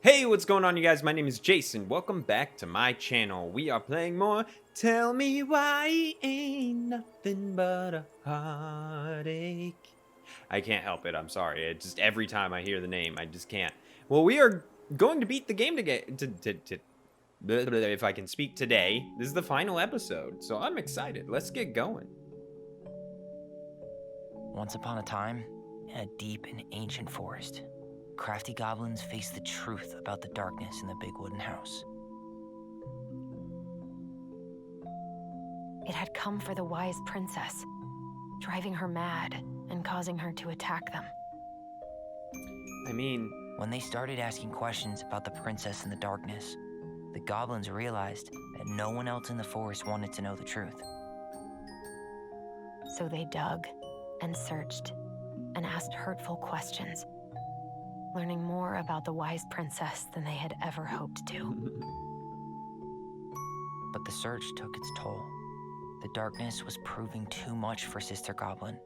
Hey, what's going on, you guys? My name is Jayce, and welcome back to my channel. We are playing more Tell Me Why He Ain't Nothing But a Heartache. I can't help it, I'm sorry. It just every time I hear the name, I just can't. Well, we are going to beat the game if I can speak today. This is the final episode, so I'm excited. Let's get going. Once upon a time, in a deep and ancient forest, crafty goblins faced the truth about the darkness in the big wooden house. It had come for the wise princess, driving her mad and causing her to attack them. I mean, When they started asking questions about the princess in the darkness, the goblins realized that no one else in the forest wanted to know the truth. So they dug and searched and asked hurtful questions, learning more about the wise princess than they had ever hoped to. But the search took its toll. The darkness was proving too much for Sister Goblin,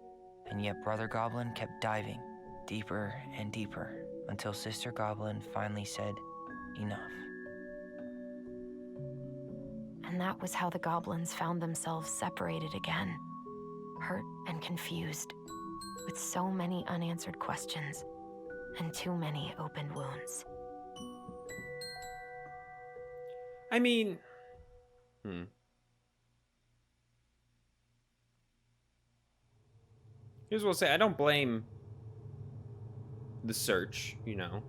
and yet Brother Goblin kept diving deeper and deeper until Sister Goblin finally said, enough. And that was how the goblins found themselves separated again, hurt and confused, with so many unanswered questions and too many open wounds. I mean, Here's what I'll say. I don't blame the search, you know.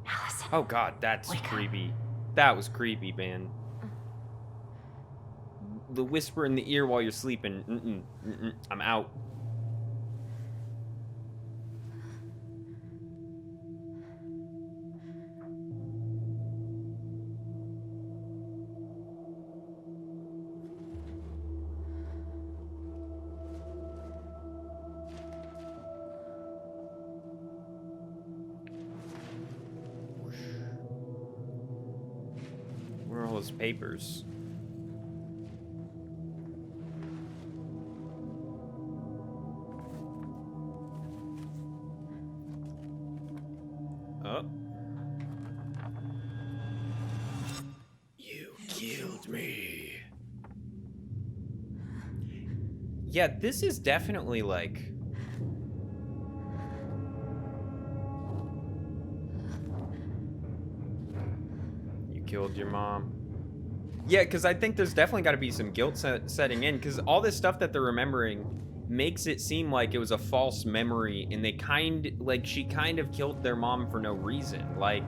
Alyson. Oh god, that's Wake up. creepy. That was creepy, man. The whisper in the ear while you're sleeping. I'm out. Where are all those papers? Oh. You killed me. Yeah, this is definitely like... You killed your mom. Yeah, because I think there's definitely got to be some guilt setting in, because all this stuff that they're remembering makes it seem like it was a false memory, and she kind of killed their mom for no reason. Like,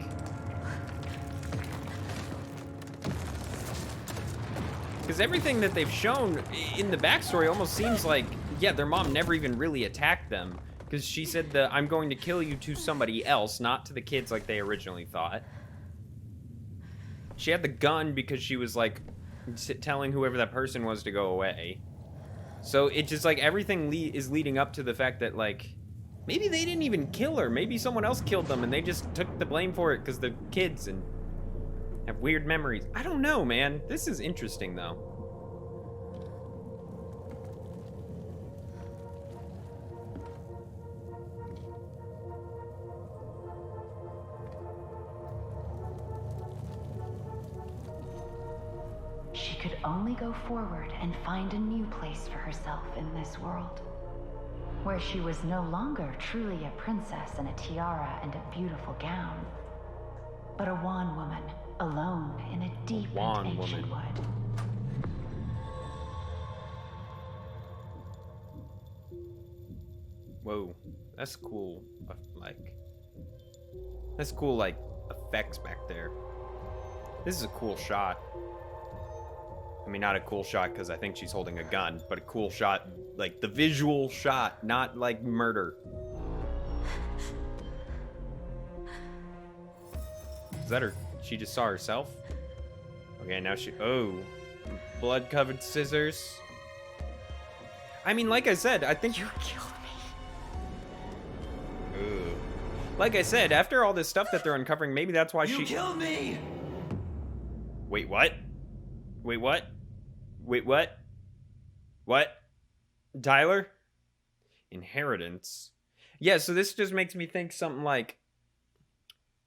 because everything that they've shown in the backstory almost seems like, yeah, their mom never even really attacked them, because she said that I'm going to kill you to somebody else, not to the kids like they originally thought. She had the gun because she was like telling whoever that person was to go away. So it just like everything is leading up to the fact that like maybe they didn't even kill her. Maybe someone else killed them and they just took the blame for it because they're kids and have weird memories. I don't know, man. This is interesting though. She could only go forward and find a new place for herself in this world, where she was no longer truly a princess in a tiara and a beautiful gown, but a wan woman, alone in a deep and ancient wood. Whoa, that's cool. That's cool, like, effects back there. This is a cool shot. I mean, not a cool shot because I think she's holding a gun, but a cool shot, like the visual shot, not like murder. Is that her? She just saw herself? Okay, now oh, blood-covered scissors. I mean, like I said, I think You killed me. Ooh. Like I said, after all this stuff that they're uncovering, maybe that's why You killed me! Wait, what? Wait, what? Wait, what? What? Tyler? Inheritance? Yeah, so this just makes me think something like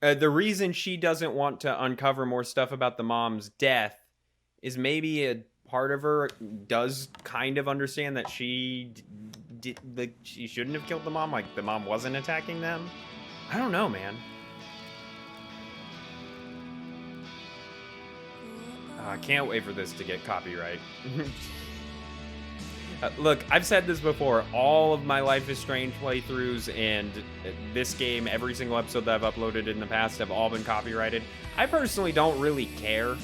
the reason she doesn't want to uncover more stuff about the mom's death is maybe a part of her does kind of understand that she she shouldn't have killed the mom, like the mom wasn't attacking them. I don't know, man. I can't wait for this to get copyright. Look, I've said this before. All of my Life is Strange playthroughs and this game, every single episode that I've uploaded in the past have all been copyrighted. I personally don't really care.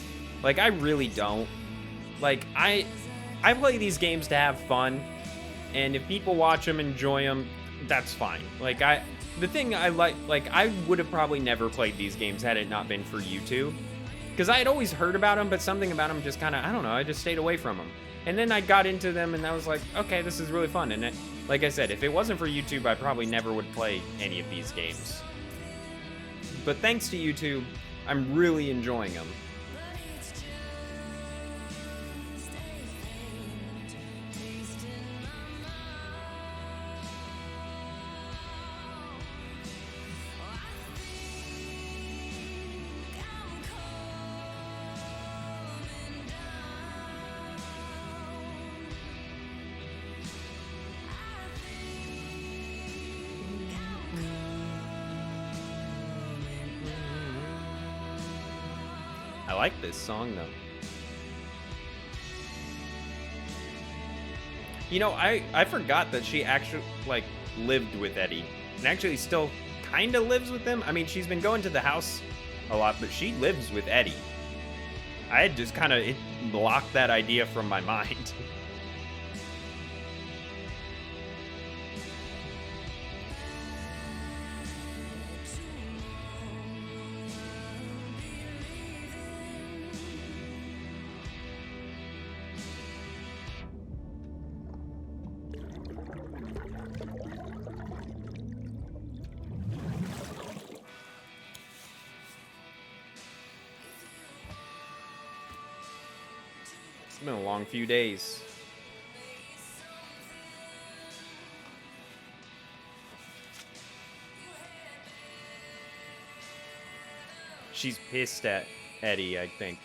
Like, I really don't. Like, I play these games to have fun, and if people watch them, enjoy them, that's fine. Like, the thing I like, I would have probably never played these games had it not been for YouTube. Because I had always heard about them, but something about them just kind of, I don't know, I just stayed away from them. And then I got into them, and I was like, okay, this is really fun. And like I said, if it wasn't for YouTube, I probably never would play any of these games. But thanks to YouTube, I'm really enjoying them. I like this song, though. You know, I forgot that she actually, like, lived with Eddie. And actually still kind of lives with him. I mean, she's been going to the house a lot, but she lives with Eddie. I had just kind of blocked that idea from my mind. It's been a long few days. She's pissed at Eddie, I think.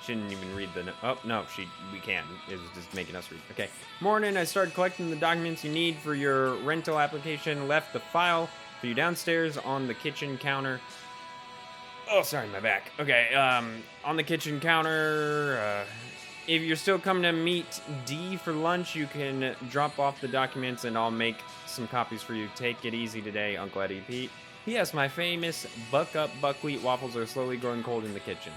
She didn't even read the... Oh, no, we can. It was just making us read. Okay. Morning, I started collecting the documents you need for your rental application. Left the file for you downstairs on the kitchen counter. Oh, sorry, my back. Okay, on the kitchen counter, if you're still coming to meet D for lunch, you can drop off the documents and I'll make some copies for you. Take it easy today, Uncle Eddie Pete. P.S. My famous buck-up buckwheat waffles are slowly growing cold in the kitchen.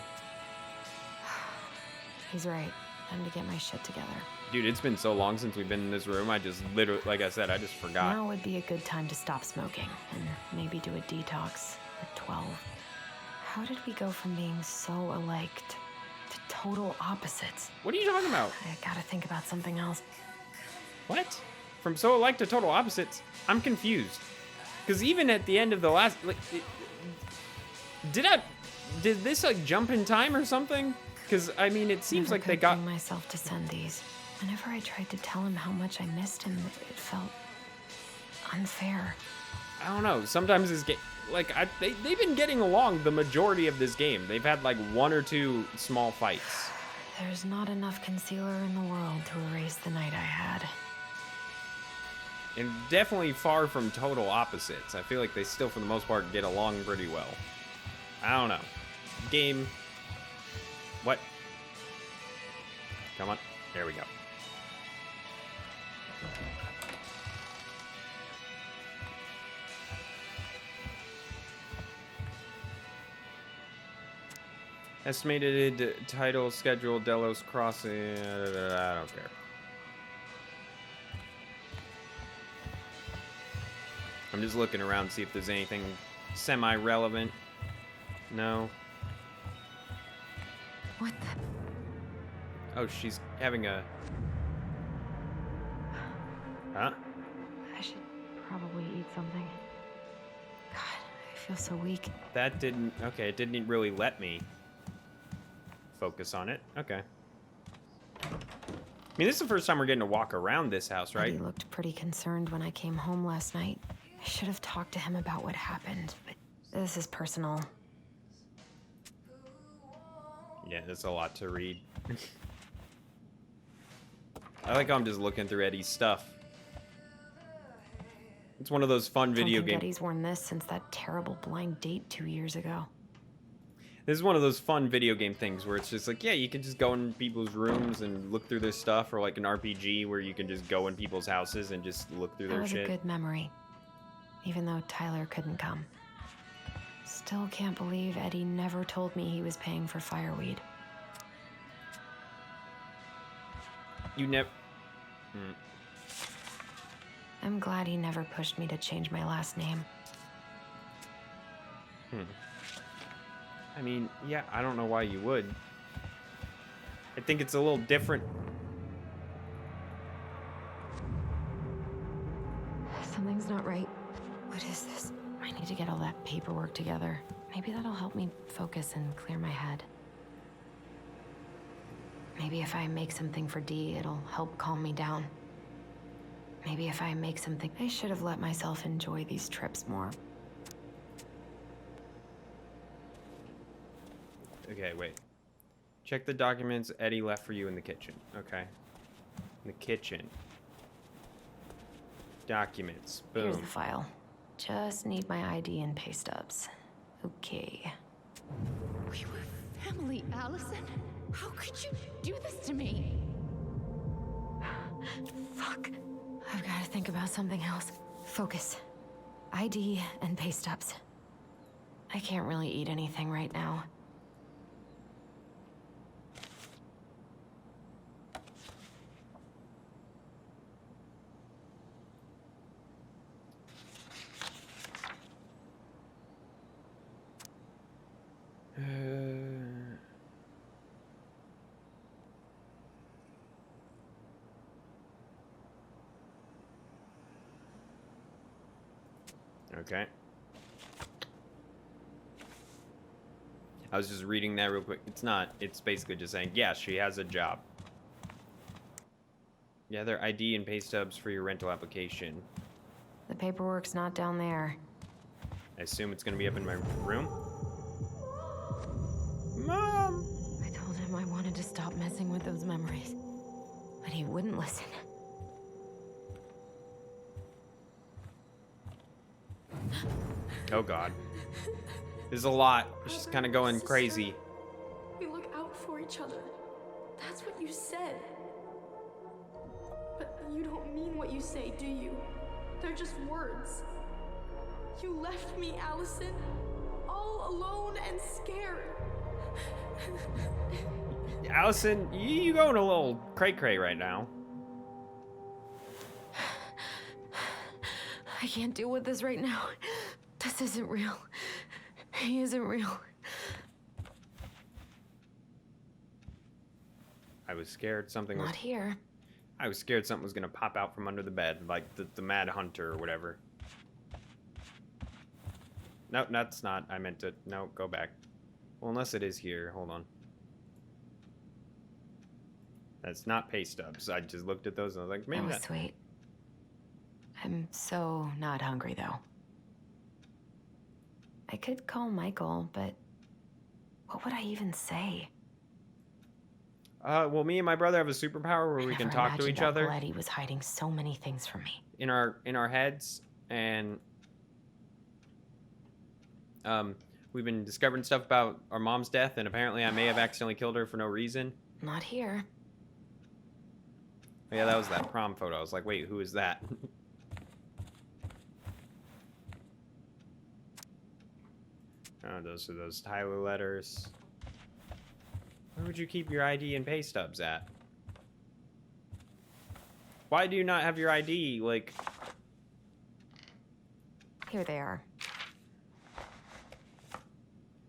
He's right. Time to get my shit together. Dude, it's been so long since we've been in this room, I just literally, like I said, I just forgot. Now would be a good time to stop smoking and maybe do a detox at 12. How did we go from being so alike to total opposites? What are you talking about? I gotta think about something else. What? From so alike to total opposites? I'm confused. Because even at the end of the last... Like, did this, like, jump in time or something? Because, I mean, it seems like they got... I bring myself to send these. Whenever I tried to tell him how much I missed him, it felt unfair. I don't know. Sometimes this game... Like, they've been getting along the majority of this game. They've had, like, one or two small fights. There's not enough concealer in the world to erase the night I had. And definitely far from total opposites. I feel like they still, for the most part, get along pretty well. I don't know. Game... What? Come on. There we go. Estimated title schedule, Delos Crossing. I don't care. I'm just looking around to see if there's anything semi-relevant. No. What the? Oh, she's having a... Huh? I should probably eat something. God, I feel so weak. That didn't... Okay, it didn't really let me focus on it. Okay. mean, this is the first time we're getting to walk around this house, right? He looked pretty concerned when I came home last night. I should have talked to him about what happened, but this is personal. Yeah, that's a lot to read. I like how I'm just looking through Eddie's stuff. It's one of those fun video games. Eddie's worn this since that terrible blind date 2 years ago. This is one of those fun video game things where it's just like, yeah, you can just go in people's rooms and look through their stuff, or like an RPG where you can just go in people's houses and just look through their shit. That was a good memory, even though Tyler couldn't come. Still can't believe Eddie never told me he was paying for fireweed. You never... I'm glad he never pushed me to change my last name. I mean, yeah, I don't know why you would. I think it's a little different. Something's not right. What is this? I need to get all that paperwork together. Maybe that'll help me focus and clear my head. Maybe if I make something for Dee, it'll help calm me down. Maybe if I make something... I should have let myself enjoy these trips more. Okay, wait. Check the documents Eddie left for you in the kitchen. Okay. In the kitchen. Documents. Boom. Here's the file. Just need my ID and pay stubs. Okay. We were family, Alyson. How could you do this to me? Fuck. I've got to think about something else. Focus. ID and pay stubs. I can't really eat anything right now. Okay. I was just reading that real quick. It's not. It's basically just saying, yeah, she has a job. Yeah, their ID and pay stubs for your rental application. The paperwork's not down there. I assume it's going to be up in my room. Mom! I told him I wanted to stop messing with those memories, but he wouldn't listen. Oh, God. There's a lot. She's kind of going crazy. We look out for each other. That's what you said. But you don't mean what you say, do you? They're just words. You left me, Alyson, all alone and scared. Alyson, you going a little cray-cray right now. I can't deal with this right now. This isn't real. He isn't real. I was scared something was... Not here. I was scared something was going to pop out from under the bed, like the Mad Hunter or whatever. No, that's not. I meant to... No, go back. Well, unless it is here. Hold on. That's not pay stubs. I just looked at those and I was like, maybe That was sweet. I'm so not hungry, though. I could call Michael, but what would I even say? Well, me and my brother have a superpower where we can talk to each other. Eddie was hiding so many things from me. In our heads, and we've been discovering stuff about our mom's death, and apparently I may have accidentally killed her for no reason. Not here. Oh, yeah, that was that prom photo. I was like, wait, who is that? Oh, those are those Tyler letters. Where would you keep your ID and pay stubs at? Why do you not have your ID, like... Here they are.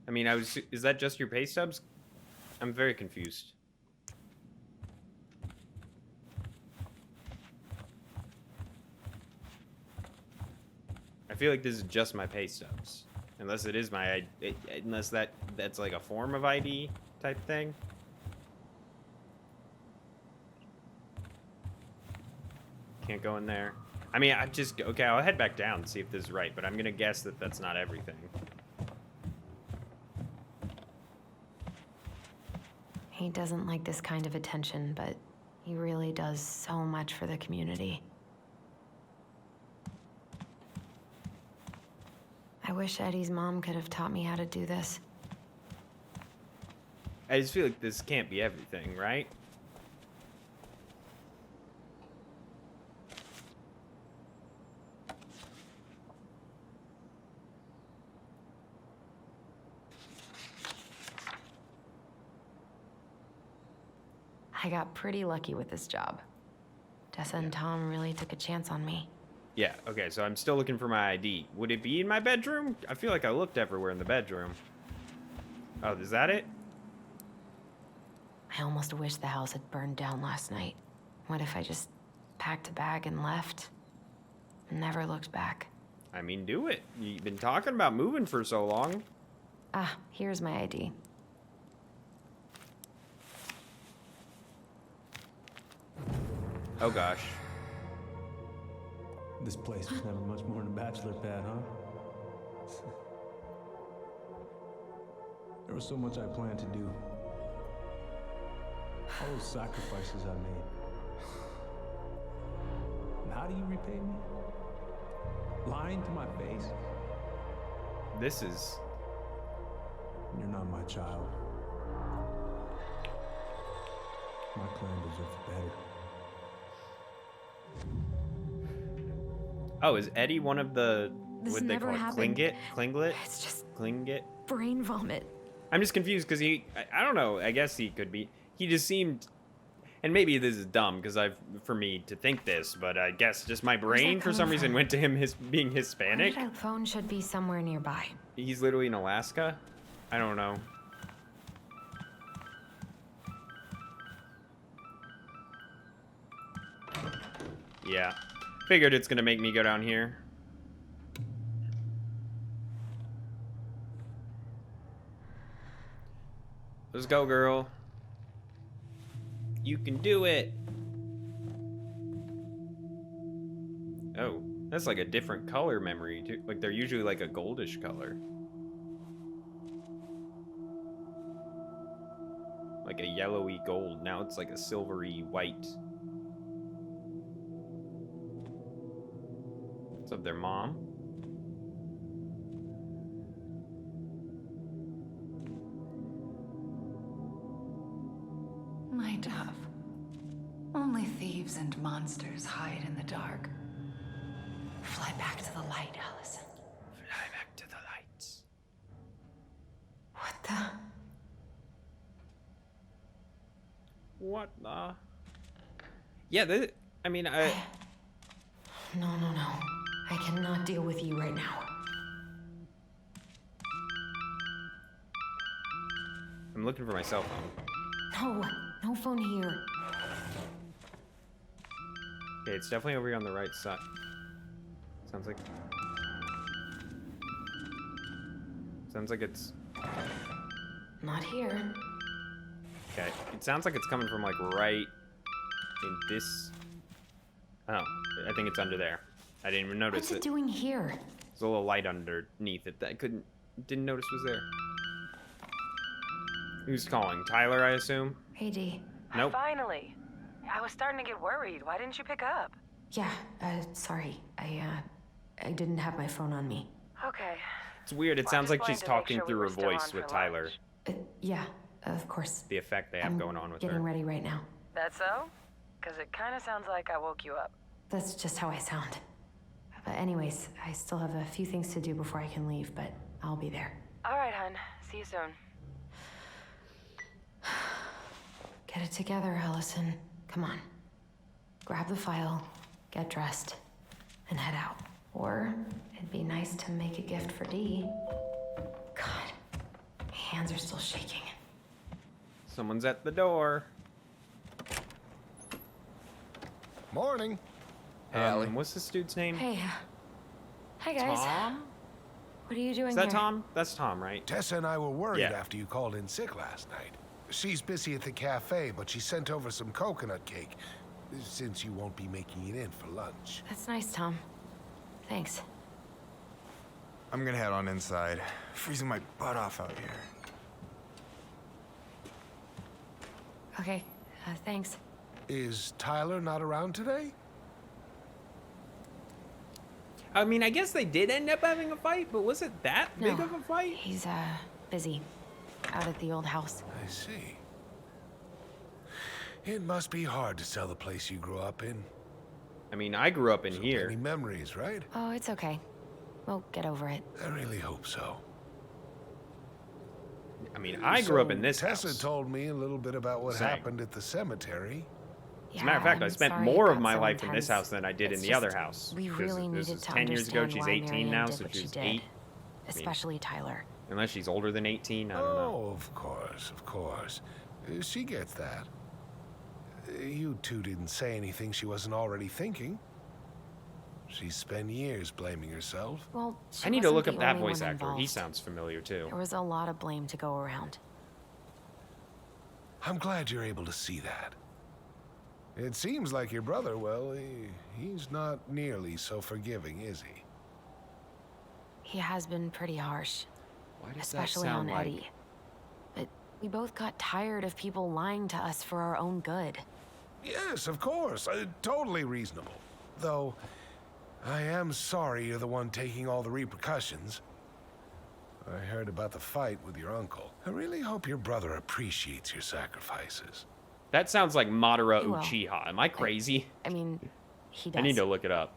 I mean, is that just your pay stubs? I'm very confused. I feel like this is just my pay stubs. Unless it is my ID, unless that's like a form of ID type thing. Can't go in there. I mean, okay, I'll head back down and see if this is right, but I'm gonna guess that that's not everything. He doesn't like this kind of attention, but he really does so much for the community. I wish Eddie's mom could have taught me how to do this. I just feel like this can't be everything, right? I got pretty lucky with this job. Tessa and Tom really took a chance on me. Yeah, okay, so I'm still looking for my ID. Would it be in my bedroom? I feel like I looked everywhere in the bedroom. Oh, is that it? I almost wish the house had burned down last night. What if I just packed a bag and left? Never looked back. I mean, do it. You've been talking about moving for so long. Ah, here's my ID. Oh, gosh. This place was never much more than a bachelor pad, huh? There was so much I planned to do. All those sacrifices I made. And how do you repay me? Lying to my face? This is... You're not my child. My clan deserves better. Oh, is Eddie one of the... This What they never call it? happened. Klinglet? It's just Klingit? brain vomit. I'm just confused because I don't know. I guess he could be. He just seemed, and maybe this is dumb because for me to think this, but I guess just my brain for some reason went to him being Hispanic. My phone should be somewhere nearby. He's literally in Alaska. I don't know. Yeah, figured it's gonna make me go down here. Let's go, girl. You can do it. Oh, that's like a different color memory, too. Like, they're usually like a goldish color. Like a yellowy gold. Now it's like a silvery white. What's up there, Mom? My dove. Only thieves and monsters hide in the dark. Fly back to the light, Alyson. Fly back to the lights. What the? What the? Yeah, I mean, No. I cannot deal with you right now. I'm looking for my cell phone. No phone here. Okay, it's definitely over here on the right side. Sounds like it's... Not here. Okay, it sounds like it's coming from like right in this... Oh, I think it's under there. I didn't even notice What's it doing here? There's a little light underneath it that I didn't notice was there. Who's calling? Tyler, I assume? Hey, Dee. Nope. Finally. I was starting to get worried. Why didn't you pick up? Yeah, sorry. I didn't have my phone on me. Okay. It's weird. It Well, sounds I like just she's wanted to make talking sure we through were her still voice on with for Tyler. lunch. Yeah, of course. The effect they have going on with her. Getting ready right now. That so? Because it kind of sounds like I woke you up. That's just how I sound. But anyways, I still have a few things to do before I can leave, but I'll be there. All right, hun. See you soon. Get it together, Alyson. Come on. Grab the file, get dressed, and head out. Or it'd be nice to make a gift for Dee. God, my hands are still shaking. Someone's at the door. Morning. Hey, Allie. What's this dude's name? Hey. Hi, guys. Tom? What are you doing Is that here? Tom? That's Tom, right? Tessa and I were worried Yeah. after you called in sick last night. She's busy at the cafe, but she sent over some coconut cake. since you won't be making it in for lunch. That's nice, Tom. Thanks. I'm gonna head on inside. Freezing my butt off out here. Okay, thanks. Is Tyler not around today? I mean, I guess they did end up having a fight, but was it that big No, of a fight? He's, busy. Out at the old house. I see. It must be hard to sell the place you grew up in. I mean, I grew up in So here. many memories, right? Oh, it's okay. We'll get over it. I really hope so. I mean, I grew up in this Tessa house. told me a little bit about what Same. happened at the cemetery. As a matter of fact, I I'm spent sorry more it of got my so life in intense. this house than I did It's in the just, other house. We 'Cause really this needed is to 10 years ago. understand She's why 18 Marianne now, did so what she she's did. 8. Especially Tyler. Unless she's older than 18, I don't know. Oh, of course, of course. She gets that. You two didn't say anything she wasn't already thinking. She spent years blaming herself. Well, she I need to wasn't look the up that only voice one actor. He involved. sounds familiar too. There was a lot of blame to go around. I'm glad you're able to see that. It seems like your brother, well, he's not nearly so forgiving, is he? He has been pretty harsh. Why does Especially that sound on like... Eddie. But we both got tired of people lying to us for our own good. Yes, of course. Totally reasonable. Though, I am sorry you're the one taking all the repercussions. I heard about the fight with your uncle. I really hope your brother appreciates your sacrifices. That sounds like Madara He will. Uchiha. Am I crazy? I mean, he does. I need to look it up.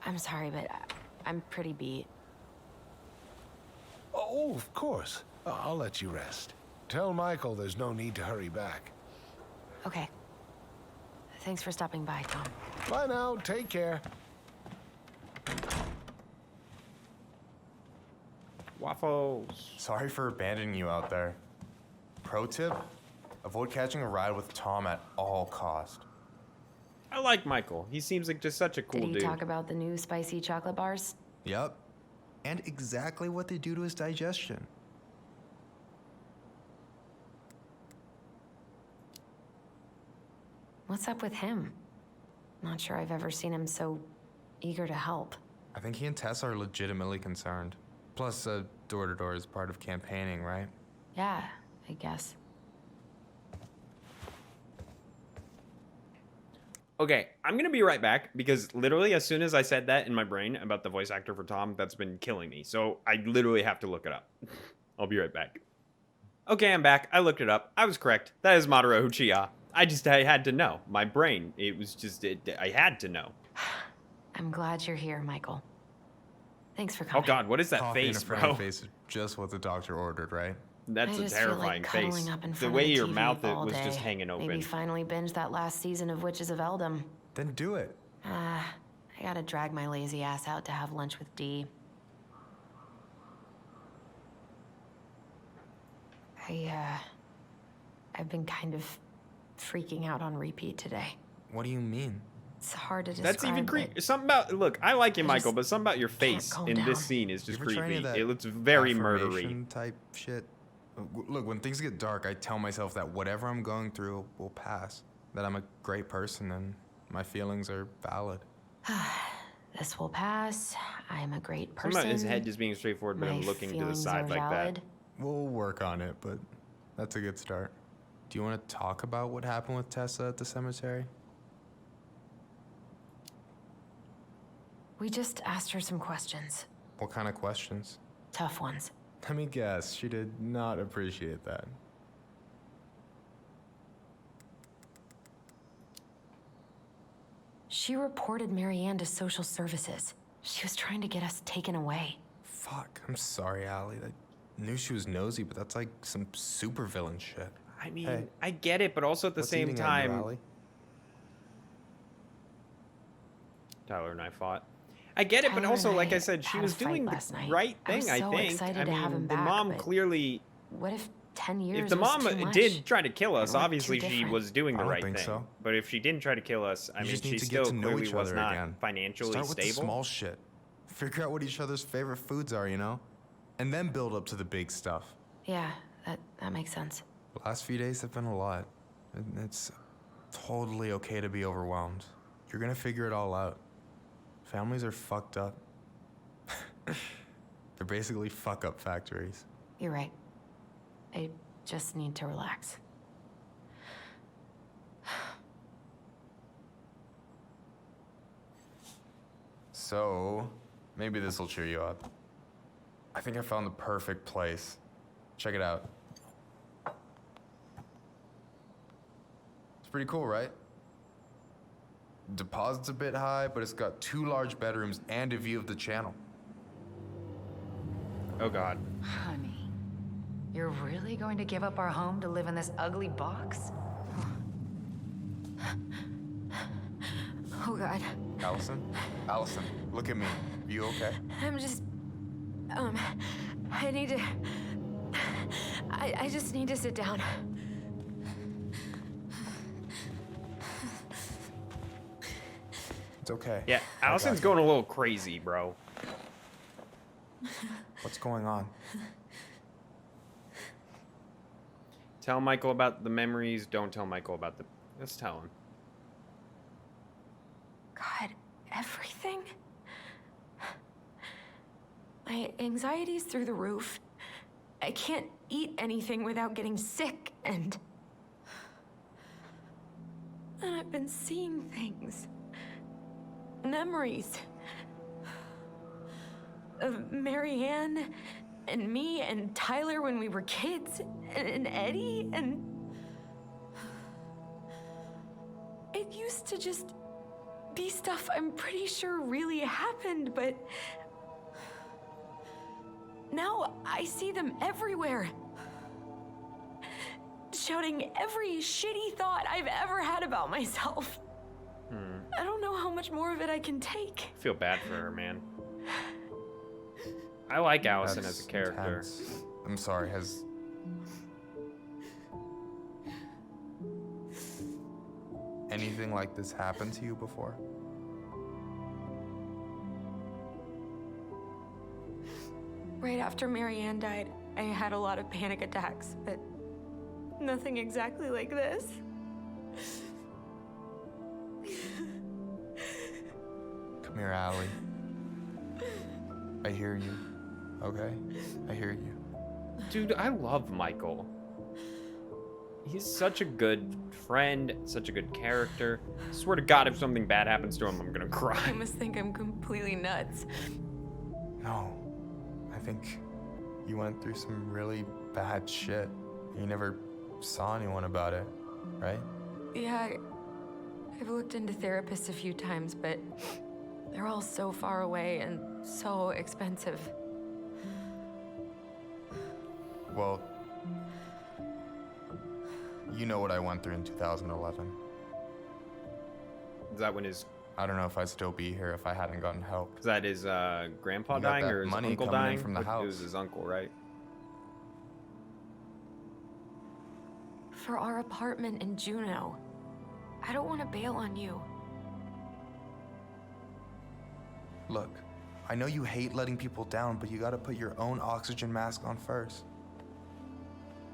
I'm sorry, but I'm pretty beat. Oh, of course. I'll let you rest. Tell Michael there's no need to hurry back. Okay. Thanks for stopping by, Tom. Bye now. Take care. Waffles. Sorry for abandoning you out there. Pro tip, avoid catching a ride with Tom at all cost. I like Michael. He seems like just such a cool Did he dude. talk about the new spicy chocolate bars? Yep. And exactly what they do to his digestion. What's up with him? Not sure I've ever seen him so eager to help. I think he and Tess are legitimately concerned. Plus, door-to-door is part of campaigning, right? Yeah, I guess. Okay, I'm gonna be right back because literally as soon as I said that in my brain about the voice actor for Tom, that's been killing me. So I literally have to look it up. I'll be right back. Okay, I'm back. I looked it up. I was correct. That is Madara Uchiha. I had to know. My brain, it was just, I had to know. I'm glad you're here, Michael. Thanks for Oh coming. God, what is that Coffee face, and a bro? frowny face is just what the doctor ordered, right? That's I a just feel terrifying like face. cuddling up in The front way of the your TV mouth all was just day. hanging open. Maybe finally binge that last season of Witches of Eldom. Then do it. I gotta drag my lazy ass out to have lunch with Dee. I've been kind of freaking out on repeat today. What do you mean? It's hard to describe. That's even but creepy. Something about, look, I like you, I Michael, just but something about your can't face calm in down. this scene is You just ever try any creepy. of that It looks very murdery. affirmation type shit? Look, when things get dark, I tell myself that whatever I'm going through will pass. That I'm a great person and my feelings are valid. This will pass. I'm a great person. Something about his head just being straightforward, but My him looking to the feelings side are like valid. that. We'll work on it, but that's a good start. Do you want to talk about what happened with Tessa at the cemetery? We just asked her some questions. What kind of questions? Tough ones. Let me guess, she did not appreciate that. She reported Marianne to social services. She was trying to get us taken away. Fuck, I'm sorry, Allie. I knew she was nosy, but that's like some supervillain shit. I mean, Hey, I get it, but also at the What's same eating at you, time, Allie? Tyler and I fought. I get it, but Tyler also, and like I I said, she had a was fight doing the last night. right I was thing, I so think. excited I to have mean, him the back, mom but clearly, What if 10 years if the was mom too much? did try to kill us, We're too obviously she different. was doing the I don't right think thing. so. But if she didn't try to kill us, I You mean, just she need to still get to know clearly each was other not again. financially Start with stable. the small shit. Figure out what each other's favorite foods are, you know? And then build up to the big stuff. Yeah, that makes sense. The last few days have been a lot. And it's totally okay to be overwhelmed. You're gonna figure it all out. Families are fucked up. They're basically fuck-up factories. You're right. I just need to relax. So, maybe this will cheer you up. I think I found the perfect place. Check it out. It's pretty cool, right? Deposit's a bit high, but it's got 2 large bedrooms and a view of the channel. Oh God. Honey, you're really going to give up our home to live in this ugly box? Oh God. Alyson? Alyson, look at me. You okay? I'm just... I need to... I just need to sit down. It's okay. Yeah, I got Allison's you. going a little crazy, bro. What's going on? Tell Michael about the memories. Don't tell Michael about the... Let's tell him. God, everything? My anxiety's through the roof. I can't eat anything without getting sick, and I've been seeing things. Memories. Of Marianne, and me, and Tyler when we were kids, and Eddie, and... It used to just be stuff I'm pretty sure really happened, but... Now I see them everywhere. Shouting every shitty thought I've ever had about myself. I don't know how much more of it I can take. I feel bad for her, man. I like Alyson That's as a character. intense. I'm sorry, has... anything like this happened to you before? Right after Marianne died, I had a lot of panic attacks, but nothing exactly like this. Come here, Allie. I hear you. Okay? I hear you. Dude, I love Michael. He's such a good friend, such a good character. I swear to God, if something bad happens to him, I'm gonna You cry. must think I'm completely nuts. No. I think you went through some really bad shit. You never saw anyone about it, right? Yeah, I've looked into therapists a few times, but they're all so far away and so expensive. Well, you know what I went through in 2011. Is that when his... I don't know if I'd still be here if I hadn't gotten help. Is that his grandpa You got dying that or his money uncle coming in dying? from the It was house. his uncle, right? For our apartment in Juneau. I don't want to bail on you. Look, I know you hate letting people down, but you gotta put your own oxygen mask on first.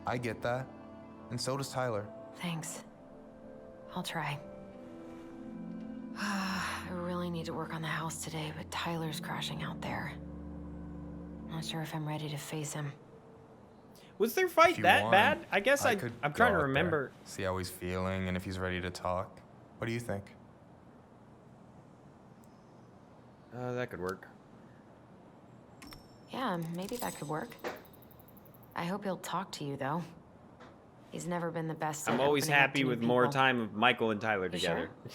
I get that, and so does Tyler. Thanks. I'll try. I really need to work on the house today, but Tyler's crashing out there. Not sure if I'm ready to face him. Was their If fight you that want, bad? I guess could I'm go trying to out there, remember. see how he's feeling, and if he's ready to talk. What do you think? That could work. Yeah, maybe that could work. I hope he'll talk to you, though. He's never been the best at I'm always opening up happy to new with more people. time of Michael and Tyler You together. sure?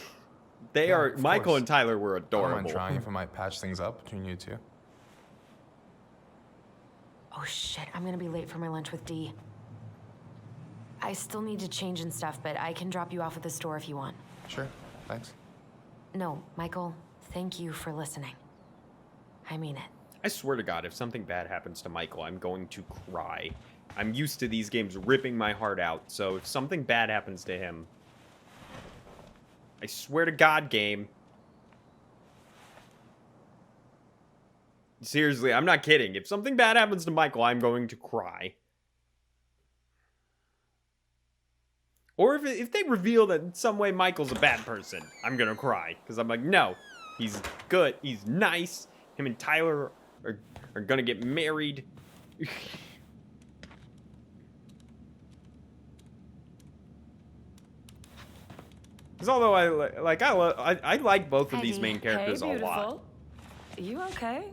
They Yeah, are... of Michael course. and Tyler were I don't adorable. mind trying if I might patch things up between you two. Oh shit, I'm gonna be late for my lunch with Dee. I still need to change and stuff, but I can drop you off at the store if you want. Sure, thanks. No, Michael, thank you for listening. I mean it. I swear to God, if something bad happens to Michael, I'm going to cry. I'm used to these games ripping my heart out, so if something bad happens to him... I swear to God, game. Seriously, I'm not kidding. If something bad happens to Michael, I'm going to cry. Or if they reveal that in some way Michael's a bad person, I'm gonna cry. Because I'm like, no, he's good, he's nice. Him and Tyler are gonna get married. Because although I like both of these main characters a lot. You okay?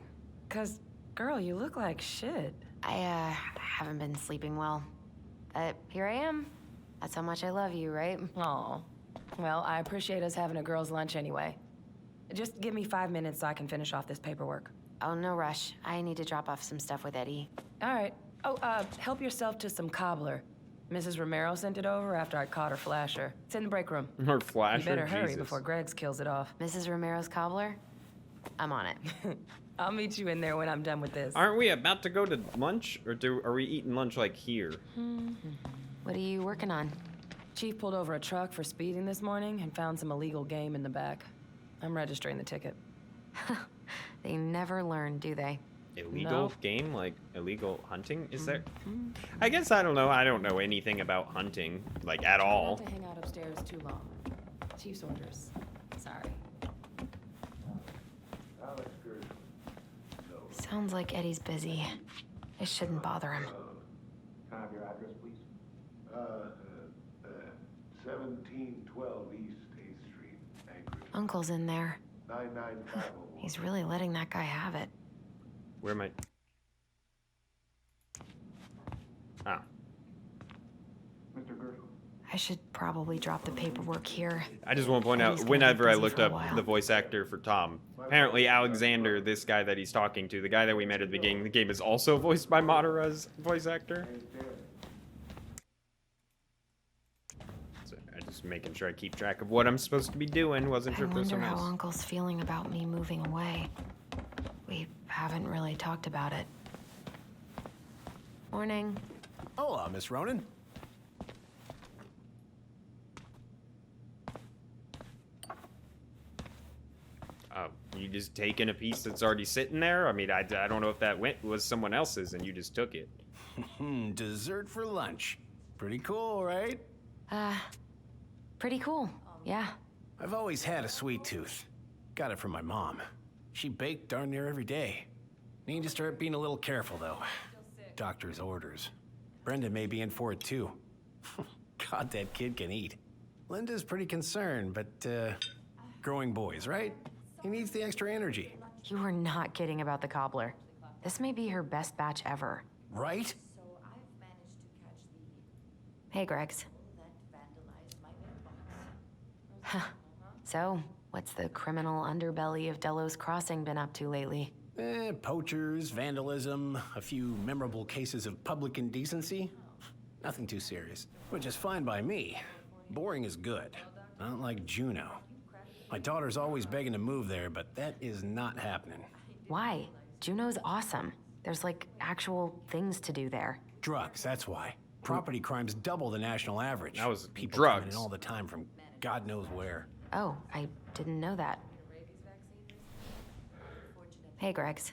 Cause girl, you look like shit. I haven't been sleeping well. But here I am. That's how much I love you, right? Aw. Well, I appreciate us having a girls' lunch anyway. Just give me 5 minutes so I can finish off this paperwork. Oh, no rush. I need to drop off some stuff with Eddie. All right. Oh, help yourself to some cobbler. Mrs. Romero sent it over after I caught her flasher. It's in the break room. Her flasher? You better hurry Jesus. before Greggs kills it off. Mrs. Romero's cobbler? I'm on it. I'll meet you in there when I'm done with this. Aren't we about to go to lunch? Or are we eating lunch like here? What are you working on? Chief pulled over a truck for speeding this morning and found some illegal game in the back. I'm registering the ticket. They never learn, do they? Illegal game? Like illegal hunting? Is there? I guess I don't know. I don't know anything about hunting, like at all. Not to hang out upstairs too long. Chief's orders. Sorry. Sounds like Eddie's busy. I shouldn't bother him. Can I have your address, please? 1712 East 8th Street, Anchorage. Uncle's in there. 99501. He's really letting that guy have it. Where am I? Ah. Mr. Gershel. I should probably drop the paperwork here. I just want to point Eddie's out, gonna whenever be I busy looked for a up while. the voice actor for Tom, apparently Alexander, this guy that he's talking to, the guy that we met at the beginning of the game, is also voiced by Madara's voice actor. So I'm just making sure I keep track of what I'm supposed to be doing. Wasn't sure I if there's wonder something how else. Uncle's feeling about me moving away. We haven't really talked about it. Morning. Hola, Miss Ronan. You just taking a piece that's already sitting there? I mean, I don't know if that was someone else's and you just took it. Dessert for lunch. Pretty cool, right? Pretty cool. Yeah. I've always had a sweet tooth. Got it from my mom. She baked darn near every day. Need to start being a little careful, though. Doctor's orders. Brenda may be in for it, too. God, that kid can eat. Linda's pretty concerned, but, growing boys, right? He needs the extra energy. You were not kidding about the cobbler. This may be her best batch ever. Right? Hey, Greggs. So, what's the criminal underbelly of Delos Crossing been up to lately? Poachers, vandalism, a few memorable cases of public indecency. Nothing too serious, which is fine by me. Boring is good, not like Juneau. My daughter's always begging to move there, but that is not happening. Why? Juneau's awesome. There's like actual things to do there. Drugs, that's why. Property crimes double the national average. That was people drugs. coming in all the time from God knows where. Oh, I didn't know that. Hey, Greggs.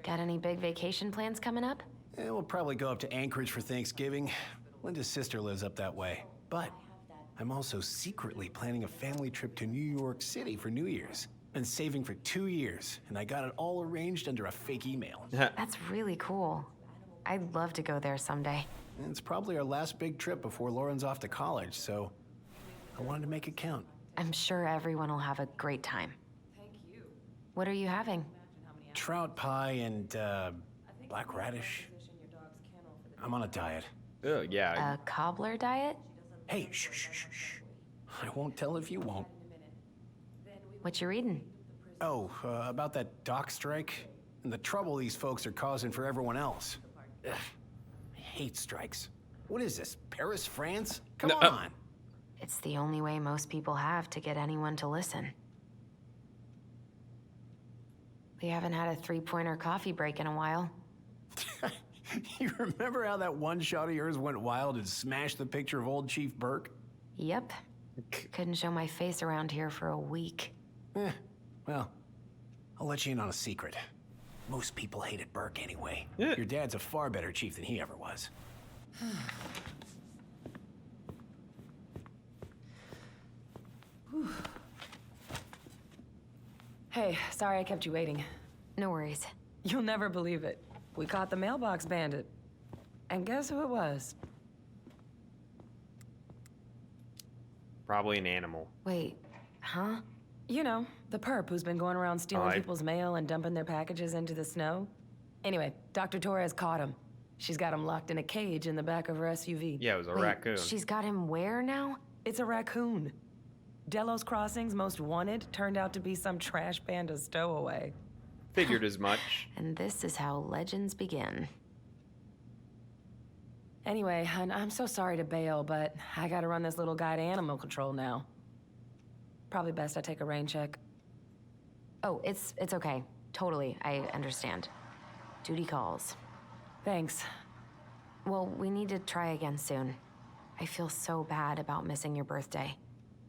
Got any big vacation plans coming up? We'll probably go up to Anchorage for Thanksgiving. Linda's sister lives up that way. But I'm also secretly planning a family trip to New York City for New Year's. Been saving for 2 years, and I got it all arranged under a fake email. That's really cool. I'd love to go there someday. And it's probably our last big trip before Lauren's off to college, so I wanted to make it count. I'm sure everyone will have a great time. What are you having? Trout pie and, black radish. I'm on a diet. Oh, yeah. A cobbler diet? Hey, shh, shh, shh, shh. I won't tell if you won't. What you reading? Oh, about that dock strike and the trouble these folks are causing for everyone else. Ugh, I hate strikes. What is this, Paris, France? Come No, on. It's the only way most people have to get anyone to listen. We haven't had a three-pointer coffee break in a while. You remember how that one shot of yours went wild and smashed the picture of old Chief Burke? Yep. Couldn't show my face around here for a week. Well, I'll let you in on a secret. Most people hated Burke anyway. Yeah. Your dad's a far better chief than he ever was. Hey, sorry I kept you waiting. No worries. You'll never believe it. We caught the mailbox bandit. And guess who it was? Probably an animal. Wait, huh? You know, the perp who's been going around stealing I- people's mail and dumping their packages into the snow. Anyway, Dr. Torres caught him. She's got him locked in a cage in the back of her SUV. Yeah, it was a Wait, raccoon. She's got him where now? It's a raccoon. Delos Crossing's most wanted turned out to be some trash panda stowaway. Figured as much. And this is how legends begin. Anyway, I'm so sorry to bail, but I gotta run this little guy to animal control now. Probably best I take a rain check. Oh, it's okay. Totally, I understand. Duty calls. Thanks. Well, we need to try again soon. I feel so bad about missing your birthday.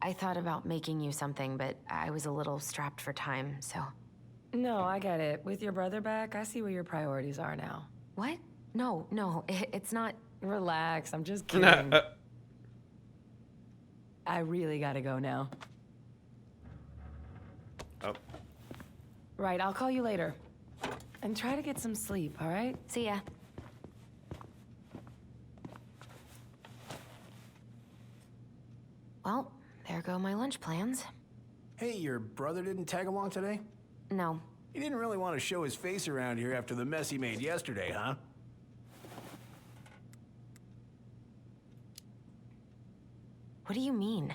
I thought about making you something, but I was a little strapped for time, so... No, I get it. With your brother back, I see where your priorities are now. What? No, it's not... Relax, I'm just kidding. I really gotta go now. Oh. Right, I'll call you later. And try to get some sleep, all right? See ya. Well, there go my lunch plans. Hey, your brother didn't tag along today? No. He didn't really want to show his face around here after the mess he made yesterday, huh? What do you mean?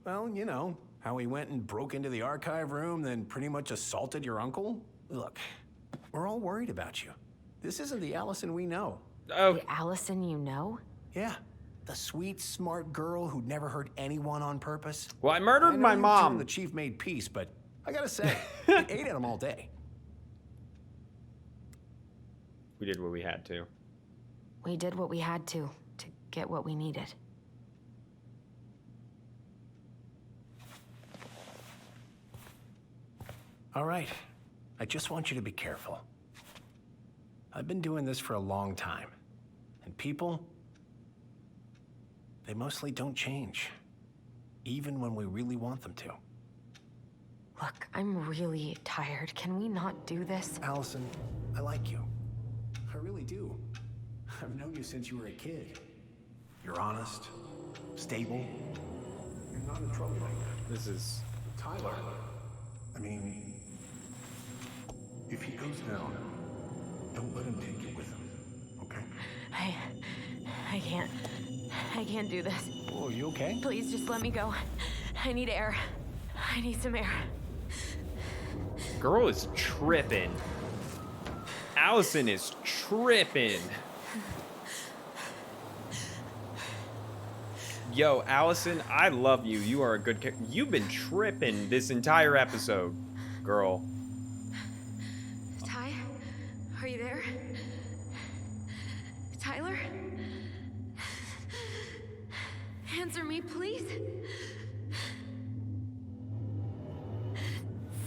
Well, you know, how he went and broke into the archive room, then pretty much assaulted your uncle? Look, we're all worried about you. This isn't the Alyson we know. Oh. The Alyson you know? Yeah, the sweet, smart girl who'd never hurt anyone on purpose. Well, I murdered my know you two mom. and the chief made peace, but I gotta say, he ate at him all day. We did what we had to. We did what we had to get what we needed. All right, I just want you to be careful. I've been doing this for a long time, and people, they mostly don't change, even when we really want them to. Look, I'm really tired. Can we not do this? Alyson, I like you. I really do. I've known you since you were a kid. You're honest, stable. You're not in trouble like that. This is... Tyler, I mean, if he goes down, don't let him take you with him, okay? I can't do this. Oh, you okay? Please just let me go. I need air. I need some air. Girl is tripping. Alyson is tripping. Yo, Alyson, I love you. You are a good character. You've been tripping this entire episode, girl. Ty? Are you there? Tyler? Answer me, please.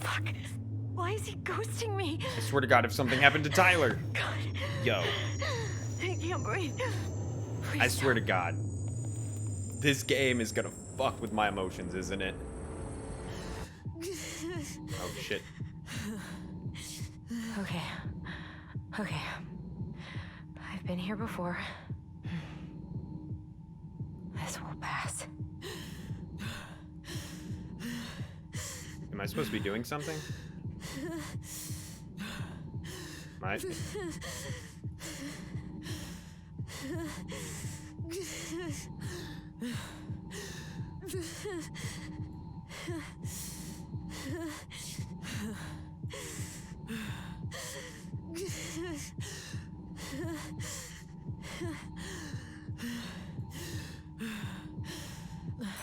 Fuck. Why is he ghosting me? I swear to God, if something happened to Tyler. God. Yo, I can't breathe. Please I swear to God. This game is gonna fuck with my emotions, isn't it? Oh, shit. Okay. I've been here before. This will pass. Am I supposed to be doing something? Might.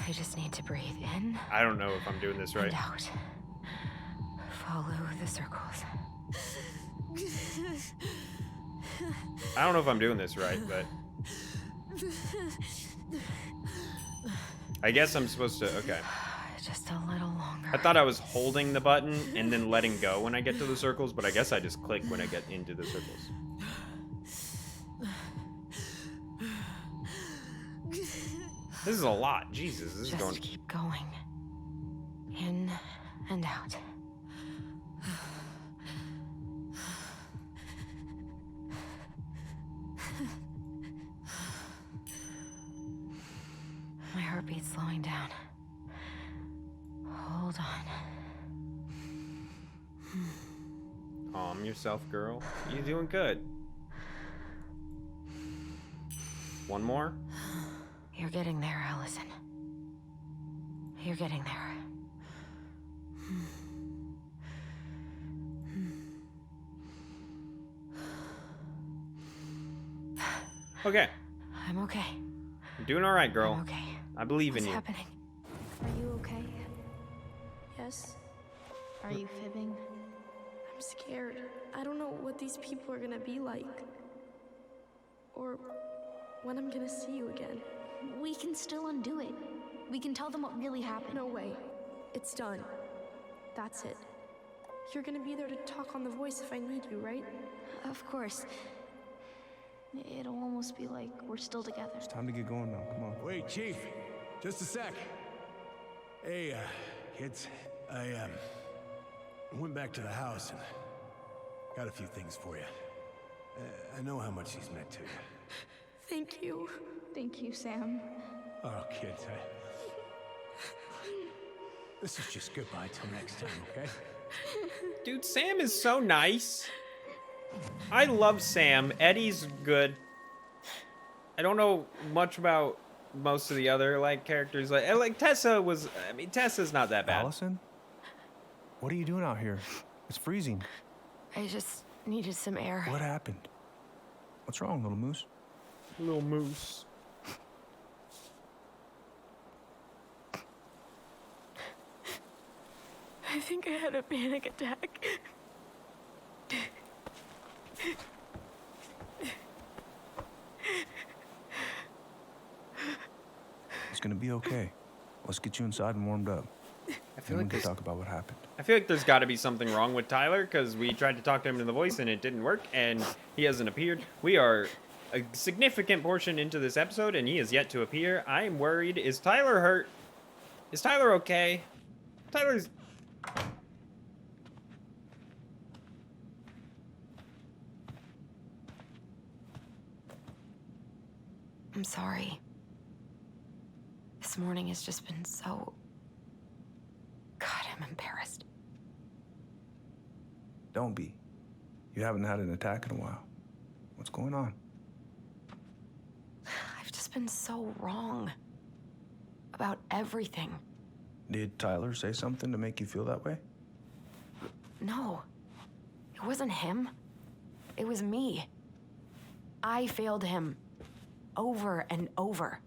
I just need to breathe in I don't know if I'm doing this right. and out. Follow the circles. I don't know if I'm doing this right, but I guess I'm supposed to, okay. Just a little longer. I thought I was holding the button and then letting go when I get to the circles, but I guess I just click when I get into the circles. This is a lot. Jesus, this is Just going... keep going. In and out. My heartbeat's slowing down. Hold on. Calm yourself, girl. You're doing good. One more? You're getting there, Alyson. You're getting there. Okay. I'm okay. You're doing all right, girl. I'm okay. I believe What's in you. happening? Are you okay? Yes? Are you fibbing? I'm scared. I don't know what these people are gonna be like. Or when I'm gonna see you again. We can still undo it. We can tell them what really happened. No way. It's done. That's it. You're gonna be there to talk on the voice if I need you, right? Of course. It'll almost be like we're still together. It's time to get going now. Come on. Wait, Chief. Just a sec. Hey, kids. I went back to the house and got a few things for you. I know how much he's meant to you. Thank you. Thank you, Sam. Oh, kids, this is just goodbye till next time, okay? Dude, Sam is so nice. I love Sam. Eddie's good. I don't know much about most of the other characters. Like Tessa was. I mean, Tessa's not that bad. Alyson, what are you doing out here? It's freezing. I just needed some air. What happened? What's wrong, little moose? Little moose. I think I had a panic attack. It's gonna be okay. Let's get you inside and warmed up. I feel Then like we can talk about what happened. I feel like there's got to be something wrong with Tyler because we tried to talk to him in the voice and it didn't work and he hasn't appeared. We are a significant portion into this episode and he is yet to appear. I am worried. Is Tyler hurt? Is Tyler okay? Tyler's... I'm sorry. This morning has just been so... God, I'm embarrassed. Don't be. You haven't had an attack in a while. What's going on? I've just been so wrong. About everything. Did Tyler say something to make you feel that way? No. It wasn't him. It was me. I failed him. Over and over.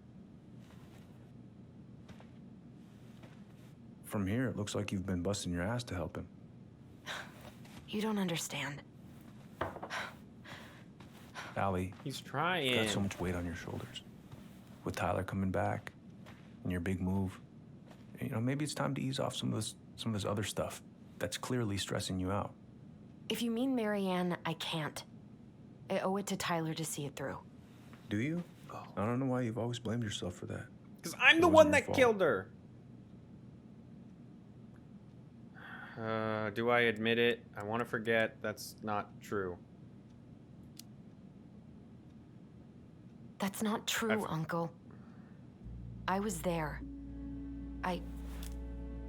From here, it looks like you've been busting your ass to help him. You don't understand. Allie, He's trying. you've got so much weight on your shoulders. With Tyler coming back and your big move, you know, maybe it's time to ease off some of this other stuff that's clearly stressing you out. If you mean Marianne, I can't. I owe it to Tyler to see it through. Do you? I don't know why you've always blamed yourself for that. Because I'm the It one wasn't your that fault. killed her. Do I admit it? I want to forget. That's not true. That's not true, Uncle. I was there.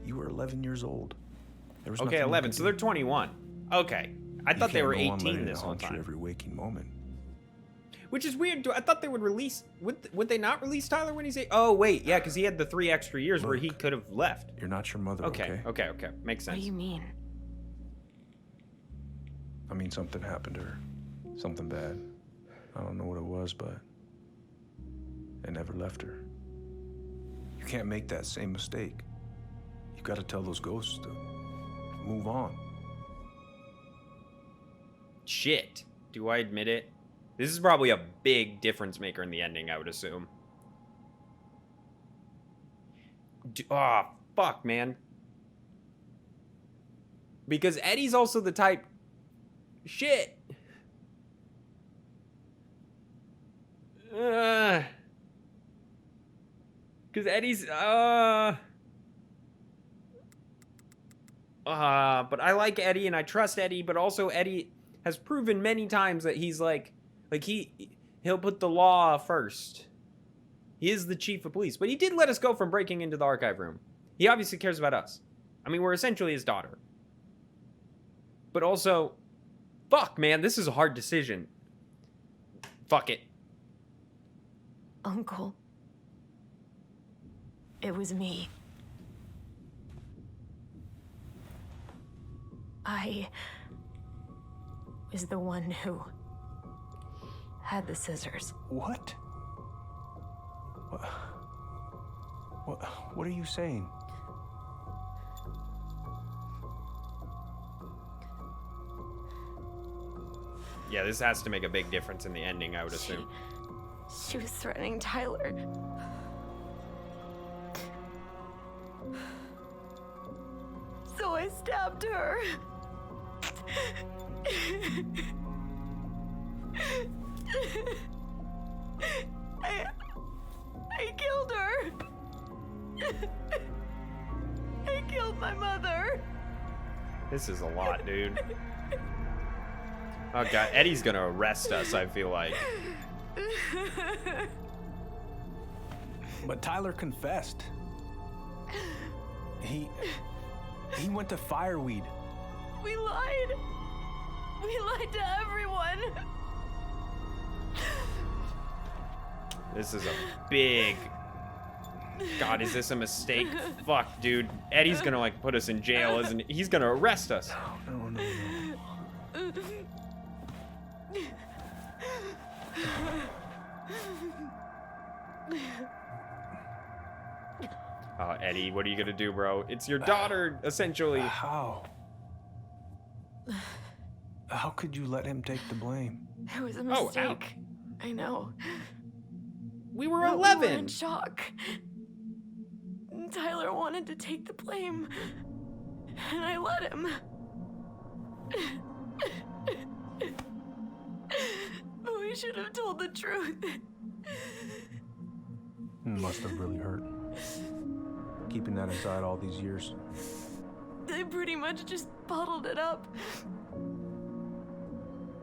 You were 11 years old. There was Okay, nothing you 11. could So do. they're 21. Okay. I thought they You were can't go on 18 letting it this whole haunt you time. every waking moment. Which is weird. I thought they would release... Would they not release Tyler when he's 8? Oh, wait. Yeah, because he had the 3 extra years where he Look, could have left. You're not your mother, okay? Okay. Makes What sense. do you mean? I mean, something happened to her. Something bad. I don't know what it was, but it never left her. You can't make that same mistake. You gotta tell those ghosts to move on. Shit. Do I admit it? This is probably a big difference maker in the ending, I would assume. Ah, fuck, man. Because Eddie's also the type... Shit. Because Eddie's... But I like Eddie and I trust Eddie, but also Eddie has proven many times that he's he'll put the law first. He is the chief of police, but he did let us go from breaking into the archive room. He obviously cares about us. I mean, we're essentially his daughter. But also, fuck, man, this is a hard decision. Fuck it. Uncle. It was me. I was the one who had the scissors. What? What are you saying? Yeah, this has to make a big difference in the ending, I would assume. She was threatening Tyler. So I stabbed her. I killed her. I killed my mother. This is a lot, dude. Oh god, Eddie's gonna arrest us, I feel like. But Tyler confessed. He went to Fireweed. We lied. We lied to everyone. This is a big... God, is this a mistake? Fuck, dude. Eddie's gonna, like, put us in jail, isn't he? He's gonna arrest us. No. Oh, Eddie, what are you gonna do, bro? It's your daughter, essentially. How? How could you let him take the blame? It was a Oh, mistake. I know. We were But 11. We were in shock. Tyler wanted to take the blame, and I let him. But we should have told the truth. It must have really hurt. Keeping that inside all these years. They pretty much just bottled it up.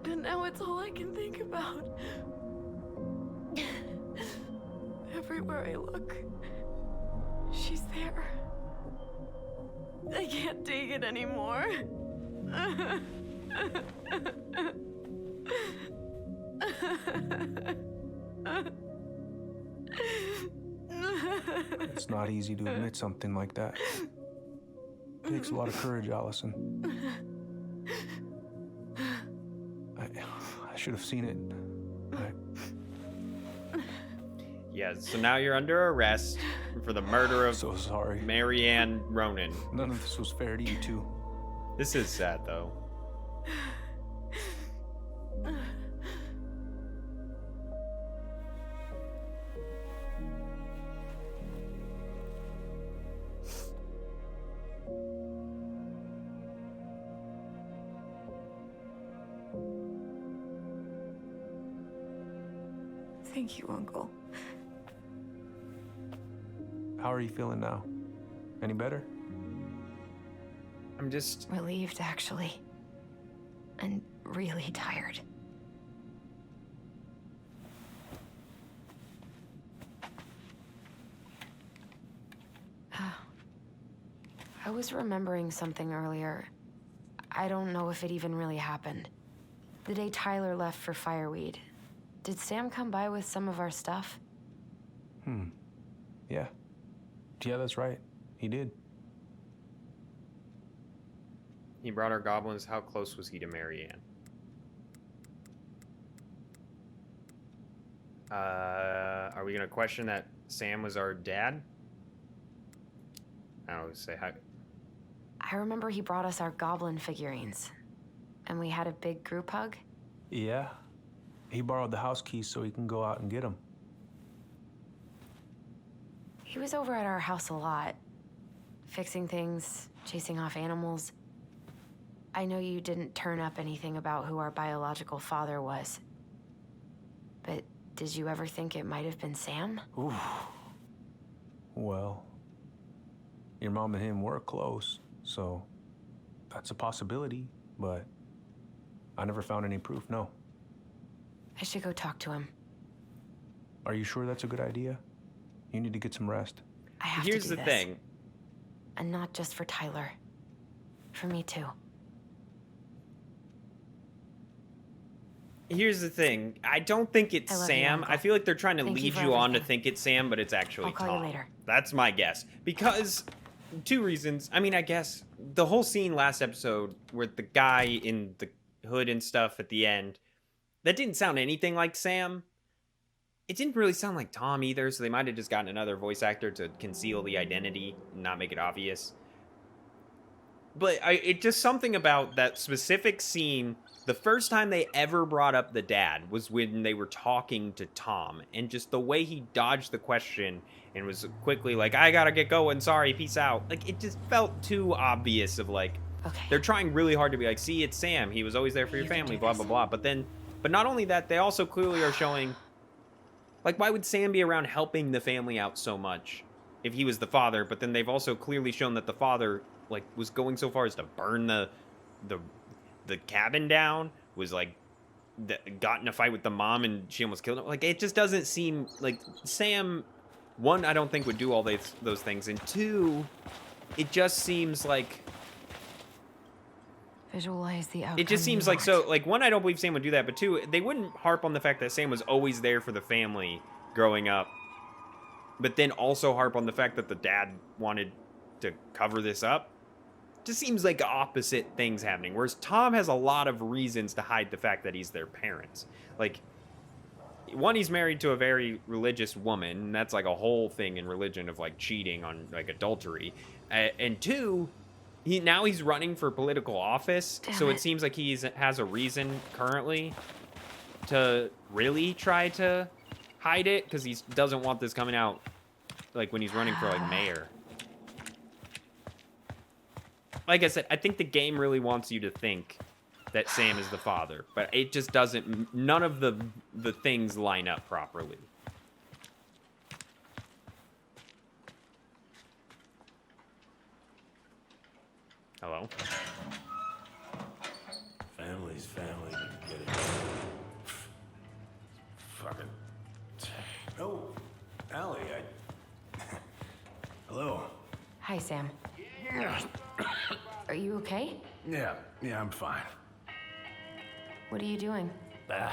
And now it's all I can think about. Everywhere I look, she's there. I can't take it anymore. It's not easy to admit something like that. It takes a lot of courage, Alyson. I should have seen it. Yeah, so now you're under arrest for the murder of So sorry. Marianne Ronan. None of this was fair to you two. This is sad, though. Thank you, Uncle. How are you feeling now? Any better? I'm just... Relieved, actually. And really tired. I was remembering something earlier. I don't know if it even really happened. The day Tyler left for Fireweed, did Sam come by with some of our stuff? Yeah. Yeah, that's right. He did. He brought our goblins. How close was he to Marianne? Are we gonna question that Sam was our dad? I don't know, say hi. I remember he brought us our goblin figurines. And we had a big group hug. Yeah. He borrowed the house keys so he can go out and get them. He was over at our house a lot. Fixing things, chasing off animals. I know you didn't turn up anything about who our biological father was. But did you ever think it might have been Sam? Ooh. Well, your mom and him were close, so That's a possibility, but I never found any proof, no. I should go talk to him. Are you sure that's a good idea? You need to get some rest. I have Here's to do the this. thing. And not just for Tyler. For me too. Here's the thing. I don't think it's I love you, Sam. Uncle. I feel like they're trying to Thank you lead for you on to everything. think it's Sam, but it's actually I'll call Tom. you later. That's my guess. Because two reasons. I mean, I guess the whole scene last episode with the guy in the hood and stuff at the end, that didn't sound anything like Sam. It didn't really sound like Tom either, so they might have just gotten another voice actor to conceal the identity and not make it obvious. But it just something about that specific scene. The first time they ever brought up the dad was when they were talking to Tom, and just the way he dodged the question and was quickly like, I gotta get going, sorry, peace out. Like, it just felt too obvious of like, Okay. they're trying really hard to be like, see, it's Sam, he was always there for your You can family, do blah, this. blah, blah. But not only that, they also clearly are showing, like, why would Sam be around helping the family out so much if he was the father? But then they've also clearly shown that the father, like, was going so far as to burn the cabin down, was like got in a fight with the mom and she almost killed him. Like, it just doesn't seem like Sam, one, I don't think would do all those things, and two, it just seems like Visualize the outcome. it just seems you like, so want. like, one, I don't believe Sam would do that, but two, they wouldn't harp on the fact that Sam was always there for the family growing up, but then also harp on the fact that the dad wanted to cover this up. Just seems like opposite things happening. Whereas Tom has a lot of reasons to hide the fact that he's their parents. Like, one, he's married to a very religious woman, and that's like a whole thing in religion of like cheating on like adultery. And two, he's running for political office, so it seems like he has a reason currently to really try to hide it, because he doesn't want this coming out like when he's running for like mayor. Like I said, I think the game really wants you to think that Sam is the father, but it just doesn't. None of the things line up properly. Hello? Family's family. Get it? Fucking. Oh, Allie, Hello. Hi, Sam. Are you okay? Yeah, I'm fine. What are you doing? My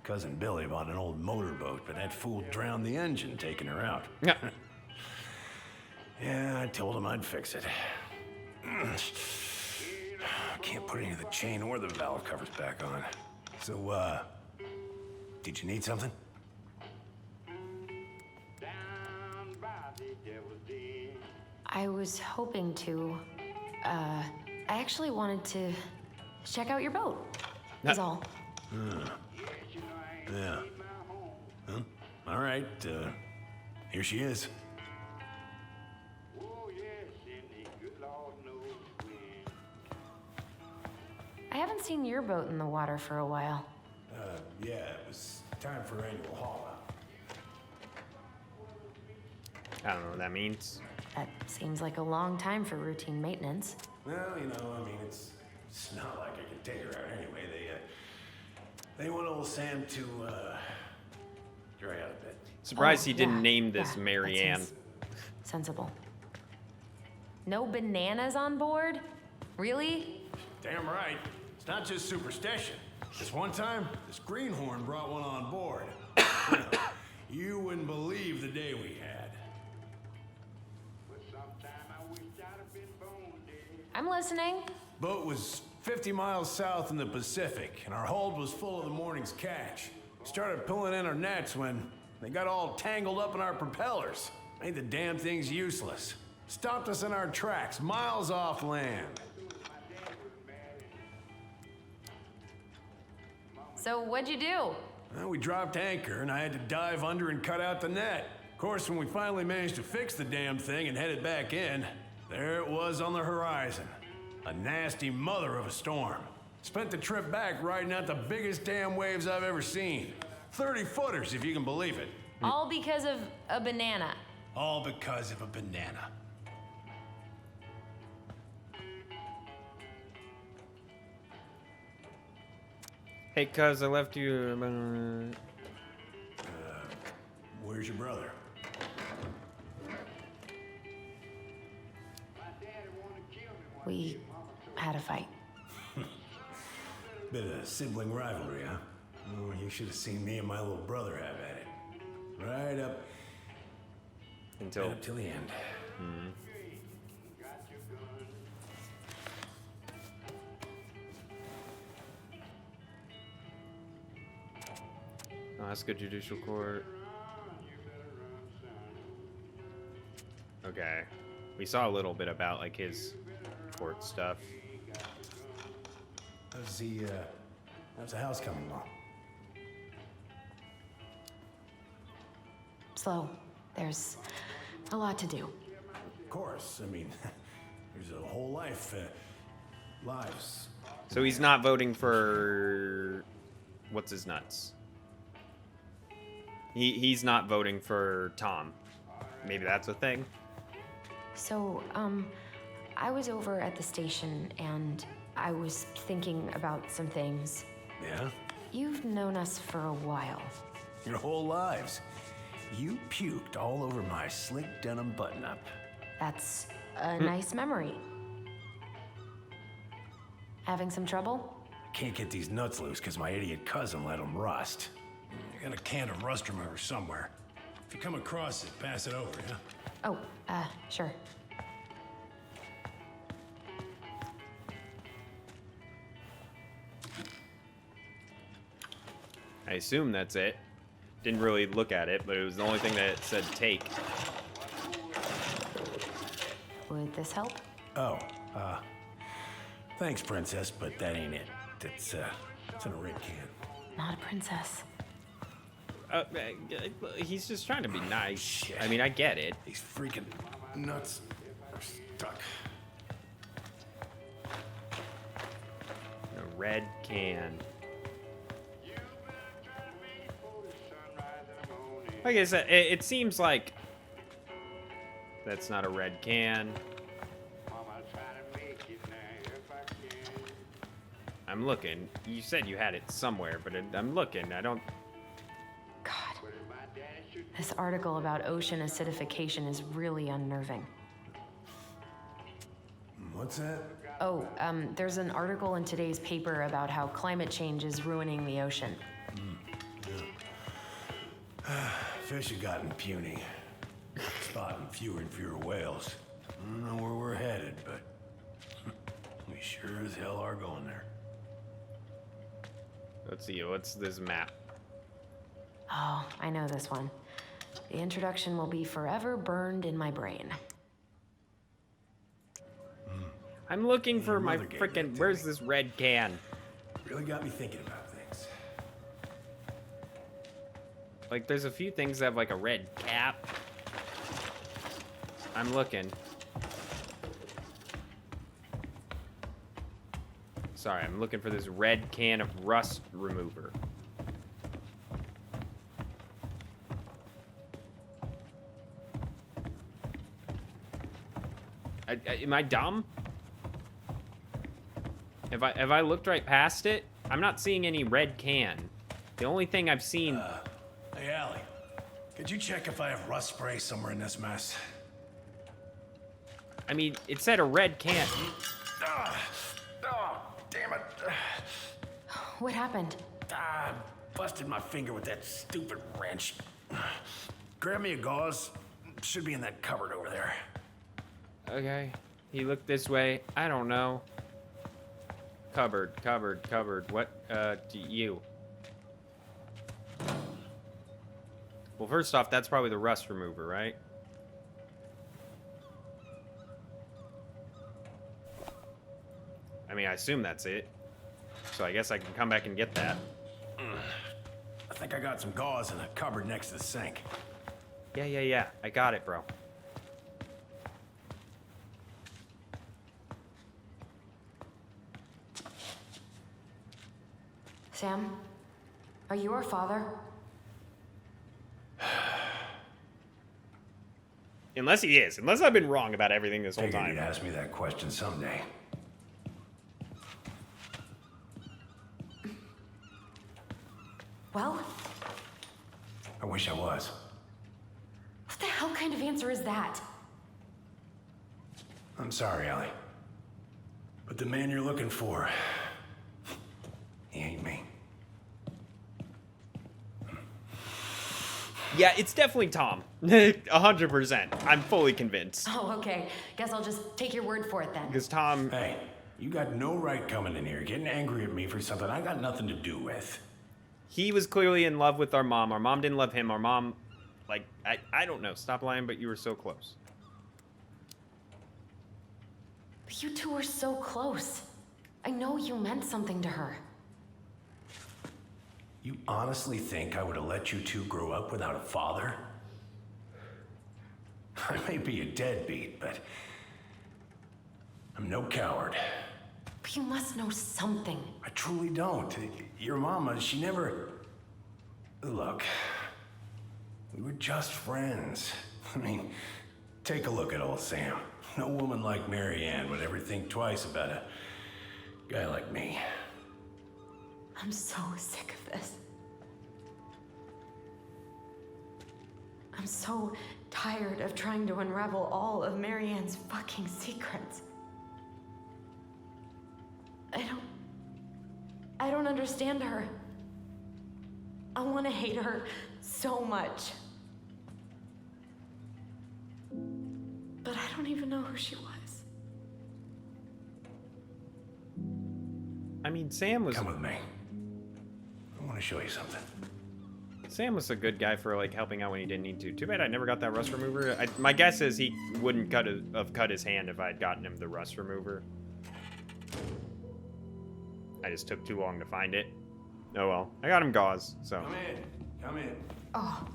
cousin Billy bought an old motorboat, but that fool drowned the engine taking her out. Yeah. Yeah, I told him I'd fix it. Can't put any of the chain or the valve covers back on. So, did you need something? I was hoping to. I actually wanted to check out your boat. Is all. Yeah. Huh? All right, here she is. I haven't seen your boat in the water for a while. Yeah, it was time for annual haul out. I don't know what that means. That seems like a long time for routine maintenance. Well, it's not like I can take her out anyway. They want old Sam to, dry out a bit. Surprised he didn't yeah, name this yeah, Mary that Ann. seems sensible. No bananas on board? Really? Damn right. It's not just superstition. This one time, this greenhorn brought one on board. You wouldn't believe the day we had. I'm listening. Boat was 50 miles south in the Pacific, and our hold was full of the morning's catch. Started pulling in our nets when they got all tangled up in our propellers. Made the damn things useless. Stopped us in our tracks, miles off land. So what'd you do? Well, we dropped anchor, and I had to dive under and cut out the net. Of course, when we finally managed to fix the damn thing and headed back in, there it was on the horizon. A nasty mother of a storm. Spent the trip back riding out the biggest damn waves I've ever seen. 30-footers, if you can believe it. All because of a banana. All because of a banana. Hey, cuz, I left you. Where's your brother? We had a fight. Bit of sibling rivalry, huh? Oh, you should have seen me and my little brother have at it. Right up Until till the end. Alaska Judicial Court. Okay. We saw a little bit about like his court stuff. How's the house coming along? Slow. There's a lot to do. Of course. I mean, there's a whole lives. So he's not voting for what's his nuts. He's not voting for Tom. Maybe that's a thing. So, I was over at the station and I was thinking about some things. Yeah? You've known us for a while. Your whole lives. You puked all over my slick denim button-up. That's a nice memory. Having some trouble? Can't get these nuts loose because my idiot cousin let them rust. I got a can of rust remover somewhere. If you come across it, pass it over, yeah? Oh, sure. I assume that's it. Didn't really look at it, but it was the only thing that it said take. Would this help? Oh, thanks, princess, but that ain't it. It's in a red can. Not a princess. He's just trying to be nice. Shit. I mean, I get it. These freaking nuts are stuck. A red can. Like I said, it seems like that's not a red can. I'm looking. You said you had it somewhere, but I'm looking. I don't... God. This article about ocean acidification is really unnerving. What's that? Oh, there's an article in today's paper about how climate change is ruining the ocean. Fish have gotten puny. Spotting fewer and fewer whales. I don't know where we're headed, but we sure as hell are going there. Let's see. What's this map? Oh, I know this one. The introduction will be forever burned in my brain. I'm looking for my frickin'... Where's this red can? Really got me thinking about things. Like, there's a few things that have, like, a red cap. I'm looking. Sorry, I'm looking for this red can of rust remover. Am I dumb? Have I looked right past it? I'm not seeing any red can. The only thing I've seen... Hey, Allie. Could you check if I have rust spray somewhere in this mess? I mean, it said a red can. Oh, damn it. What happened? I busted my finger with that stupid wrench. Grab me a gauze. Should be in that cupboard over there. Okay. He looked this way. I don't know. Cupboard. What, do you? Well, first off, that's probably the rust remover, right? I mean, I assume that's it. So I guess I can come back and get that. I think I got some gauze in a cupboard next to the sink. Yeah. I got it, bro. Sam? Are you our father? Unless he is. Unless I've been wrong about everything this whole Figured time. you'd ask me that question someday. Well? I wish I was. What the hell kind of answer is that? I'm sorry, Ellie. But the man you're looking for, he ain't me. Yeah, it's definitely Tom. 100%. I'm fully convinced. Oh, okay. Guess I'll just take your word for it then. Because Tom... Hey, you got no right coming in here, getting angry at me for something I got nothing to do with. He was clearly in love with our mom. Our mom didn't love him. Our mom, like, I don't know. Stop lying, but you were so close. But you two were so close. I know you meant something to her. You honestly think I would have let you two grow up without a father? I may be a deadbeat, but I'm no coward. But you must know something. I truly don't. Your mama, she never... Look, we were just friends. I mean, take a look at old Sam. No woman like Mary Ann would ever think twice about a guy like me. I'm so sick of this. I'm so tired of trying to unravel all of Mary Ann's fucking secrets. I don't understand her. I want to hate her so much. But I don't even know who she was. I mean, Sam was... Come with me. I want to show you something. Sam was a good guy for, like, helping out when he didn't need to. Too bad I never got that rust remover. My guess is he wouldn't have cut his hand if I had gotten him the rust remover. I just took too long to find it. Oh well. I got him gauze, so... Come in. Come in. Oh.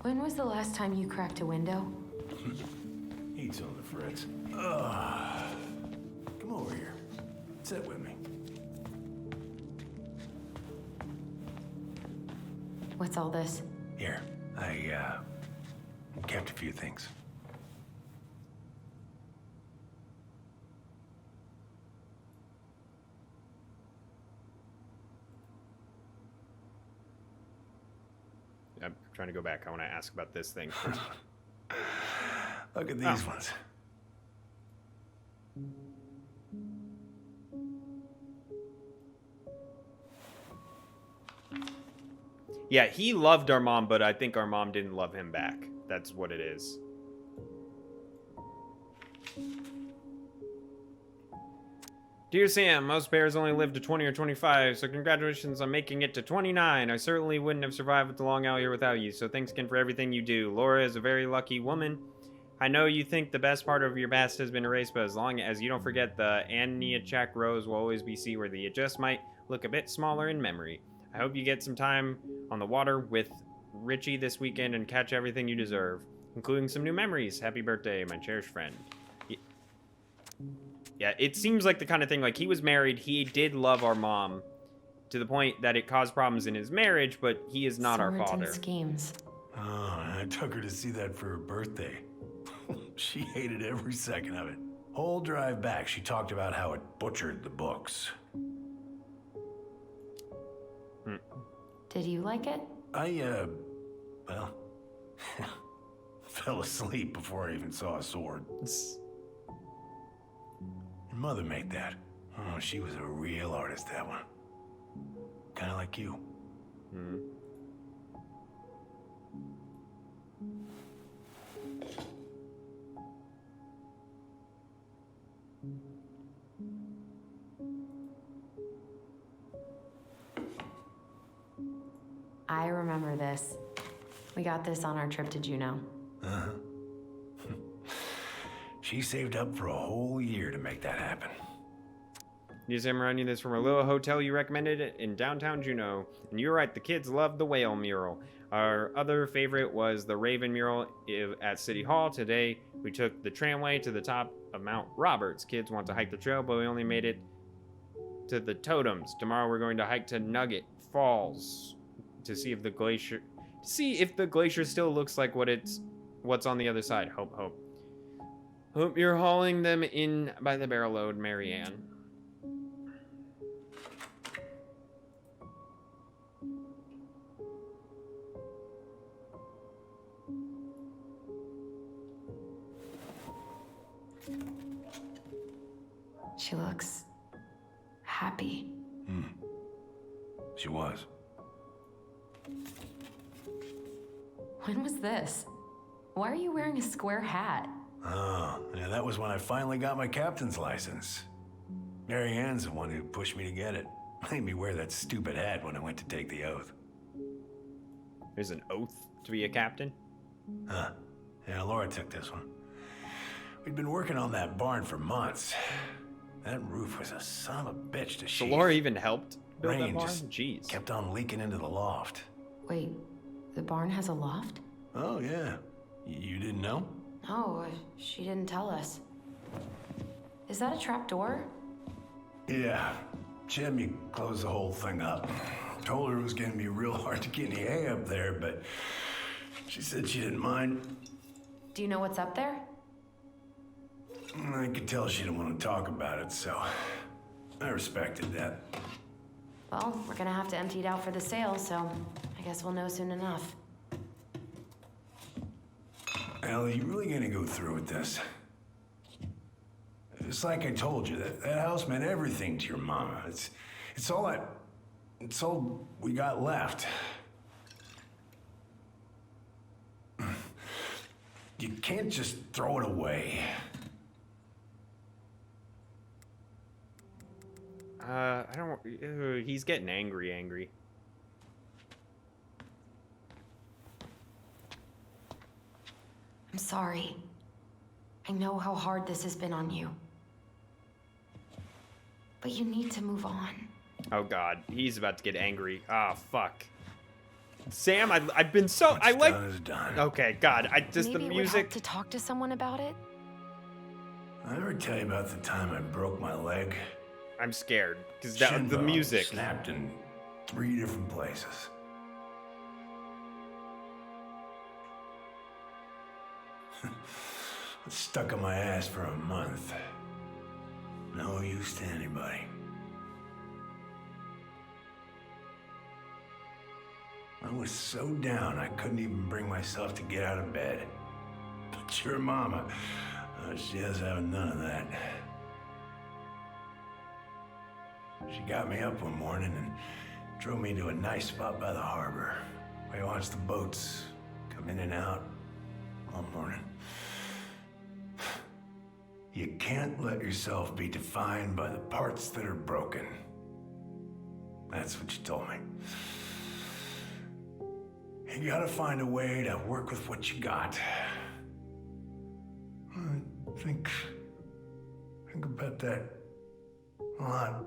When was the last time you cracked a window? Heat's on the fritz. Come over here. Sit with me. What's all this? Here, I kept a few things. I'm trying to go back. I want to ask about this thing first. Look at these ones. Yeah, he loved our mom, but I think our mom didn't love him back. That's what it is. Dear Sam, most bears only live to 20 or 25, so congratulations on making it to 29. I certainly wouldn't have survived the long out here without you, so thanks again for everything you do. Laura is a very lucky woman. I know you think the best part of your past has been erased, but as long as you don't forget, the Aniachak Rose will always be seaworthy. It just might look a bit smaller in memory. I hope you get some time on the water with Richie this weekend and catch everything you deserve, including some new memories. Happy birthday, my cherished friend. Yeah, it seems like the kind of thing, like, he was married, he did love our mom, to the point that it caused problems in his marriage, but he is not our Swords father. and schemes. Oh, I took her to see that for her birthday. She hated every second of it. Whole drive back, she talked about how it butchered the books. Did you like it? Well, fell asleep before I even saw a sword. Your mother made that. Oh, she was a real artist, that one. Kind of like you. I remember this. We got this on our trip to Juneau. Uh-huh. She saved up for a whole year to make that happen. Yes, I'm running this from a little hotel you recommended in downtown Juneau. And you're right, the kids loved the whale mural. Our other favorite was the Raven mural at City Hall. Today, we took the tramway to the top of Mount Roberts. Kids want to hike the trail, but we only made it to the totems. Tomorrow, we're going to hike to Nugget Falls to see if the glacier still looks like what's on the other side. Hope. Hope you're hauling them in by the barrel load, Mary Ann. She looks happy. She was. When was this? Why are you wearing a square hat? Oh, yeah, that was when I finally got my captain's license. Mary Ann's the one who pushed me to get it. Made me wear that stupid hat when I went to take the oath. There's an oath to be a captain? Huh. Yeah, Laura took this one. We'd been working on that barn for months. That roof was a son of a bitch to So sheathe. Laura even helped build that Rain barn? just Jeez. kept on leaking into the loft. Wait, the barn has a loft? Oh, yeah. You didn't know? Oh, she didn't tell us. Is that a trap door? Yeah. Jimmy closed the whole thing up. Told her it was going to be real hard to get any hay up there, but she said she didn't mind. Do you know what's up there? I could tell she didn't want to talk about it, so I respected that. Well, we're gonna have to empty it out for the sale, so I guess we'll know soon enough. Al, you really gonna go through with this? It's like I told you, that house meant everything to your mama. It's all we got left. You can't just throw it away. I don't... he's getting angry. I'm sorry. I know how hard this has been on you. But you need to move on. Oh god, he's about to get angry. Ah, fuck. Sam, I've been so... I like... Done is done. Okay, god, just Maybe the it would help music... to talk to someone about it? I ever tell you about the time I broke my leg? I'm scared, because Shin the bone music... snapped in 3 different places. It's stuck on my ass for a month. No use to anybody. I was so down I couldn't even bring myself to get out of bed. But your mama, she has having none of that. She got me up one morning and drove me to a nice spot by the harbor, where I watched the boats come in and out all morning. You can't let yourself be defined by the parts that are broken. That's what you told me. You gotta find a way to work with what you got. I think about that a lot.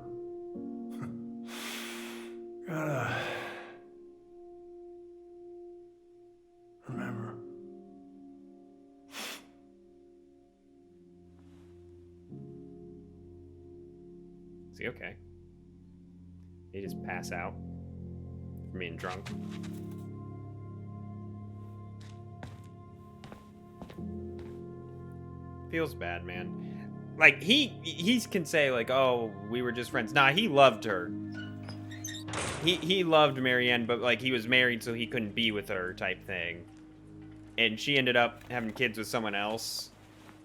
Gotta remember. Is he okay? He just pass out from being drunk. Feels bad, man. Like, he can say, like, oh, we were just friends. Nah, he loved her. He loved Marianne, but, like, he was married, so he couldn't be with her type thing. And she ended up having kids with someone else.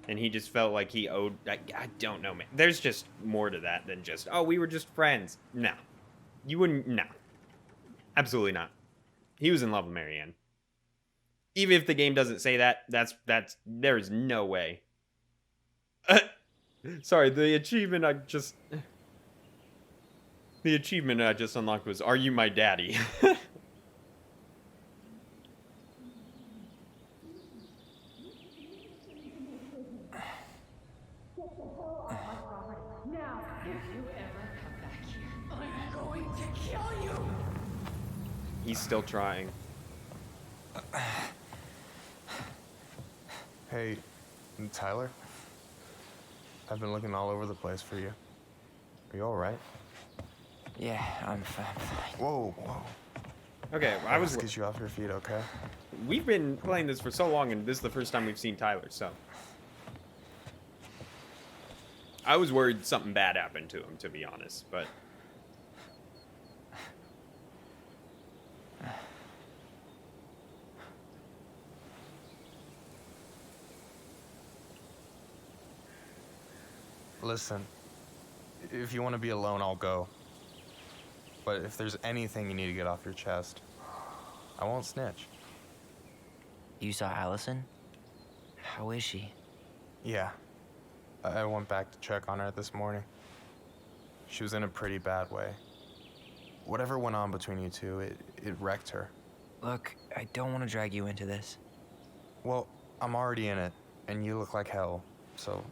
And he just felt like he owed... I don't know, man. There's just more to that than just, oh, we were just friends. No. You wouldn't... No. Absolutely not. He was in love with Marianne. Even if the game doesn't say that, there's no way. Sorry, the achievement I just unlocked was, are you my daddy? He's still trying. Hey, Tyler? I've been looking all over the place for you. Are you all right? Yeah, I'm fine. Whoa. Okay, I was... Let's get you off your feet, okay? We've been playing this for so long, and this is the first time we've seen Tyler, so... I was worried something bad happened to him, to be honest, but... Listen, if you want to be alone, I'll go. But if there's anything you need to get off your chest, I won't snitch. You saw Alyson? How is she? Yeah. I went back to check on her this morning. She was in a pretty bad way. Whatever went on between you two, it wrecked her. Look, I don't want to drag you into this. Well, I'm already in it, and you look like hell, so...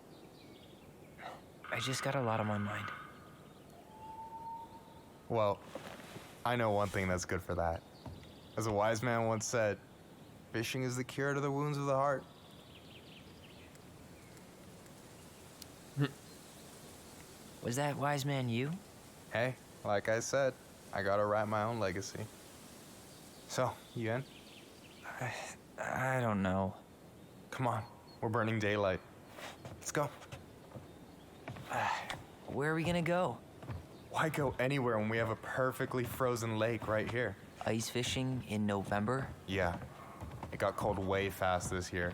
I just got a lot on my mind. Well, I know one thing that's good for that. As a wise man once said, fishing is the cure to the wounds of the heart. Was that wise man you? Hey, like I said, I gotta write my own legacy. So, you in? I don't know. Come on, we're burning daylight. Let's go. Where are we gonna go? Why go anywhere when we have a perfectly frozen lake right here? Ice fishing in November? Yeah, it got cold way fast this year.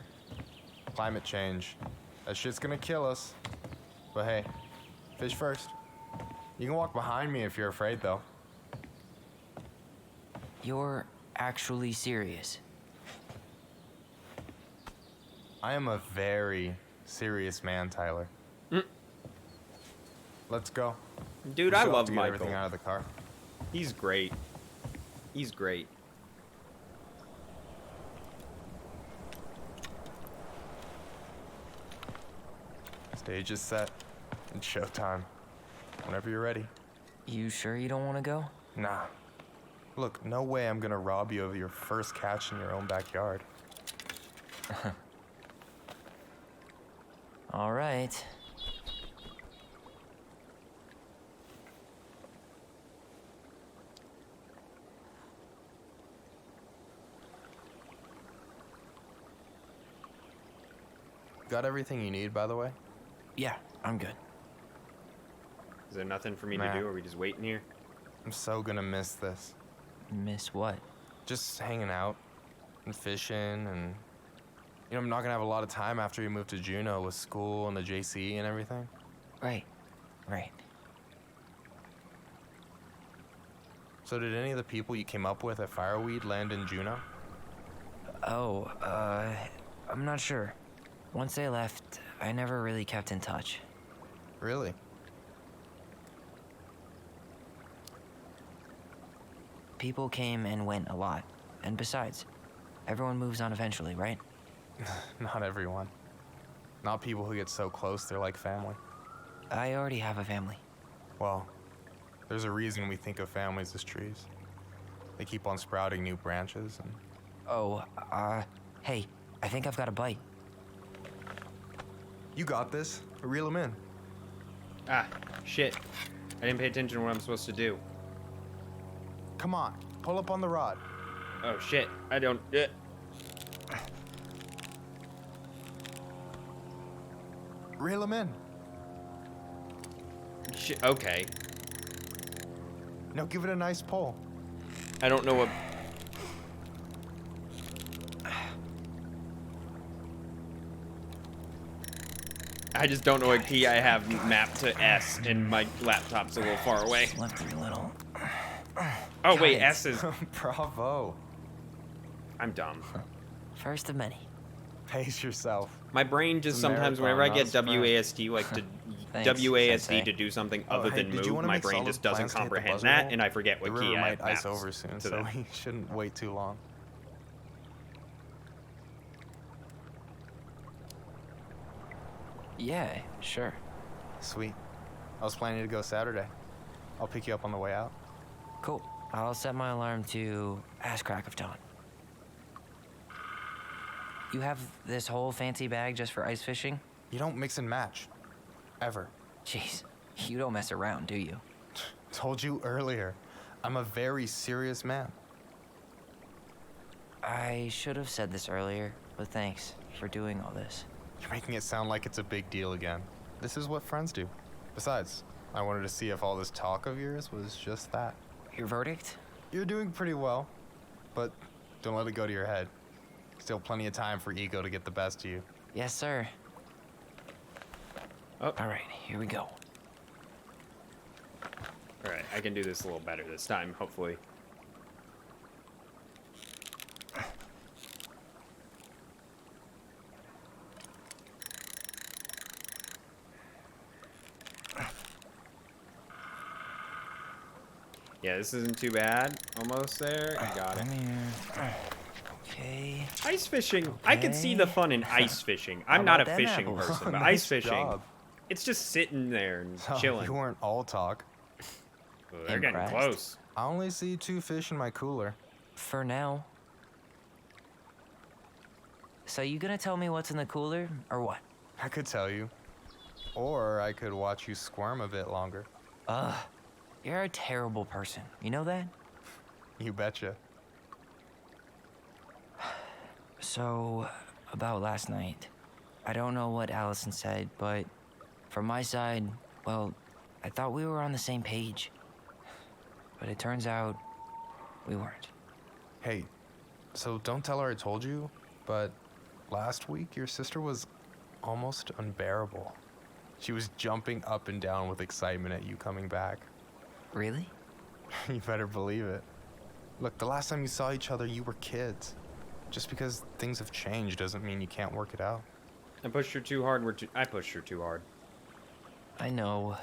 Climate change. That shit's gonna kill us. But hey, fish first. You can walk behind me if you're afraid, though. You're actually serious? I am a very serious man, Tyler. Let's go. Dude, We I still have love to get Michael. everything out of the car. He's great. He's great. Stage is set. It's showtime. Whenever you're ready. You sure you don't want to go? Nah. Look, no way I'm gonna rob you of your first catch in your own backyard. All right. Got everything you need, by the way? Yeah, I'm good. Is there nothing for me Nah. to do? Are we just waiting here? I'm so gonna miss this. Miss what? Just hanging out and fishing and... You know, I'm not gonna have a lot of time after you move to Juneau with school and the JC and everything. Right. So did any of the people you came up with at Fireweed land in Juneau? Oh, I'm not sure. Once they left, I never really kept in touch. Really? People came and went a lot. And besides, everyone moves on eventually, right? Not everyone. Not people who get so close they're like family. I already have a family. Well, there's a reason we think of families as trees. They keep on sprouting new branches and... Oh, hey, I think I've got a bite. You got this. Reel them in. Ah, shit. I didn't pay attention to what I'm supposed to do. Come on, pull up on the rod. Oh, shit. I don't... Reel them in. Shit, okay. No, give it a nice pull. I don't know what... I just don't know what key I have mapped to S, and my laptop's a little far away. Left a little. Oh, wait, S is... Bravo. I'm dumb. First of many. Pace yourself. My brain just It's a sometimes, marathon, whenever I not a get sprint. WASD, like to Thanks, WASD Sensei. to do something Oh, other hey, than did you move, wanna my make brain solid just doesn't plans to hit the comprehend buzzer that, hole? and I forget The what key river I might have ice mapped over soon, to so that. we shouldn't wait too long. Yeah, sure. Sweet. I was planning to go Saturday. I'll pick you up on the way out. Cool. I'll set my alarm to ass crack of dawn. You have this whole fancy bag just for ice fishing? You don't mix and match. Ever. Jeez, you don't mess around, do you? Told you earlier. I'm a very serious man. I should have said this earlier, but thanks for doing all this. You're making it sound like it's a big deal again. This is what friends do. Besides, I wanted to see if all this talk of yours was just that. Your verdict? You're doing pretty well, but don't let it go to your head. Still plenty of time for ego to get the best of you. Yes, sir. Oh. All right, here we go. All right, I can do this a little better this time, hopefully. Yeah, this isn't too bad. Almost there. I got it. Okay. Ice fishing. I can see the fun in ice fishing. I'm not a fishing person, but ice fishing, it's just sitting there and chilling. You weren't all talk. Well, they're getting close. I only see 2 fish in my cooler. For now. So you gonna tell me what's in the cooler, or what? I could tell you. Or I could watch you squirm a bit longer. You're a terrible person. You know that? You betcha. So, about last night. I don't know what Alyson said, but from my side, well, I thought we were on the same page. But it turns out we weren't. Hey, so don't tell her I told you, but last week your sister was almost unbearable. She was jumping up and down with excitement at you coming back. Really? You better believe it. Look, the last time you saw each other, you were kids. Just because things have changed doesn't mean you can't work it out. I pushed her too hard. I pushed her too hard. I know.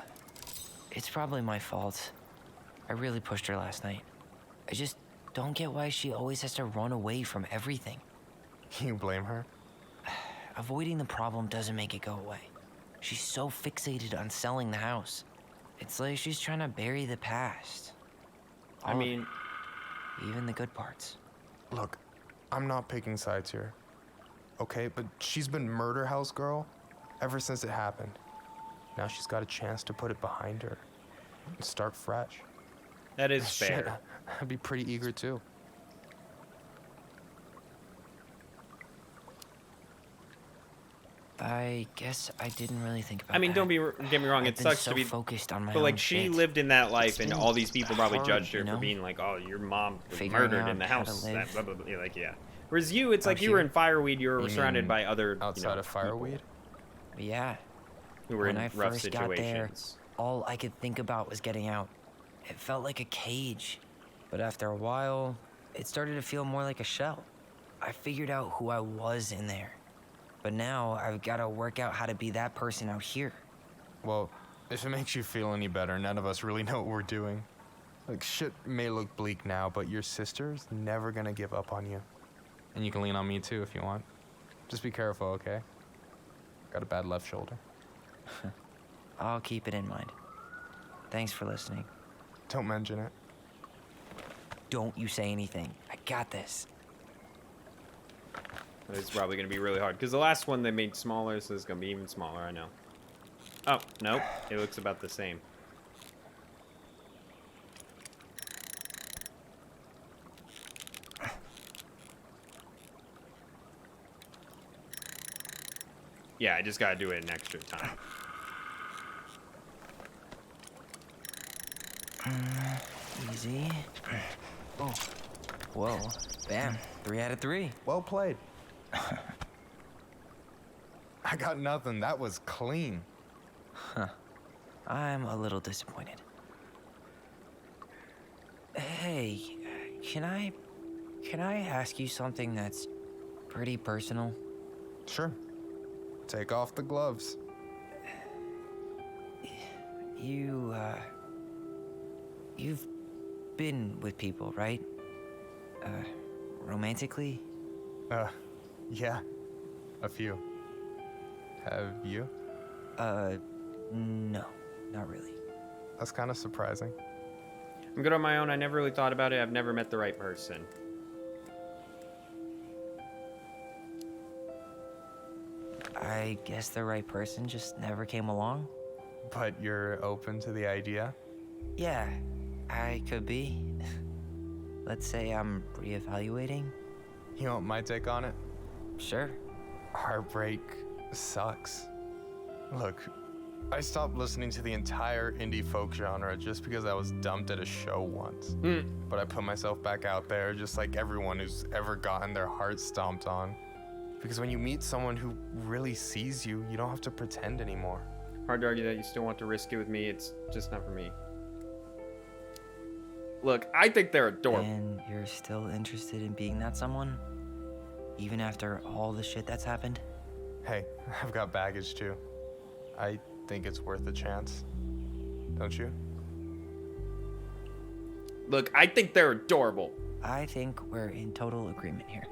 It's probably my fault. I really pushed her last night. I just don't get why she always has to run away from everything. You blame her? Avoiding the problem doesn't make it go away. She's so fixated on selling the house. It's like she's trying to bury the past. I mean, even the good parts. Look, I'm not picking sides here. Okay, but she's been murder house girl ever since it happened. Now she's got a chance to put it behind her and start fresh. That is Shit, fair. I'd be pretty eager too. I guess I didn't really think about I mean, that. don't get me wrong. It I've been sucks so to be focused on my but like own she shit. lived in that life, It's and been all these people probably hard, judged her you for know? being like, "Oh, your mom was Figuring murdered in out the how to house." live. That blah, blah, blah. Like, yeah. Whereas you, it's like Out you were here. in Fireweed. You were You surrounded mean by other outside of fireweed? Yeah. who were When in I rough first got there, situations. all I could think about was getting out. It felt like a cage. But after a while, it started to feel more like a shell. I figured out who I was in there. But now I've got to work out how to be that person out here. Well, if it makes you feel any better, none of us really know what we're doing. Like, shit may look bleak now, but your sister's never gonna give up on you. And you can lean on me too if you want. Just be careful, okay? Got a bad left shoulder. I'll keep it in mind. Thanks for listening. Don't mention it. Don't you say anything. I got this. It's probably going to be really hard. Because the last one they made smaller, so it's going to be even smaller, I know. Oh, nope. It looks about the same. Yeah, I just got to do it an extra time. Easy. Oh. Whoa. Bam. 3 out of 3. Well played. I got nothing. That was clean. Huh. I'm a little disappointed. Hey, can I ask you something that's pretty personal? Sure. Take off the gloves. You've been with people, right? Romantically? Yeah. A few. Have you? No, not really. That's kind of surprising. I'm good on my own. I never really thought about it. I've never met the right person. I guess the right person just never came along? But you're open to the idea? Yeah, I could be. Let's say I'm reevaluating. You want my take on it? Sure. Heartbreak sucks. Look, I stopped listening to the entire indie folk genre just because I was dumped at a show once. But I put myself back out there just like everyone who's ever gotten their heart stomped on. Because when you meet someone who really sees you, you don't have to pretend anymore. Hard to argue that you still want to risk it with me. It's just not for me. Look, I think they're adorable. And you're still interested in being that someone? Even after all the shit that's happened? Hey, I've got baggage too. I think it's worth a chance. Don't you? Look, I think they're adorable. I think we're in total agreement here.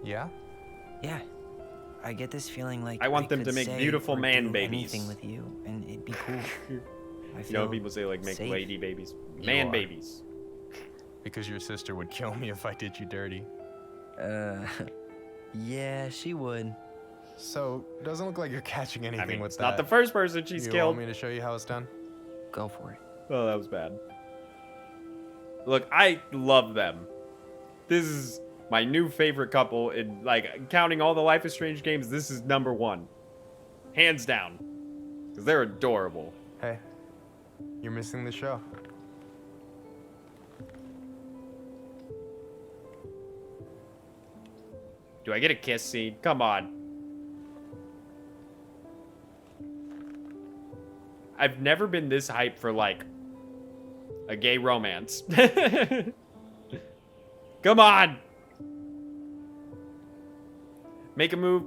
Yeah? Yeah. I get this feeling like I want them to make beautiful man babies. Anything with you, and it'd be cool. You know, people say like make safe. lady babies, man babies. Because your sister would kill me if I did you dirty. Yeah, she would. So, doesn't look like you're catching anything with it's that. not the first person she's You killed. want me to show you how it's done? Go for it. Oh, that was bad. Look, I love them. This is my new favorite couple in, like, counting all the Life is Strange games, this is #1. Hands down. Because they're adorable. Hey, you're missing the show. Do I get a kiss scene? Come on. I've never been this hyped for, like, a gay romance. Come on! Make a move.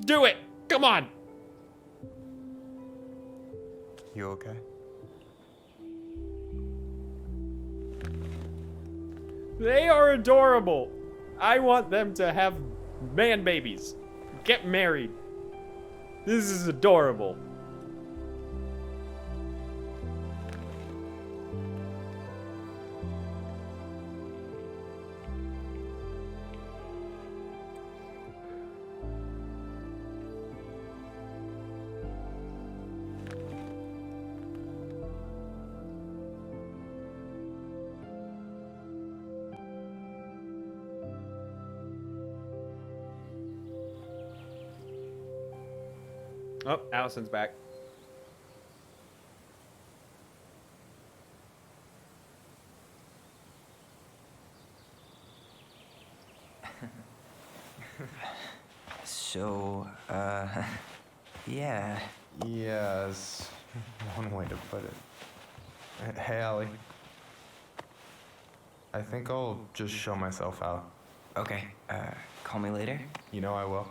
Do it! Come on! You okay? They are adorable. I want them to have man babies. Get married. This is adorable. Oh, Allison's back. So, yeah. Yes, one way to put it. Hey, Allie. I think I'll just show myself out. Okay, call me later? You know I will.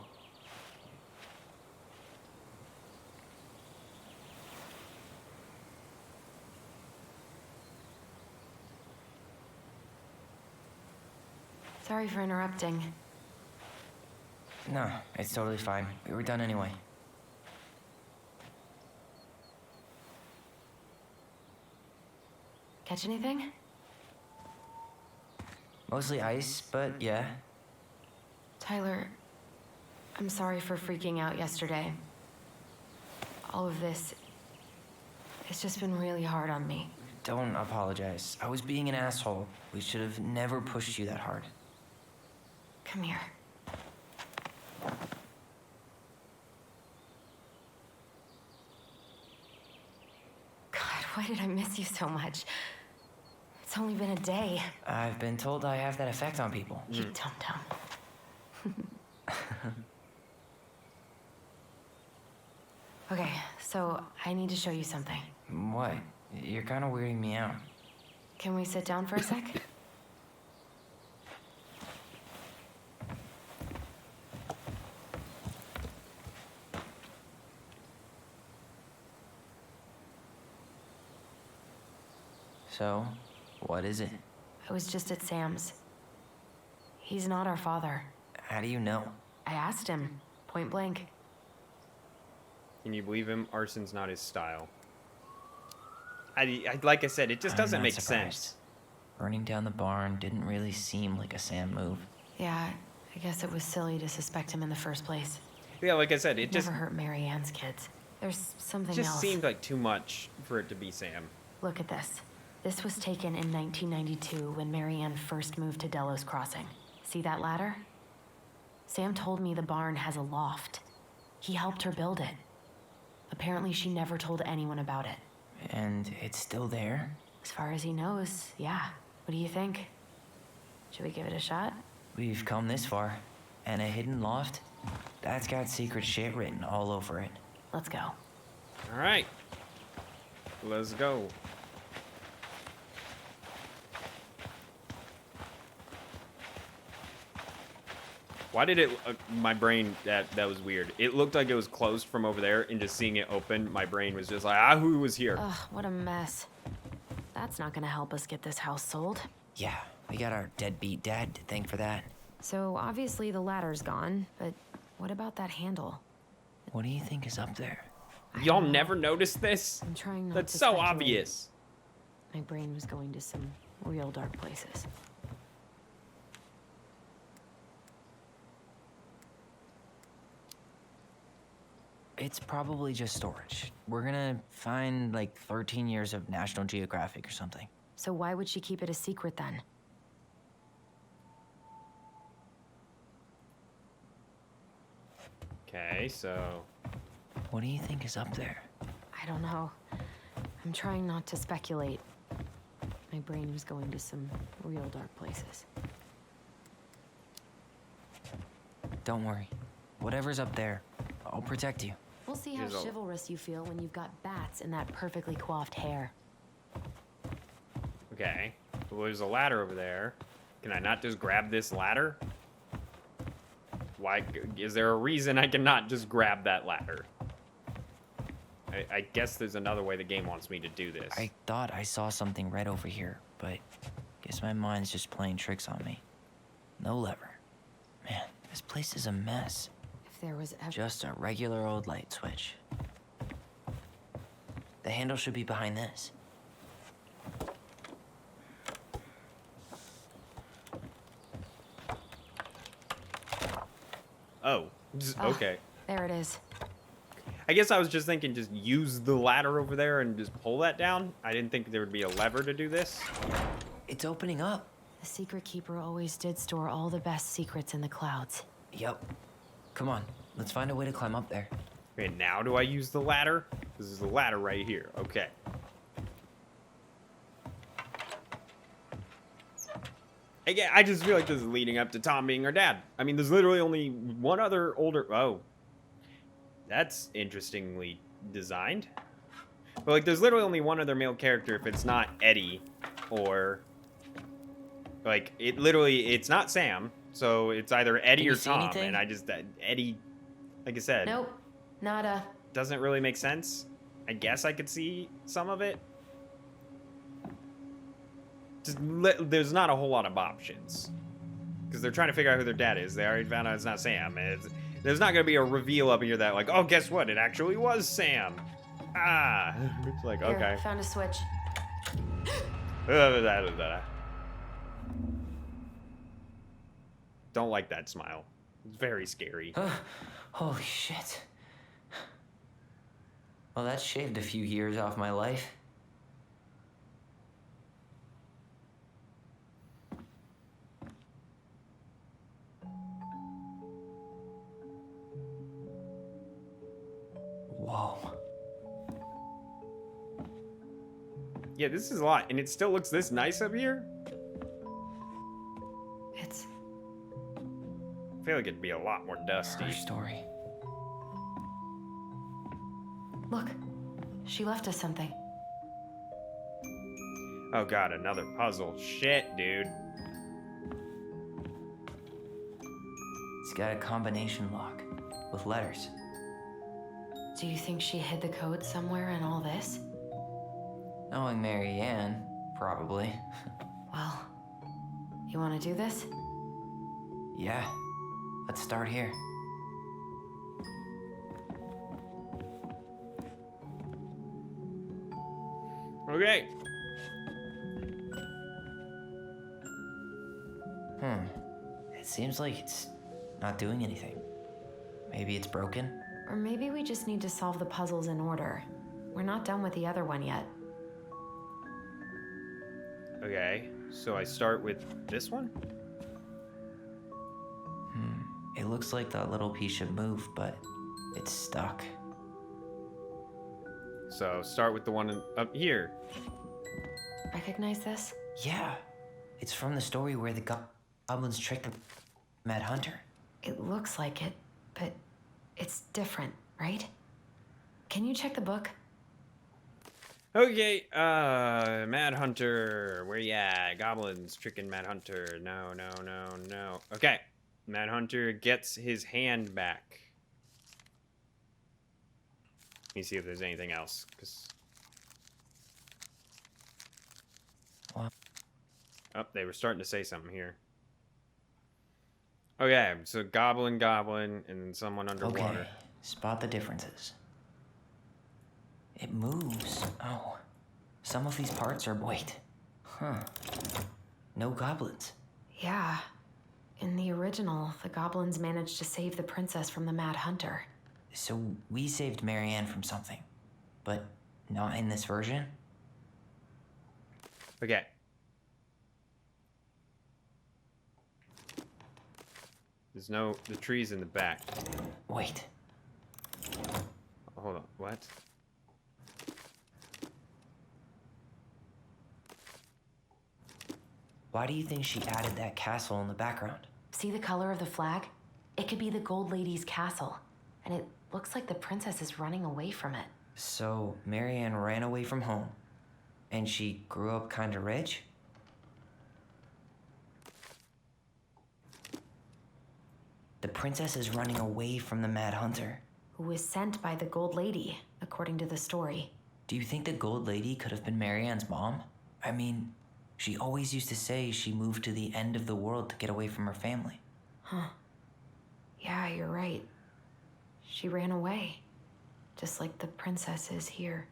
Sorry for interrupting. No, it's totally fine. We were done anyway. Catch anything? Mostly ice, but yeah. Tyler, I'm sorry for freaking out yesterday. All of this, it's just been really hard on me. Don't apologize. I was being an asshole. We should have never pushed you that hard. Come here. God, why did I miss you so much? It's only been a day. I've been told I have that effect on people. You dum-dum. Okay, so I need to show you something. What? You're kind of weirding me out. Can we sit down for a sec? So, what is it? I was just at Sam's. He's not our father. How do you know? I asked him, point blank. Can you believe him? Arson's not his style. Like I said, it just I'm doesn't not make surprised. sense. Burning down the barn didn't really seem like a Sam move. Yeah, I guess it was silly to suspect him in the first place. Yeah, like I said, it just Never hurt Mary Ann's kids. There's something just else. seemed like too much for it to be Sam. Look at this. This was taken in 1992 when Mary Ann first moved to Delos Crossing. See that ladder? Sam told me the barn has a loft. He helped her build it. Apparently she never told anyone about it. And it's still there? As far as he knows, yeah. What do you think? Should we give it a shot? We've come this far. And a hidden loft? That's got secret shit written all over it. Let's go. All right. Let's go. Why did it... my brain... That was weird. It looked like it was closed from over there, and just seeing it open, my brain was just like, who was here? Ugh, what a mess. That's not gonna help us get this house sold. Yeah, we got our deadbeat dad to thank for that. So obviously the ladder's gone, but what about that handle? What do you think is up there? Y'all never noticed this? I'm trying not That's to so speculate. obvious. My brain was going to some real dark places. It's probably just storage. We're gonna find like 13 years of National Geographic or something. So why would she keep it a secret then? Okay, so... What do you think is up there? I don't know. I'm trying not to speculate. My brain was going to some real dark places. Don't worry. Whatever's up there, I'll protect you. We'll see how chivalrous you feel when you've got bats in that perfectly coiffed hair. Okay. Well, there's a ladder over there. Can I not just grab this ladder? Why? Is there a reason I cannot just grab that ladder? I guess there's another way the game wants me to do this. I thought I saw something red over here, but guess my mind's just playing tricks on me. No lever. Man, this place is a mess. If there was ever... Just a regular old light switch. The handle should be behind this. Oh, okay. There it is. I guess I was just thinking just use the ladder over there and just pull that down. I didn't think there would be a lever to do this. It's opening up. The secret keeper always did store all the best secrets in the clouds. Yep. Come on, let's find a way to climb up there. Okay, now do I use the ladder? This is the ladder right here. Okay. Again, I just feel like this is leading up to Tom being her dad. I mean, there's literally only one other older... Oh. That's interestingly designed. But, like, there's literally only one other male character if it's not Eddie or... Like, it's not Sam. So it's either Eddie or Tom. And I just... Eddie, like I said... Nope. Nada. Doesn't really make sense. I guess I could see some of it. There's not a whole lot of options. Because they're trying to figure out who their dad is. They already found out it's not Sam. There's not going to be a reveal up here that, like, oh, guess what? It actually was Sam. Ah. It's like, Here, okay. Found a switch. Don't like that smile. It's very scary. Holy shit. Well, that shaved a few years off my life. Whoa. Yeah, this is a lot. And it still looks this nice up here? It's... I feel like it'd be a lot more dusty. Her story. Look. She left us something. Oh god, another puzzle. Shit, dude. It's got a combination lock with letters. Do you think she hid the code somewhere in all this? Knowing Mary Ann, probably. Well, you want to do this? Yeah. Let's start here. Okay. It seems like it's not doing anything. Maybe it's broken? Or maybe we just need to solve the puzzles in order. We're not done with the other one yet. Okay, so I start with this one? It looks like that little piece should move, but it's stuck. So start with the one up here. Recognize this? Yeah. It's from the story where the goblins tricked the Mad Hunter. It looks like it, but it's different, right? Can you check the book? Okay, Mad Hunter, where you at? Goblins tricking Mad Hunter. No. Okay, Mad Hunter gets his hand back. Let me see if there's anything else, cause... What? Oh, they were starting to say something here. Okay, so goblin, and then someone underwater. Okay, spot the differences. It moves. Oh, some of these parts are... Wait. Huh. No goblins. Yeah. In the original, the goblins managed to save the princess from the Mad Hunter. So we saved Marianne from something, but not in this version? Okay. There's no... The tree's in the back. Wait. Hold on, what? Why do you think she added that castle in the background? See the color of the flag? It could be the Gold Lady's castle, and it looks like the princess is running away from it. So Marianne ran away from home, and she grew up kinda rich? The princess is running away from the Mad Hunter. Who was sent by the Gold Lady, according to the story. Do you think the Gold Lady could have been Marianne's mom? I mean, she always used to say she moved to the end of the world to get away from her family. Huh. Yeah, you're right. She ran away. Just like the princess is here.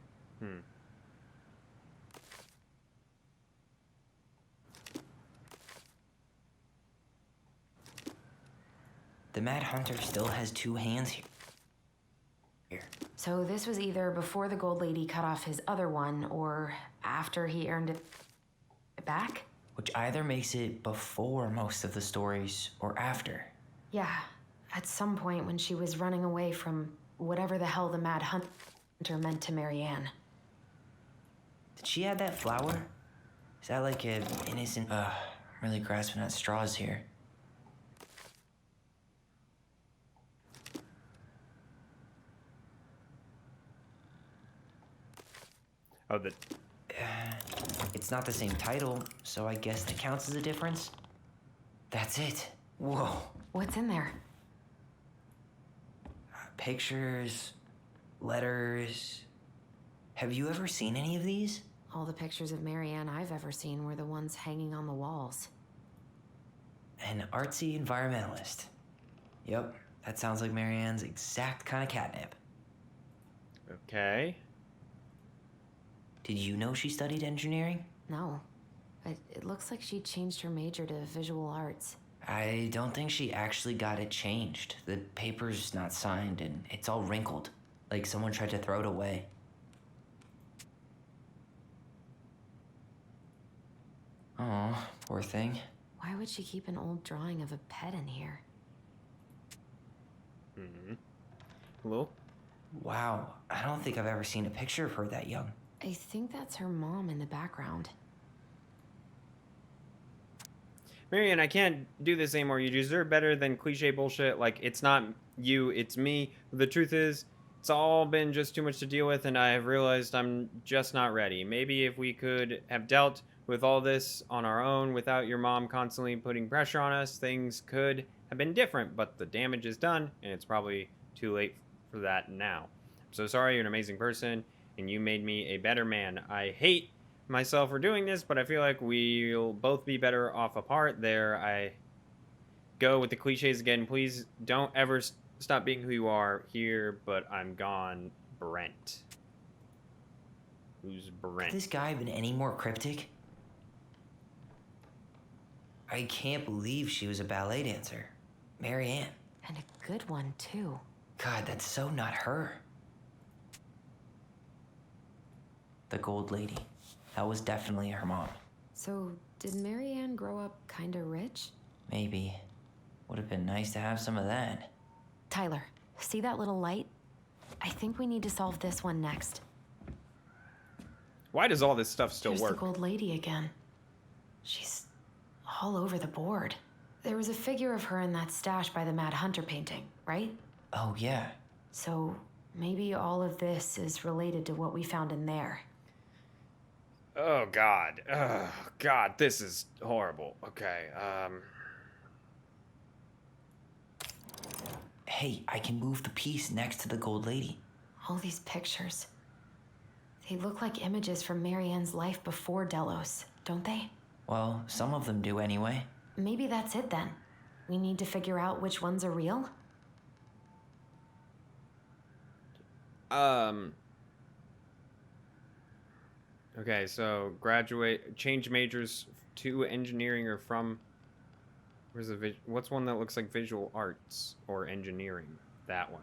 The Mad Hunter still has two hands here. So this was either before the Gold Lady cut off his other one, or after he earned it back? Which either makes it before most of the stories, or after. Yeah, at some point when she was running away from whatever the hell the Mad Hunter meant to Marianne. Did she add that flower? Is that like an innocent... I'm really grasping at straws here. Oh, the... It's not the same title, so I guess that counts as a difference. That's it. Whoa. What's in there? Pictures, letters. Have you ever seen any of these? All the pictures of Marianne I've ever seen were the ones hanging on the walls. An artsy environmentalist. Yep, that sounds like Marianne's exact kind of catnip. Okay. Did you know she studied engineering? No. It looks like she changed her major to visual arts. I don't think she actually got it changed. The paper's not signed and it's all wrinkled, like someone tried to throw it away. Oh, poor thing. Why would she keep an old drawing of a pet in here? Hello? Wow, I don't think I've ever seen a picture of her that young. I think that's her mom in the background. Marianne, I can't do this anymore. You deserve better than cliche bullshit. Like, it's not you, it's me. The truth is, it's all been just too much to deal with, and I have realized I'm just not ready. Maybe if we could have dealt with all this on our own without your mom constantly putting pressure on us, things could have been different, but the damage is done, and it's probably too late for that now. I'm so sorry, you're an amazing person, and you made me a better man. I hate myself for doing this, but I feel like we'll both be better off apart. There I go with the cliches again. Please don't ever stop being who you are here, but I'm gone. Brent. Who's Brent? Could this guy been any more cryptic? I can't believe she was a ballet dancer. Marianne. And a good one, too. God, that's so not her. The Gold Lady. That was definitely her mom. So, did Marianne grow up kinda rich? Maybe. Would have been nice to have some of that. Tyler, see that little light? I think we need to solve this one next. Why does all this stuff still Here's work? the Gold Lady again. She's all over the board. There was a figure of her in that stash by the Mad Hunter painting, right? Oh, yeah. So, Maybe all of this is related to what we found in there. Oh, God. Oh, God, this is horrible. Okay, Hey, I can move the piece next to the gold lady. All these pictures. They look like images from Marianne's life before Delos, don't they? Well, some of them do anyway. Maybe that's it then. We need to figure out which ones are real? Okay, so change majors to engineering or from... What's one that looks like visual arts or engineering? That one.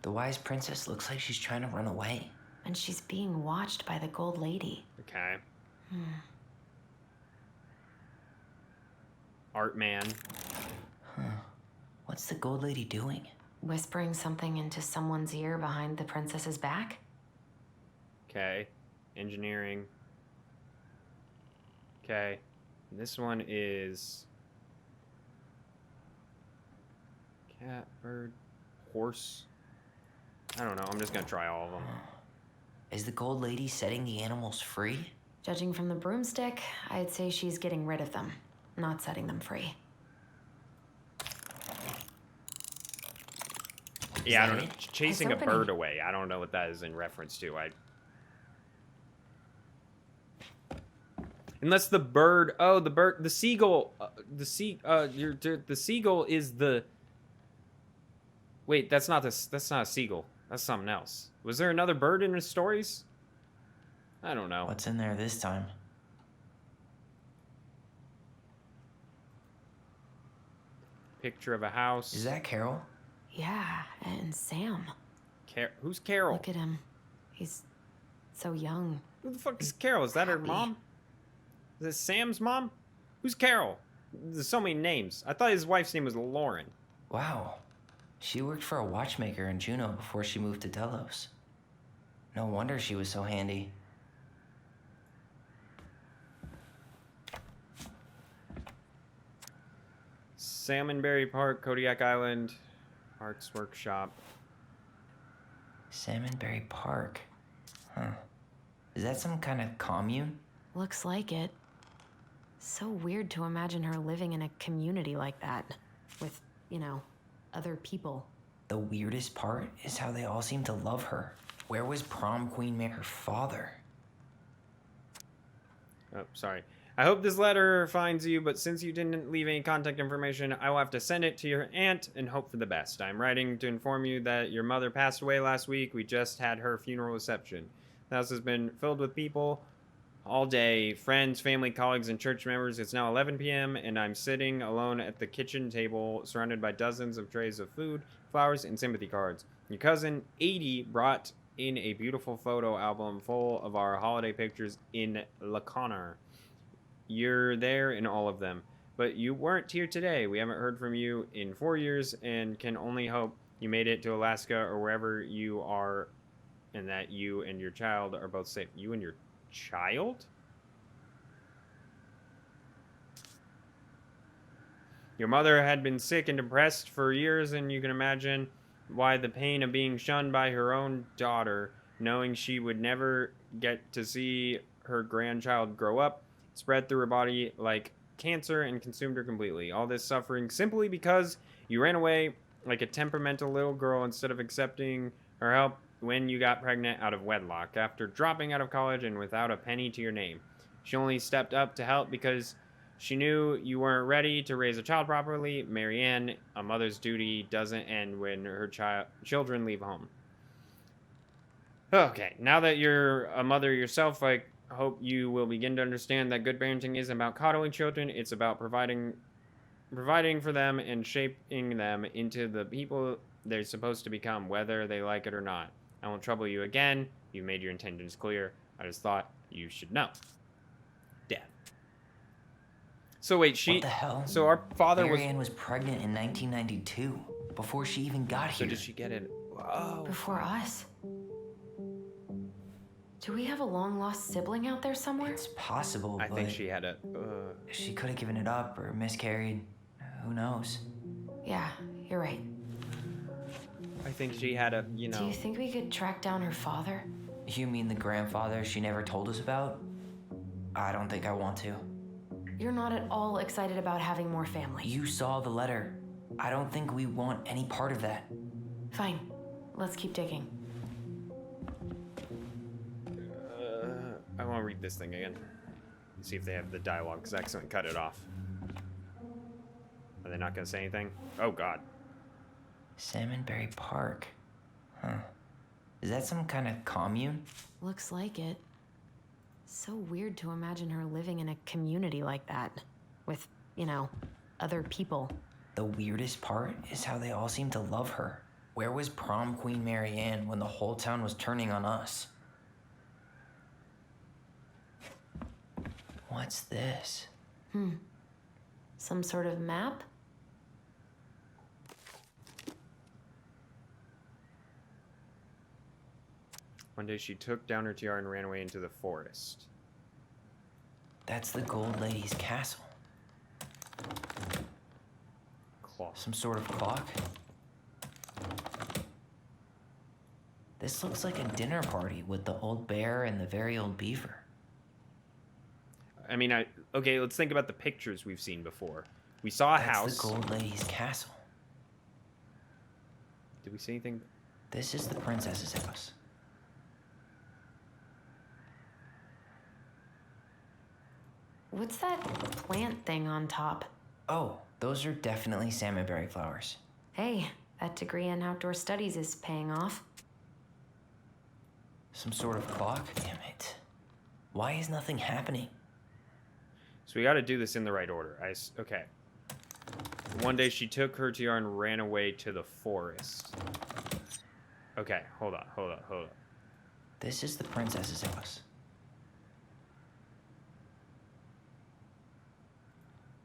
The wise princess looks like she's trying to run away. And she's being watched by the gold lady. Okay. Art man. Huh. What's the gold lady doing? Whispering something into someone's ear behind the princess's back? Okay. Engineering. Okay. This one is... cat, bird, horse. I don't know. I'm just gonna try all of them. Is the gold lady setting the animals free? Judging from the broomstick, I'd say she's getting rid of them, not setting them free. Yeah, I don't know. Chasing a bird away. I don't know what that is in reference to. Unless the bird... Oh, the seagull... the seagull is the... Wait, that's not a seagull. That's something else. Was there another bird in his stories? I don't know. What's in there this time? Picture of a house. Is that Carol? Yeah, and Sam. Who's Carol? Look at him. He's so young. Who the fuck is Carol? Is that her mom? Is it Sam's mom? Who's Carol? There's so many names. I thought his wife's name was Lauren. Wow. She worked for a watchmaker in Juneau before she moved to Delos. No wonder she was so handy. Salmonberry Park, Kodiak Island, Arts Workshop. Salmonberry Park? Huh. Is that some kind of commune? Looks like it. So weird to imagine her living in a community like that. With, you know, other people. The weirdest part is how they all seem to love her. Where was prom queen her father? Oh, sorry. I hope this letter finds you, but since you didn't leave any contact information, I will have to send it to your aunt and hope for the best. I'm writing to inform you that your mother passed away last week. We just had her funeral reception. The house has been filled with people all day. Friends, family, colleagues, and church members. It's now 11 p.m. and I'm sitting alone at the kitchen table, surrounded by dozens of trays of food, flowers, and sympathy cards. Your cousin, 80, brought in a beautiful photo album full of our holiday pictures in Laconar. You're there in all of them, but you weren't here today. We haven't heard from you in 4 years and can only hope you made it to Alaska or wherever you are and that you and your child are both safe. You and your child? Your mother had been sick and depressed for years, and you can imagine why the pain of being shunned by her own daughter, knowing she would never get to see her grandchild grow up, spread through her body like cancer and consumed her completely. All this suffering simply because you ran away like a temperamental little girl instead of accepting her help when you got pregnant out of wedlock after dropping out of college and without a penny to your name. She only stepped up to help because she knew you weren't ready to raise a child properly. Marianne, a mother's duty doesn't end when her children leave home. Okay, now that you're a mother yourself, I hope you will begin to understand that good parenting isn't about coddling children. It's about providing for them and shaping them into the people they're supposed to become, whether they like it or not. I won't trouble you again. You made your intentions clear. I just thought you should know. Dad. So wait, What the hell? So our father Marianne was pregnant in 1992, before she even got here. So did she get it? Whoa. Before us? Do we have a long-lost sibling out there somewhere? It's possible, I but think she had a... she could have given it up or miscarried. Who knows? Yeah, you're right. I think she had a, you know... Do you think we could track down her father? You mean the grandfather she never told us about? I don't think I want to. You're not at all excited about having more family. You saw the letter. I don't think we want any part of that. Fine. Let's keep digging. I want to read this thing again. See if they have the dialogue, because I accidentally cut it off. Are they not going to say anything? Oh, God. Salmonberry Park. Huh. Is that some kind of commune? Looks like it. So weird to imagine her living in a community like that. With, you know, other people. The weirdest part is how they all seem to love her. Where was prom queen Mary Ann when the whole town was turning on us? What's this? Some sort of map? One day she took down her tiara and ran away into the forest. That's the Gold Lady's castle. Clock. Some sort of clock? This looks like a dinner party with the old bear and the very old beaver. I mean, okay, let's think about the pictures we've seen before. We saw a house. That's the Gold Lady's castle. Did we see anything? This is the princess's house. What's that plant thing on top? Oh, those are definitely salmonberry flowers. Hey, that degree in outdoor studies is paying off. Some sort of clock? Damn it. Why is nothing happening? So we got to do this in the right order. Okay. One day she took her tiara and ran away to the forest. Okay, hold on. This is the princess's house.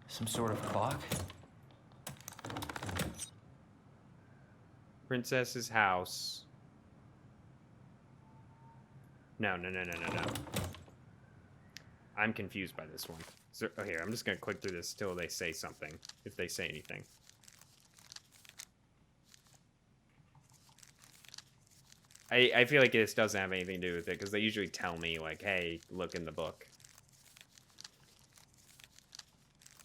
Some sort of clock? Princess's house. No. I'm confused by this one. So, oh, here, I'm just going to click through this till they say something, if they say anything. I feel like this doesn't have anything to do with it, because they usually tell me, like, hey, look in the book.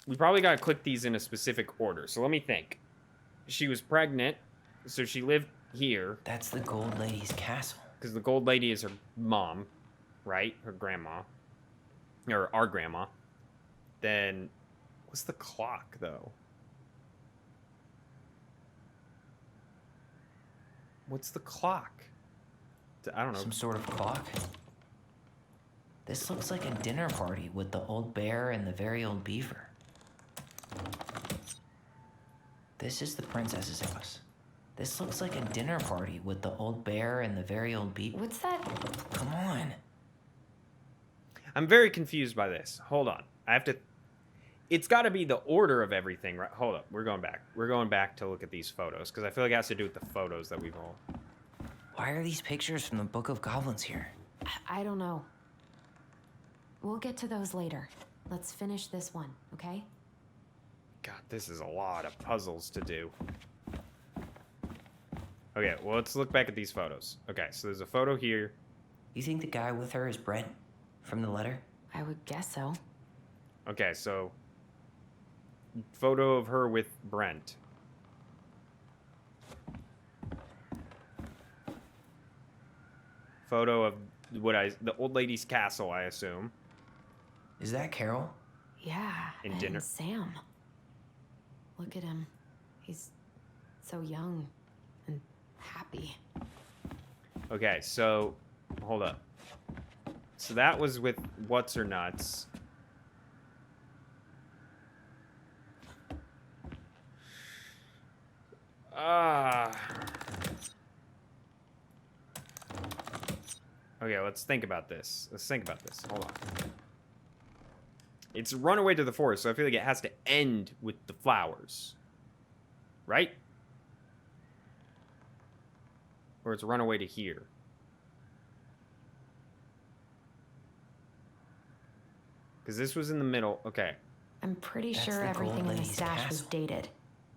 We probably got to click these in a specific order, so let me think. She was pregnant, so she lived here. That's the Gold Lady's castle. Because the Gold Lady is her mom, right? Her grandma. Or our grandma. Then, what's the clock, though? What's the clock? I don't know. Some sort of clock? This looks like a dinner party with the old bear and the very old beaver. This is the princess's house. This looks like a dinner party with the old bear and the very old beaver. What's that? Come on. I'm very confused by this. Hold on. I have to... It's got to be the order of everything, right? Hold up. We're going back. We're going back to look at these photos, because I feel like it has to do with the photos that we've all... Why are these pictures from the Book of Goblins here? I don't know. We'll get to those later. Let's finish this one, okay? God, this is a lot of puzzles to do. Okay, well, let's look back at these photos. Okay, so there's a photo here. You think the guy with her is Brent from the letter? I would guess so. Okay, so... Photo of her with Brent. Photo of the old lady's castle, I assume. Is that Carol? Yeah, and dinner. Sam. Look at him. He's so young and happy. Okay, so hold up. So that was with What's Her Nuts. Okay, let's think about this. Hold on. It's run away to the forest, so I feel like it has to end with the flowers. Right? Or it's run away to here. Because this was in the middle. Okay. I'm pretty sure everything in the stash was dated.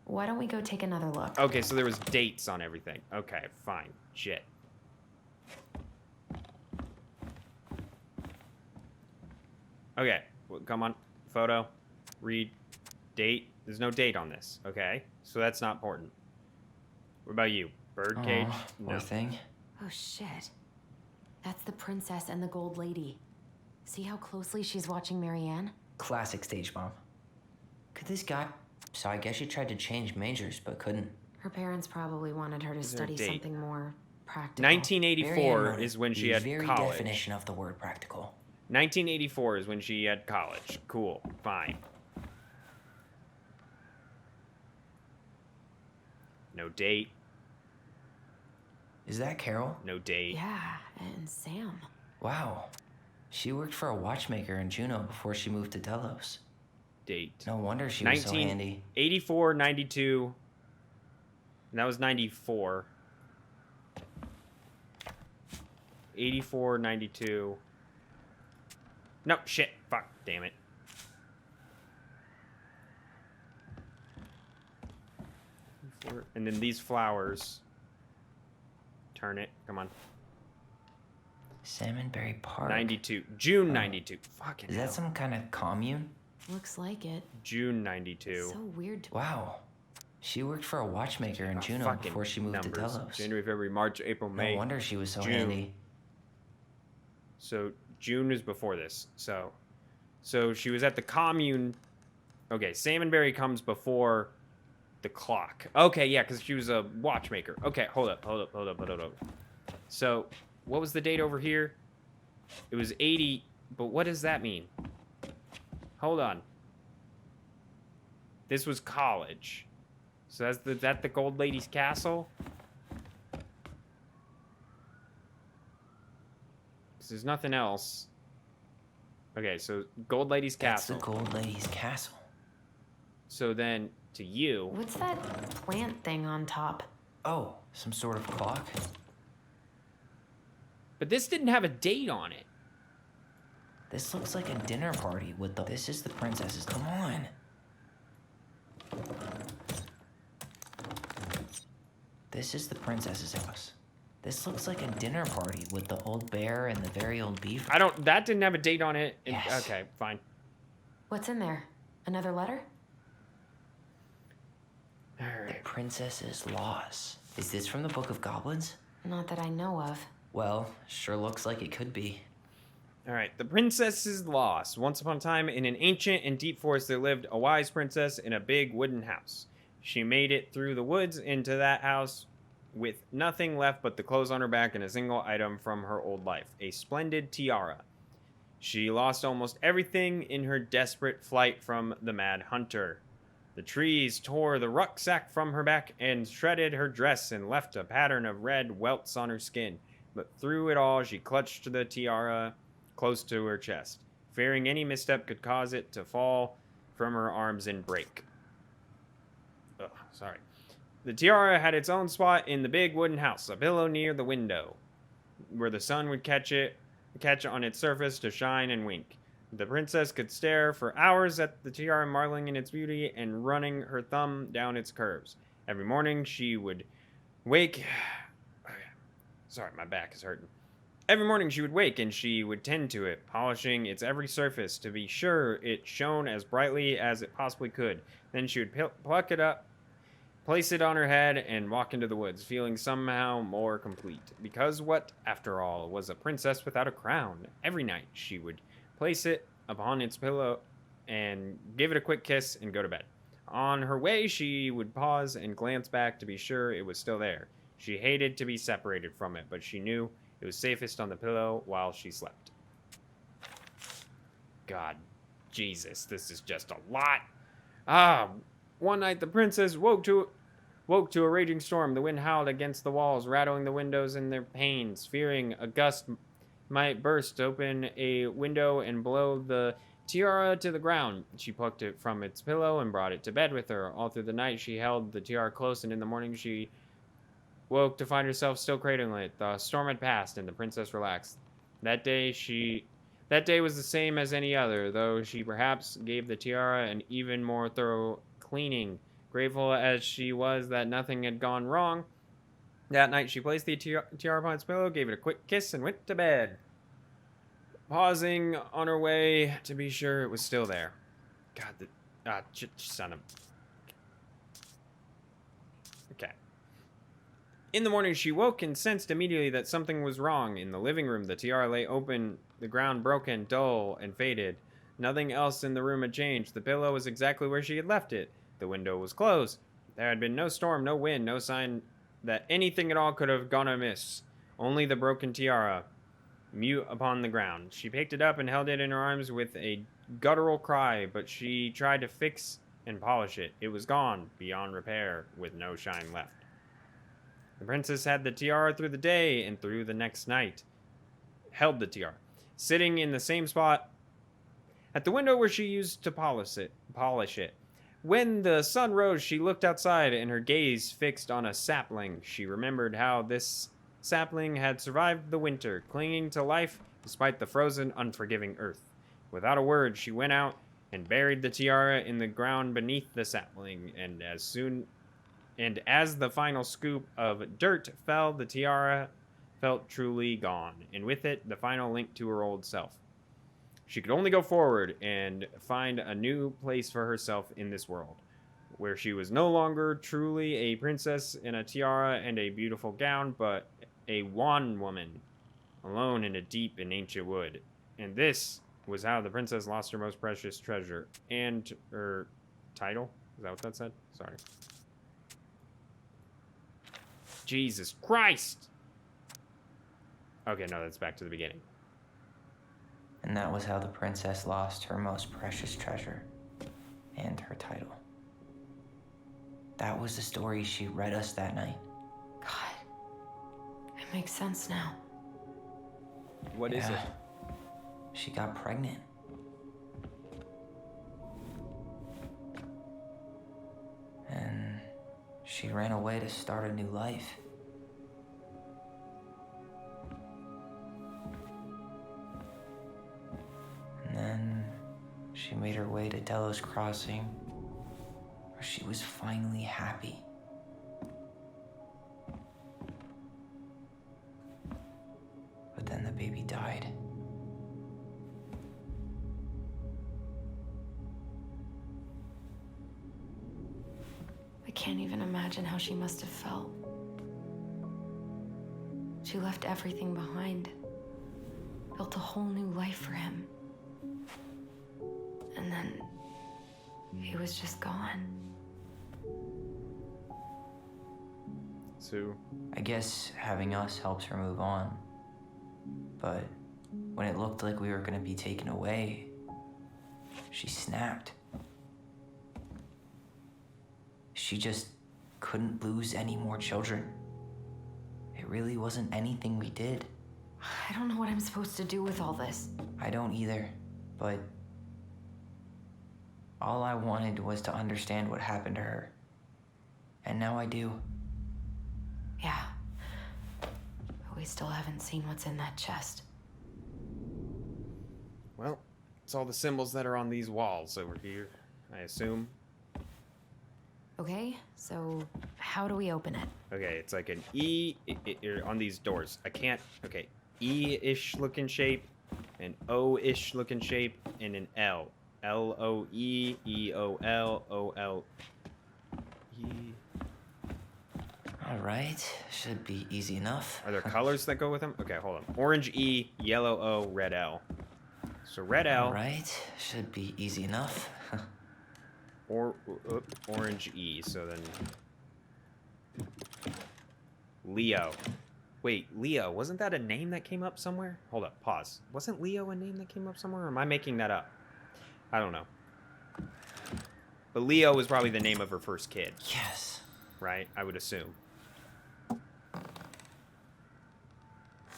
Why don't we go take another look? Okay, so there was dates on everything. Okay, fine. Shit. Okay, well, come on. Photo. Read. Date. There's no date on this. Okay, so that's not important. What about you? Birdcage? Poor thing. Oh, shit. That's the princess and the gold lady. See how closely she's watching Marianne? Classic stage mom. Could this guy... So I guess she tried to change majors, but couldn't. Her parents probably wanted her to Is there a study date? something more practical. 1984 is when she had very college. definition of the word practical. 1984 is when she had college. Cool. Fine. No date. Is that Carol? No date. Yeah, and Sam. Wow. She worked for a watchmaker in Juneau before she moved to Delos. Date. No wonder she was so handy. 84, 92. And that was 94. 84, 92. No, shit. Fuck. Damn it. And then these flowers. Turn it. Come on. Salmonberry Park. 92. June 92. Fucking Is hell. that some kind of commune? Looks like it. June 92. So weird to... Wow. She worked for a watchmaker in Juneau Fucking before she moved to numbers. Delos. January, February, March, April, May. No wonder she was so June. handy. So June is before this. So she was at the commune. Okay, Salmonberry comes before the clock. Okay, yeah, because she was a watchmaker. Okay, hold up. So what was the date over here? It was 80, but what does that mean? Hold on. This was college. So that's that the Gold Lady's castle? Because there's nothing else. Okay, so Gold Lady's castle. That's the Gold Lady's castle. So then, to you... What's that plant thing on top? Oh, some sort of clock? But this didn't have a date on it. This looks like a dinner party with the... This is the princess's... Come on. This is the princess's house. This looks like a dinner party with the old bear and the very old beaver. That didn't have a date on it. Yes. Okay, fine. What's in there? Another letter? The princess's loss. Is this from the Book of Goblins? Not that I know of. Well, sure looks like it could be. All right, the princess's loss. Once upon a time, in an ancient and deep forest, there lived a wise princess in a big wooden house. She made it through the woods into that house with nothing left but the clothes on her back and a single item from her old life, a splendid tiara. She lost almost everything in her desperate flight from the mad hunter. The trees tore the rucksack from her back and shredded her dress and left a pattern of red welts on her skin. But through it all, she clutched the tiara close to her chest, fearing any misstep could cause it to fall from her arms and break. Ugh, sorry. The tiara had its own spot in the big wooden house, a pillow near the window, where the sun would catch on its surface to shine and wink. The princess could stare for hours at the tiara, marveling in its beauty and running her thumb down its curves. Every morning she would wake... Sorry, my back is hurting. Every morning she would wake and she would tend to it, polishing its every surface to be sure it shone as brightly as it possibly could. Then she would pluck it up, place it on her head, and walk into the woods, feeling somehow more complete. Because what, after all, was a princess without a crown? Every night she would place it upon its pillow and give it a quick kiss and go to bed. On her way, she would pause and glance back to be sure it was still there. She hated to be separated from it, but she knew it was safest on the pillow while she slept. God, Jesus, this is just a lot. One night the princess woke to a raging storm. The wind howled against the walls, rattling the windows in their panes. Fearing a gust might burst open a window and blow the tiara to the ground, she plucked it from its pillow and brought it to bed with her. All through the night she held the tiara close, and in the morning she woke to find herself still cradling it. The storm had passed, and the princess relaxed. That day was the same as any other, though she perhaps gave the tiara an even more thorough cleaning. Grateful as she was that nothing had gone wrong, that night she placed the tiara upon its pillow, gave it a quick kiss, and went to bed. Pausing on her way to be sure it was still there. God, son of... Okay. In the morning, she woke and sensed immediately that something was wrong. In the living room, the tiara lay open, the ground broken, dull, and faded. Nothing else in the room had changed. The pillow was exactly where she had left it. The window was closed. There had been no storm, no wind, no sign that anything at all could have gone amiss. Only the broken tiara, mute upon the ground. She picked it up and held it in her arms with a guttural cry, but she tried to fix and polish it. It was gone, beyond repair, with no shine left. The princess had the tiara through the day and through the next night. Held the tiara, sitting in the same spot at the window where she used to polish it. When the sun rose, she looked outside and her gaze fixed on a sapling. She remembered how this sapling had survived the winter, clinging to life despite the frozen, unforgiving earth. Without a word, she went out and buried the tiara in the ground beneath the sapling, and as the final scoop of dirt fell, the tiara felt truly gone, and with it, the final link to her old self. She could only go forward and find a new place for herself in this world, where she was no longer truly a princess in a tiara and a beautiful gown, but a wan woman, alone in a deep and ancient wood. And this was how the princess lost her most precious treasure and her title. Is that what that said? Sorry. Jesus Christ! Okay, no, that's back to the beginning. And that was how the princess lost her most precious treasure and her title. That was the story she read us that night. God, it makes sense now. What is it? She got pregnant. And she ran away to start a new life. And then she made her way to Delos Crossing, where she was finally happy. But then the baby died. I can't even imagine how she must have felt. She left everything behind, built a whole new life for him. And then he was just gone. So I guess having us helps her move on. But when it looked like we were gonna be taken away, she snapped. She just couldn't lose any more children. It really wasn't anything we did. I don't know what I'm supposed to do with all this. I don't either, but all I wanted was to understand what happened to her. And now I do. Yeah. But we still haven't seen what's in that chest. Well, it's all the symbols that are on these walls over here, I assume. Okay, so how do we open it? Okay, it's like an E on these doors. I can't. Okay, E-ish looking shape, an O-ish looking shape, and an L. L-O-E, E-O-L, O-L-E. All right, should be easy enough. Are there colors that go with them? Okay, hold on. Orange E, yellow O, red L. So red L. All right, should be easy enough. Or orange E, so then Leo. Wait, Leo, wasn't that a name that came up somewhere? Hold up, pause. Wasn't Leo a name that came up somewhere, or am I making that up? I don't know. But Leo was probably the name of her first kid. Yes. Right? I would assume.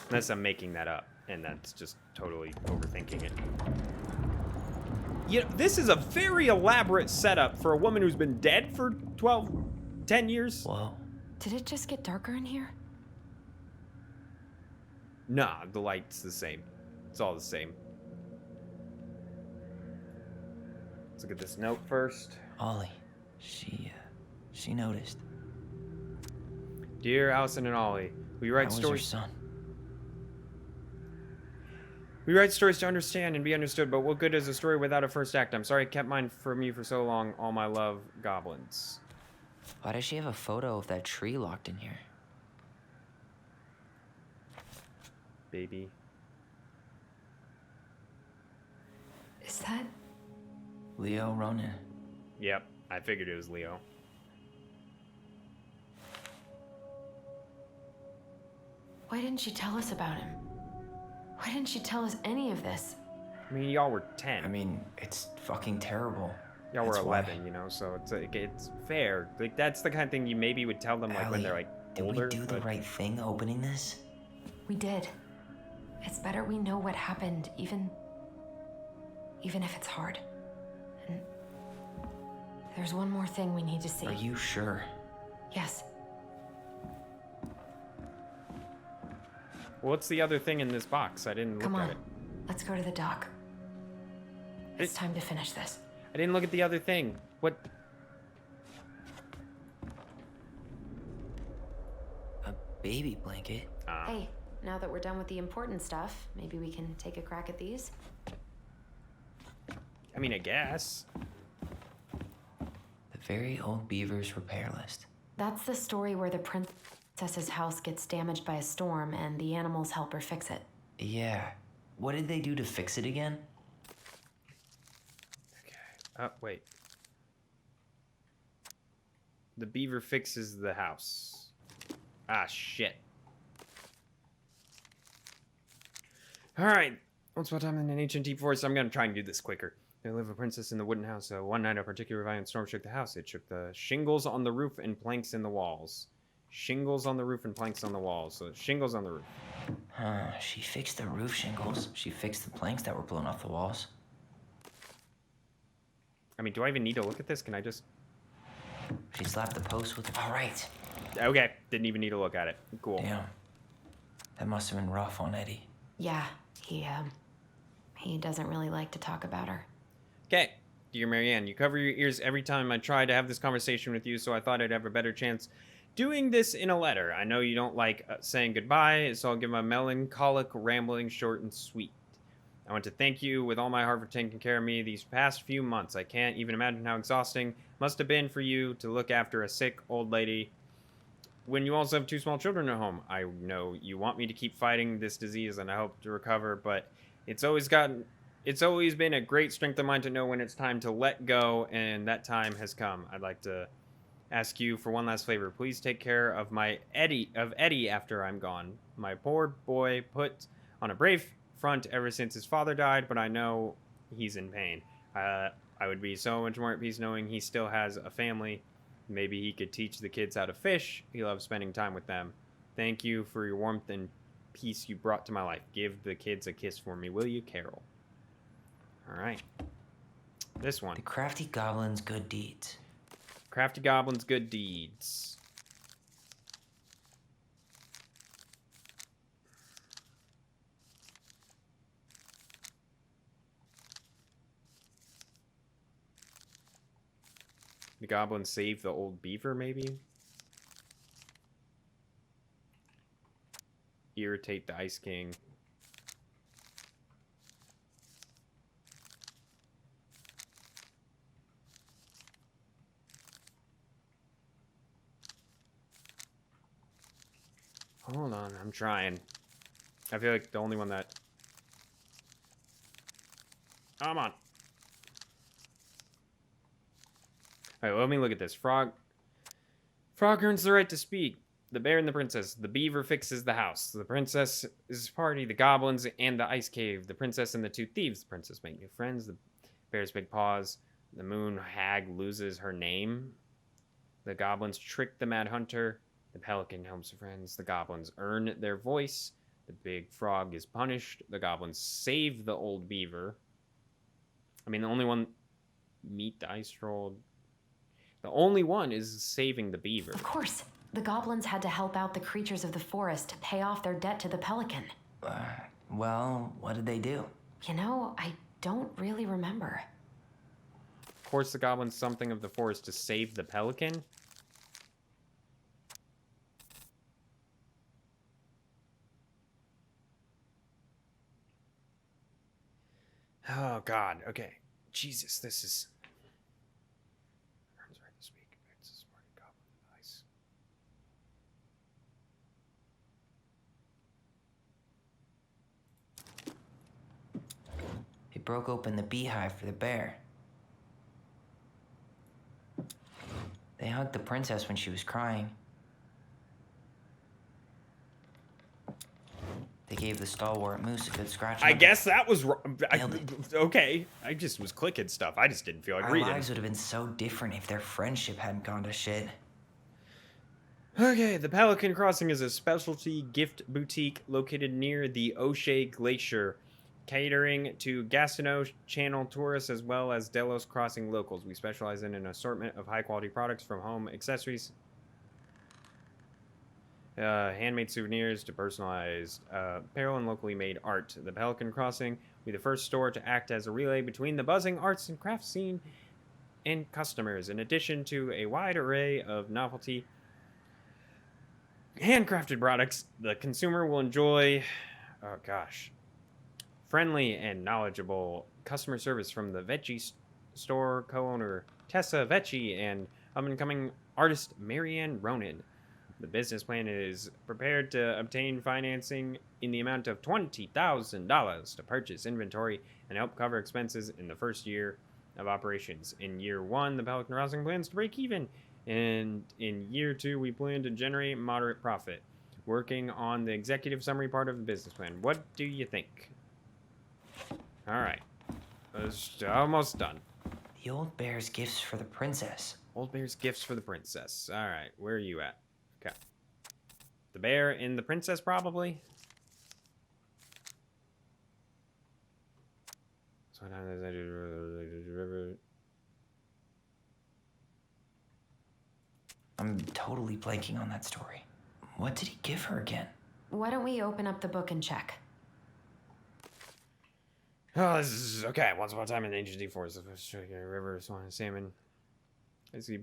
Unless I'm making that up, and that's just totally overthinking it. You know, this is a very elaborate setup for a woman who's been dead for 10 years. Whoa. Did it just get darker in here? Nah, the light's the same. It's all the same. Let's look at this note first. Ollie, she She noticed. Dear Alyson and Ollie, we write That was her stories. son. We write stories to understand and be understood, but what good is a story without a first act? I'm sorry I kept mine from you for so long. All my love, goblins. Why does she have a photo of that tree locked in here? Baby. Is that? Leo Ronan. Yep, I figured it was Leo. Why didn't she tell us about him? Why didn't she tell us any of this? I mean, y'all were 10. I mean, it's fucking terrible. Y'all were That's why. 11, you know, so it's fair. Like, that's the kind of thing you maybe would tell them, like, when Allie, they're, like, did older. we do the right thing opening this? We did. It's better we know what happened, even if it's hard. And there's one more thing we need to see. Are you sure? Yes. What's the other thing in this box? I didn't Come look on. at it. Let's go to the dock. It's time to finish this. I didn't look at the other thing. What? A baby blanket? Hey, now that we're done with the important stuff, maybe we can take a crack at these? I mean, I guess. The very old beaver's repair list. That's the story where the princess's house gets damaged by a storm and the animals help her fix it. Yeah. What did they do to fix it again? Wait. The beaver fixes the house. Ah, shit. Alright. Once upon a time in an ancient deep forest, I'm gonna try and do this quicker. There lived a princess in the wooden house. One night, a particular violent storm shook the house. It shook the shingles on the roof and planks in the walls. Shingles on the roof and planks on the walls. So shingles on the roof. Huh, she fixed the roof shingles. She fixed the planks that were blown off the walls. I mean, do I even need to look at this? Can I just... She slapped the post with... All right. Okay, didn't even need to look at it. Cool. Damn. That must have been rough on Eddie. Yeah, he doesn't really like to talk about her. Okay, dear Marianne, you cover your ears every time I try to have this conversation with you, so I thought I'd have a better chance doing this in a letter. I know you don't like saying goodbye, so I'll give my melancholic rambling short and sweet. I want to thank you with all my heart for taking care of me these past few months. I can't even imagine how exhausting it must have been for you to look after a sick old lady when you also have 2 small children at home. I know you want me to keep fighting this disease and I hope to recover, but it's always been a great strength of mine to know when it's time to let go, and that time has come. I'd like to ask you for one last favor. Please take care of Eddie after I'm gone. My poor boy put on a brave front ever since his father died, but I know he's in pain. I would be so much more at peace knowing he still has a family. Maybe he could teach the kids how to fish. He loves spending time with them. Thank you for your warmth and peace you brought to my life. Give the kids a kiss for me, will you, Carol? All right. This one. The crafty goblin's good deeds. Crafty Goblin's good deeds. The goblin saved the old beaver, maybe? Irritate the Ice King. Hold on, I'm trying. I feel like the only one that... Come on. Alright, let me look at this. Frog earns the right to speak. The bear and the princess. The beaver fixes the house. The princess's party. The goblins and the ice cave. The princess and the 2 thieves. The princess make new friends. The bear's big paws. The moon hag loses her name. The goblins trick the mad hunter. The pelican helps friends. The goblins earn their voice. The big frog is punished. The goblins save the old beaver. I mean, the only one... Meet the ice troll. The only one is saving the beaver. Of course. The goblins had to help out the creatures of the forest to pay off their debt to the pelican. Well, what did they do? You know, I don't really remember. Of course, the goblins something of the forest to save the pelican. God. Okay. Jesus, this is... He broke open the beehive for the bear. They hugged the princess when she was crying. They gave the stalwart moose a good scratch. I guess that was wrong. Okay. I just was clicking stuff. I just didn't feel like reading. Our lives would have been so different if their friendship hadn't gone to shit. Okay, the Pelican Crossing is a specialty gift boutique located near the O'Shea Glacier, catering to Gastineau Channel tourists as well as Delos Crossing locals. We specialize in an assortment of high-quality products from home accessories, handmade souvenirs to personalized apparel and locally made art. The Pelican Crossing will be the first store to act as a relay between the buzzing arts and crafts scene and customers. In addition to a wide array of novelty handcrafted products, the consumer will enjoy, friendly and knowledgeable customer service from the Vecchi store co-owner Tessa Vecchi and up-and-coming artist Marianne Ronan. The business plan is prepared to obtain financing in the amount of $20,000 to purchase inventory and help cover expenses in the first year of operations. In year 1, the Pelican Crossing plans to break even, and in year 2, we plan to generate moderate profit. Working on the executive summary part of the business plan. What do you think? All right, it's almost done. The old bear's gifts for the princess. Old bear's gifts for the princess. All right, where are you at? Okay. The bear and the princess, probably. I'm totally blanking on that story. What did he give her again? Why don't we open up the book and check? Oh, this is okay. Once upon a time in the ancient deep forest of a river, swan, and salmon. As he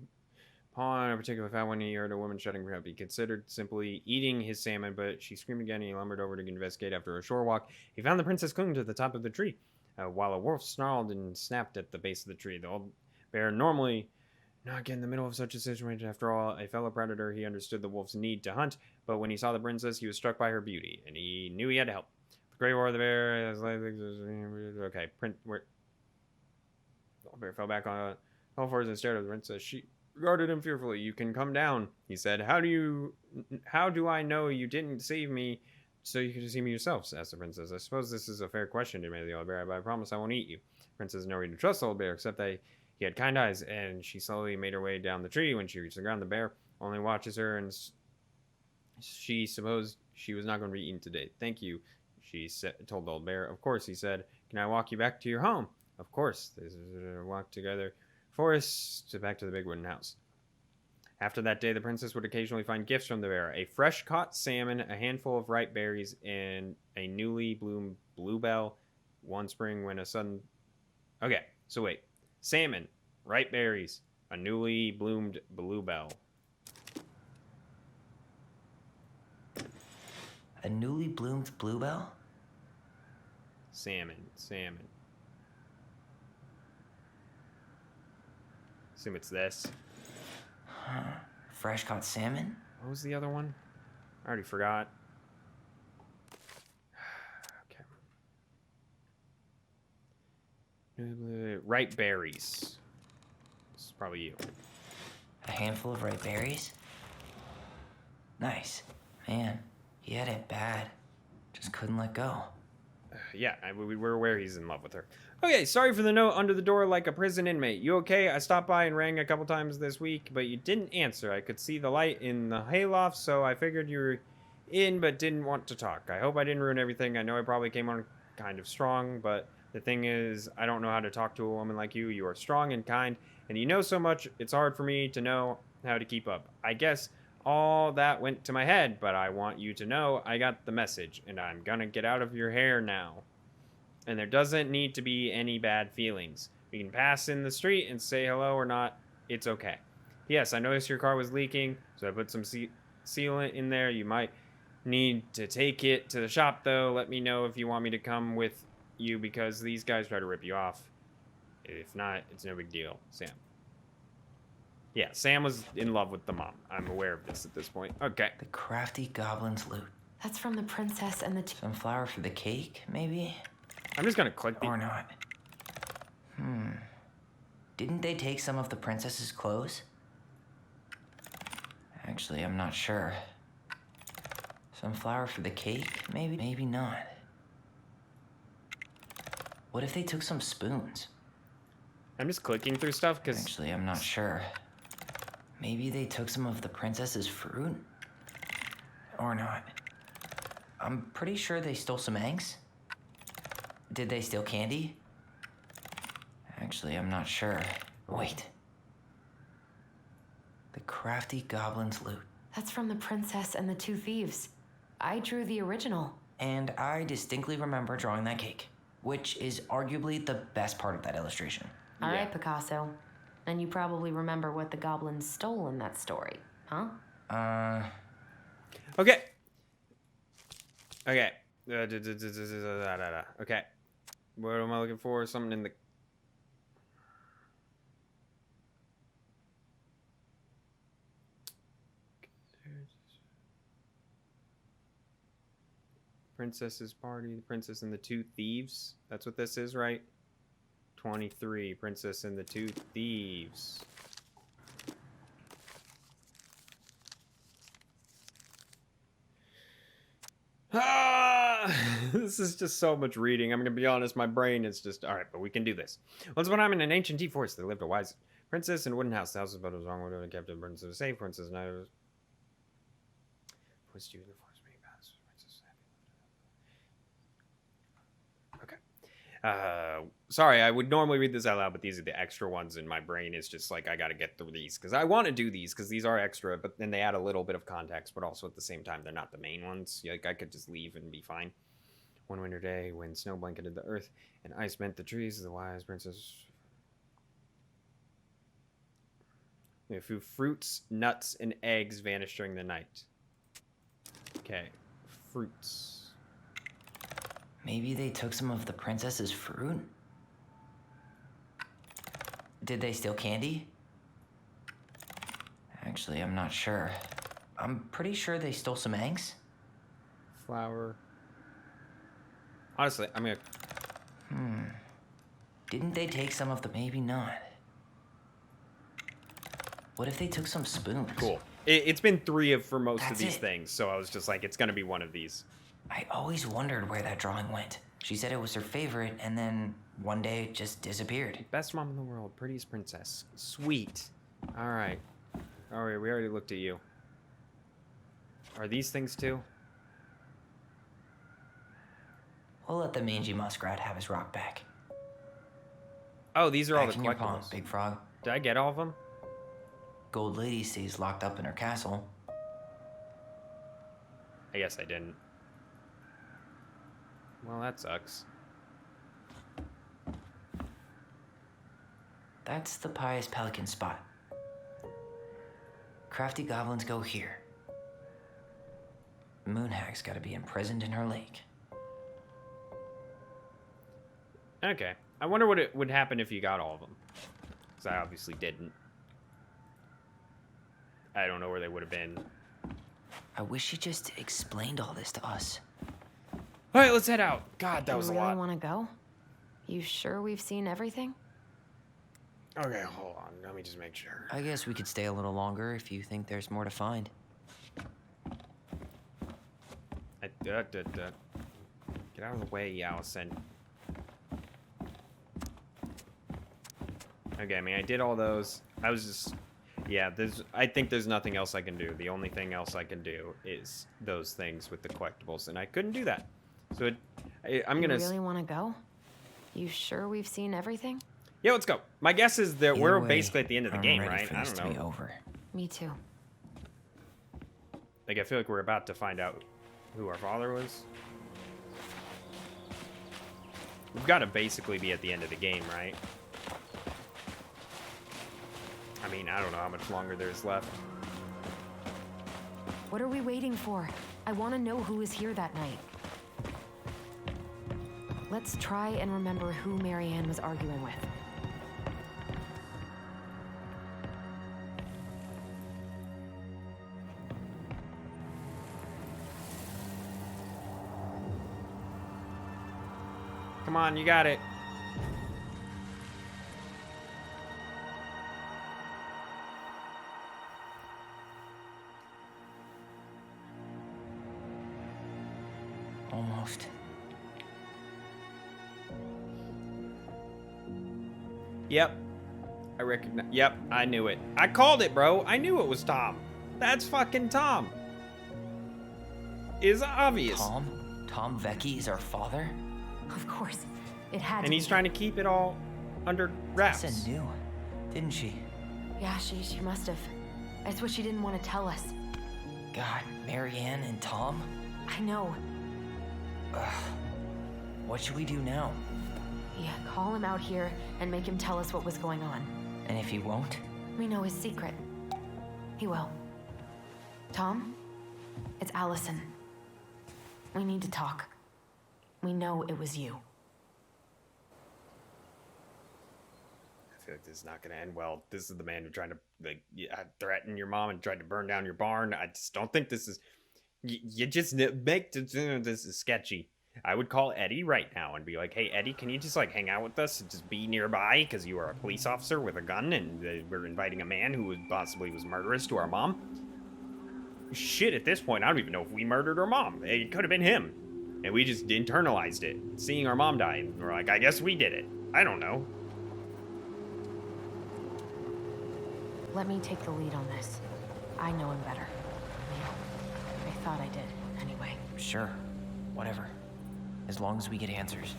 pawned a particular fat one, he heard a woman shouting for help. He considered simply eating his salmon, but she screamed again, and he lumbered over to investigate. After a shore walk, he found the princess clinging to the top of the tree, while a wolf snarled and snapped at the base of the tree. The old bear normally not get in the middle of such a situation. After all, a fellow predator, he understood the wolf's need to hunt, but when he saw the princess, he was struck by her beauty, and he knew he had to help. The gray war of the bear, okay, where? The old bear fell back on all fours and stared at the princess. She regarded him fearfully. You can come down, he said. How do I know you didn't save me so you could see me yourself? Asked the princess. I suppose this is a fair question, demanded the old bear, but I promise I won't eat you. The princess had no reason to trust the old bear, except that he had kind eyes, and she slowly made her way down the tree. When she reached the ground, the bear only watches her, and she supposed she was not going to be eaten today. Thank you, she told the old bear. Of course, he said. Can I walk you back to your home? Of course. They walked together forest to back to the big wooden house. After that day, the princess would occasionally find gifts from the bear. A fresh-caught salmon, a handful of ripe berries, and a newly bloomed bluebell. One spring when a sudden... Okay, so wait. Salmon, ripe berries, a newly bloomed bluebell. A newly bloomed bluebell? Salmon. Assume it's this. Huh. Fresh caught salmon? What was the other one? I already forgot. Okay. Ripe berries. This is probably you. A handful of ripe berries? Nice. Man, he had it bad. Just couldn't let go. Yeah, we're aware he's in love with her. Okay, sorry for the note under the door like a prison inmate. You okay? I stopped by and rang a couple times this week, but you didn't answer. I could see the light in the hayloft, so I figured you were in but didn't want to talk. I hope I didn't ruin everything. I know I probably came on kind of strong, but the thing is, I don't know how to talk to a woman like you. You are strong and kind, and you know so much, it's hard for me to know how to keep up. I guess all that went to my head, but I want you to know I got the message, and I'm gonna get out of your hair now. And there doesn't need to be any bad feelings. We can pass in the street and say hello or not. It's okay. Yes, I noticed your car was leaking, so I put some sealant in there. You might need to take it to the shop, though. Let me know if you want me to come with you because these guys try to rip you off. If not, it's no big deal. Sam. Yeah, Sam was in love with the mom. I'm aware of this at this point. Okay. The crafty goblin's loot. That's from the princess and the Some flour for the cake, maybe? I'm just gonna click the... Or not. Didn't they take some of the princess's clothes? Actually, I'm not sure. Some flour for the cake, maybe? Maybe not. What if they took some spoons? I'm just clicking through stuff because... Actually, I'm not sure. Maybe they took some of the princess's fruit? Or not. I'm pretty sure they stole some eggs. Did they steal candy? Actually, I'm not sure. Wait. The crafty goblin's loot. That's from the princess and the two thieves. I drew the original. And I distinctly remember drawing that cake, which is arguably the best part of that illustration. All right, Picasso. And you probably remember what the goblins stole in that story, huh? Okay. Okay. Okay. What am I looking for? Something in the... Princess's party, the princess and the two thieves. That's what this is, right? 23, princess and the two thieves. Ah! This is just so much reading. I'm gonna be honest, my brain is just... Alright, but we can do this. Once upon a time in an ancient deep forest, there lived a wise princess in a wooden house. The house was built as wrong window and kept the princess was safe. Princess and I was... Pushed you in the forest. Sorry, I would normally read this out loud, but these are the extra ones, and my brain is just like, I gotta get through these, because I want to do these, because these are extra, but then they add a little bit of context, but also at the same time, they're not the main ones. Like, I could just leave and be fine. One winter day, when snow blanketed the earth, and ice met the trees, the wise princess... A few fruits, nuts, and eggs vanished during the night. Okay, fruits... Maybe they took some of the princess's fruit? Did they steal candy? Actually, I'm not sure. I'm pretty sure they stole some eggs. Flour. Honestly, I'm gonna... Didn't they take some of the... Maybe not. What if they took some spoons? Cool. It's been 3 for most of That's these it. things, so I was just like, it's gonna be one of these. I always wondered where that drawing went. She said it was her favorite, and then one day it just disappeared. Best mom in the world, prettiest princess. Sweet. Alright. Alright, we already looked at you. Are these things too? We'll let the mangy muskrat have his rock back. Oh, these are all Back the in your palm, collectibles. Big Frog. Did I get all of them? Gold Lady stays locked up in her castle. I guess I didn't. Well, that sucks. That's the Pious Pelican spot. Crafty goblins go here. Moonhag's gotta be imprisoned in her lake. Okay. I wonder what it would happen if you got all of them. Because I obviously didn't. I don't know where they would have been. I wish she just explained all this to us. Alright, let's head out. God, that was a You really lot. want to go? You sure we've seen everything? Okay, hold on. Let me just make sure. I guess we could stay a little longer if you think there's more to find. Get out of the way, Alyson. Okay, I mean, I did all those. I was just... Yeah, I think there's nothing else I can do. The only thing else I can do is those things with the collectibles, and I couldn't do that. So I'm gonna... You really want to go? You sure we've seen everything? Yeah, let's go. My guess is that Either we're way, basically at the end of the I'm game, ready right? for I this don't to be know. over. Me too. Like, I feel like we're about to find out who our father was. We've got to basically be at the end of the game, right? I mean, I don't know how much longer there's left. What are we waiting for? I want to know who was here that night. Let's try and remember who Marianne was arguing with. Come on, you got it. Almost. Yep. I recognize. Yep, I knew it. I called it, bro. I knew it was Tom. That's fucking Tom. It's obvious. Tom Vecchi is our father? Of course. It had And he's trying to keep it all under wraps. Tessa knew, didn't she? Yeah, she must have. That's what she didn't want to tell us. God, Marianne and Tom? I know. What should we do now? Yeah, call him out here and make him tell us what was going on. And if he won't? We know his secret. He will. Tom? It's Alyson. We need to talk. We know it was you. I feel like this is not going to end well. This is the man who tried to threaten your mom and tried to burn down your barn. I just don't think this is... You just make... This is sketchy. I would call Eddie right now and be like, hey, Eddie, can you just, like, hang out with us and just be nearby? Because you are a police officer with a gun and we're inviting a man who possibly was murderous to our mom. Shit, at this point, I don't even know if we murdered our mom. It could have been him. And we just internalized it. Seeing our mom die, and we're like, I guess we did it. I don't know. Let me take the lead on this. I know him better. I thought I did, anyway. Sure. Whatever. As long as we get answers.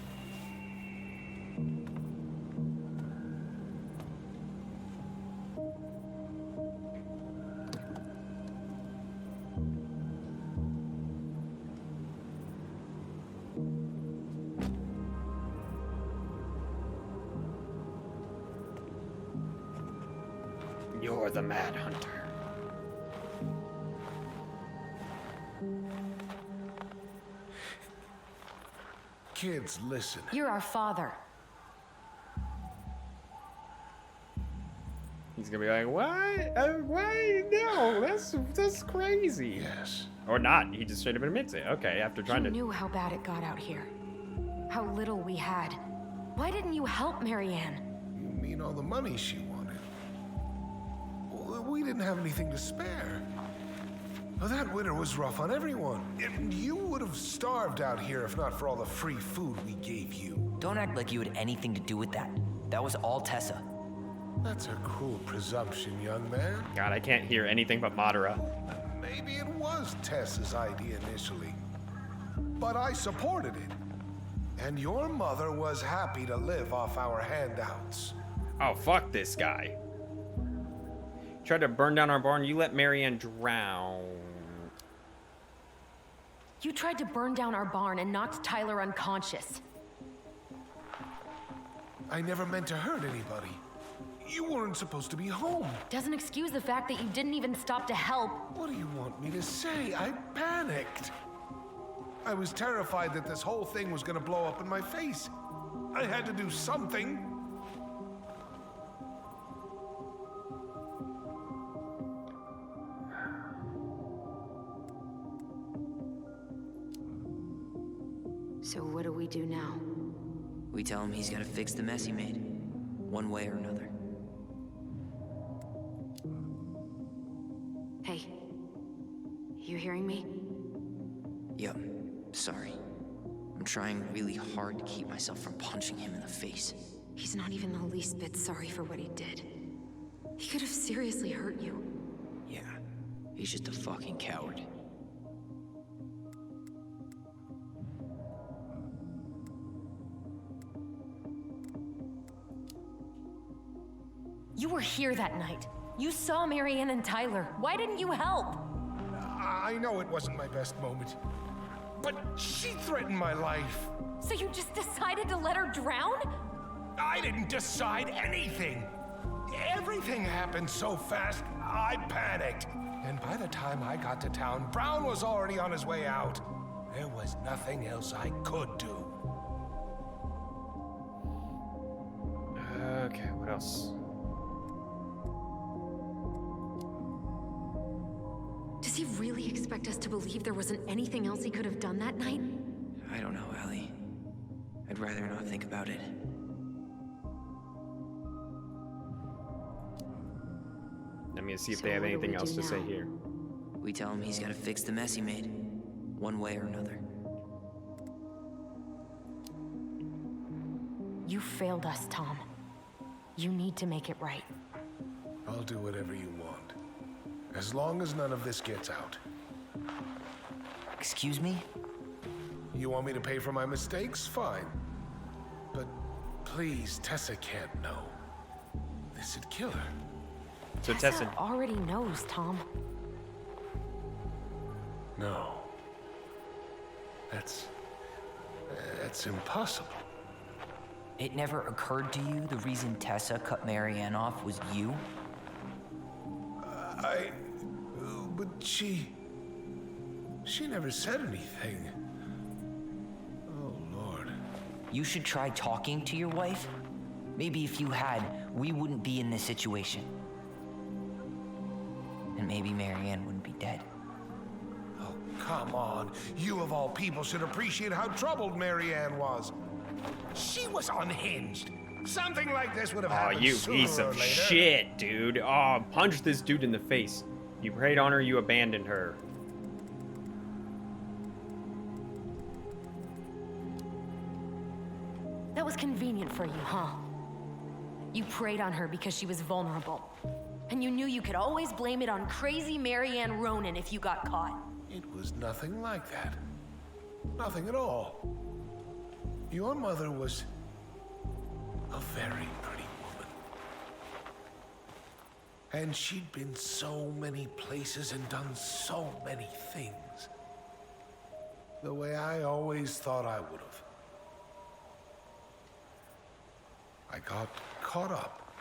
You're the Mad Hunter. Kids, listen. You're our father. He's gonna be like, what? Why? No, that's crazy. Yes. Or not. He just straight up admits it. Okay, after trying You to... knew how bad it got out here. How little we had. Why didn't you help Marianne? You mean all the money she wanted? Well, we didn't have anything to spare. Well, that winter was rough on everyone. And you would have starved out here if not for all the free food we gave you. Don't act like you had anything to do with that. That was all Tessa. That's a cruel presumption, young man. God, I can't hear anything but Madara. Maybe it was Tessa's idea initially, but I supported it. And your mother was happy to live off our handouts. Oh, fuck this guy. Tried to burn down our barn. You let Marianne drown. You tried to burn down our barn and knocked Tyler unconscious. I never meant to hurt anybody. You weren't supposed to be home. Doesn't excuse the fact that you didn't even stop to help. What do you want me to say? I panicked. I was terrified that this whole thing was gonna blow up in my face. I had to do something. So what do we do now? We tell him he's gotta fix the mess he made. One way or another. Hey, you hearing me? Yup. Sorry. I'm trying really hard to keep myself from punching him in the face. He's not even the least bit sorry for what he did. He could have seriously hurt you. Yeah. He's just a fucking coward. You were here that night. You saw Marianne and Tyler. Why didn't you help? I know it wasn't my best moment, but she threatened my life. So you just decided to let her drown? I didn't decide anything. Everything happened so fast, I panicked. And by the time I got to town, Brown was already on his way out. There was nothing else I could do. house. Does he really expect us to believe there wasn't anything else he could have done that night? I don't know, Allie. I'd rather not think about it. I'm gonna see if So they have what do anything we else do to say now? here. We tell him he's gotta fix the mess he made, one way or another. You failed us, Tom. You need to make it right. I'll do whatever you want. As long as none of this gets out. Excuse me? You want me to pay for my mistakes? Fine. But please, Tessa can't know. This'd kill her. So Tessa already knows, Tom. No. That's impossible. It never occurred to you the reason Tessa cut Marianne off was you? But she never said anything. Oh, Lord. You should try talking to your wife. Maybe if you had, we wouldn't be in this situation. And maybe Marianne wouldn't be dead. Oh, come on. You of all people should appreciate how troubled Marianne was. She was unhinged. Something like this would have Oh, happened you sooner piece or of later. shit, dude. Oh, punch this dude in the face. You preyed on her, you abandoned her. That was convenient for you, huh? You preyed on her because she was vulnerable. And you knew you could always blame it on crazy Marianne Ronan if you got caught. It was nothing like that. Nothing at all. Your mother was a very pretty woman. And she'd been so many places and done so many things. The way I always thought I would have. I got caught up.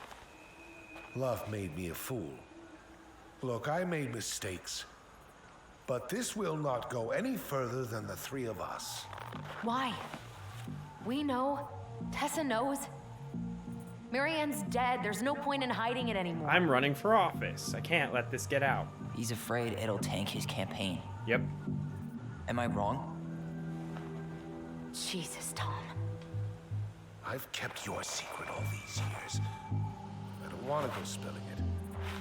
Love made me a fool. Look, I made mistakes. But this will not go any further than the three of us. Why? We know. Tessa knows. Marianne's dead. There's no point in hiding it anymore. I'm running for office. I can't let this get out. He's afraid it'll tank his campaign. Yep. Am I wrong? Jesus, Tom. I've kept your secret all these years. I don't want to go spilling it.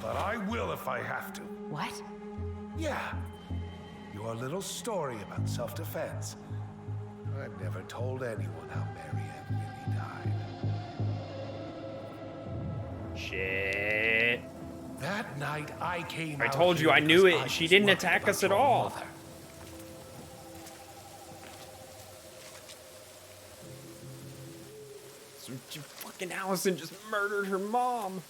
But I will if I have to. What? Yeah. Your little story about self-defense. I've never told anyone how Marianne really died. Shit. That night I came I out told you, here I knew because it. I She was didn't worried attack about us at your all. mother. So fucking Alyson just murdered her mom.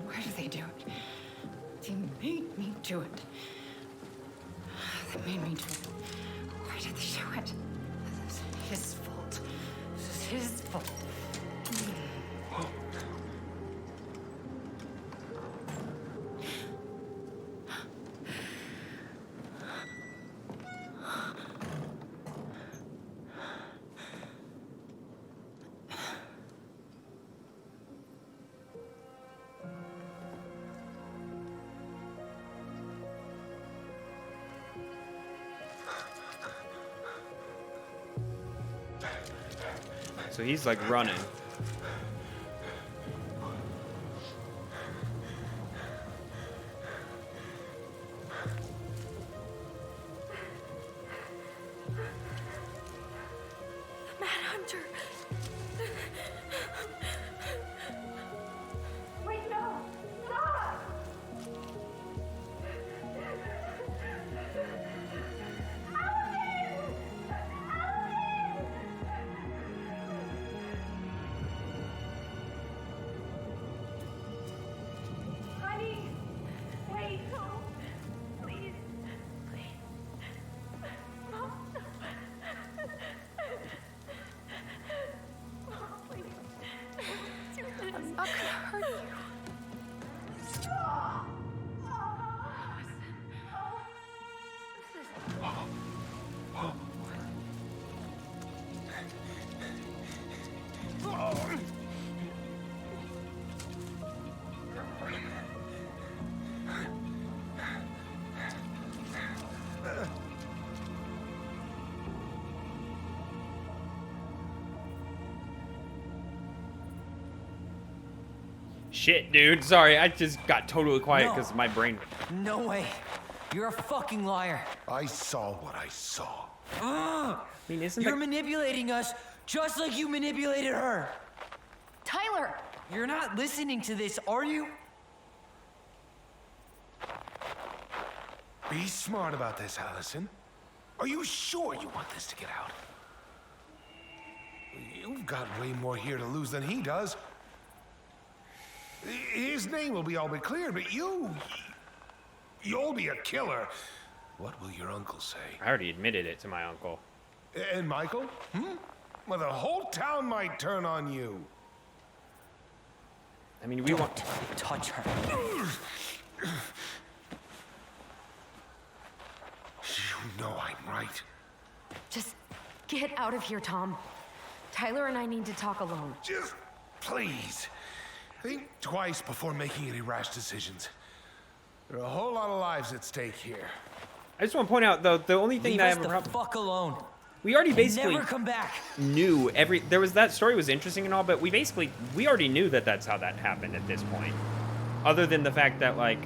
Why did they do it? They made me do it. They made me do it. Why did they do it? This is his fault. This is his fault. So he's like running. Hunter. Wait, no! Stop! Honey! Wait, no! Please. Please. Mom, no. Shit, dude. Sorry, I just got totally quiet because my brain... No way. You're a fucking liar. I saw what I saw. I mean, isn't You're manipulating us just like you manipulated her. Tyler! You're not listening to this, are you? Be smart about this, Alyson. Are you sure you want this to get out? You've got way more here to lose than he does. His name will be all but clear, but you'll be a killer. What will your uncle say? I already admitted it to my uncle. And Michael? Well, the whole town might turn on you. I mean, we won't touch her. You know I'm right. Just get out of here, Tom. Tyler and I need to talk alone. Just please. Think twice before making any rash decisions. There are a whole lot of lives at stake here. I just want to point out, though, the only thing Leave that I us have a the problem... fuck alone. We already basically never come back. Knew every... There was that story was interesting and all, but we already knew that that's how that happened at this point. Other than the fact that, like,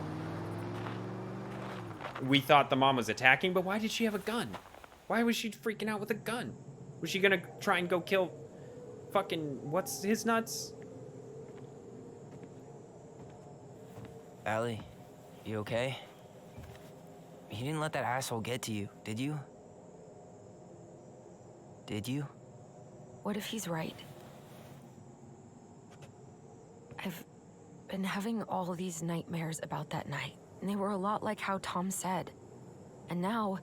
we thought the mom was attacking, but why did she have a gun? Why was she freaking out with a gun? Was she gonna try and go kill fucking... What's his nuts? Allie, you okay? You didn't let that asshole get to you, did you? Did you? What if he's right? I've been having all of these nightmares about that night, and they were a lot like how Tom said. And now,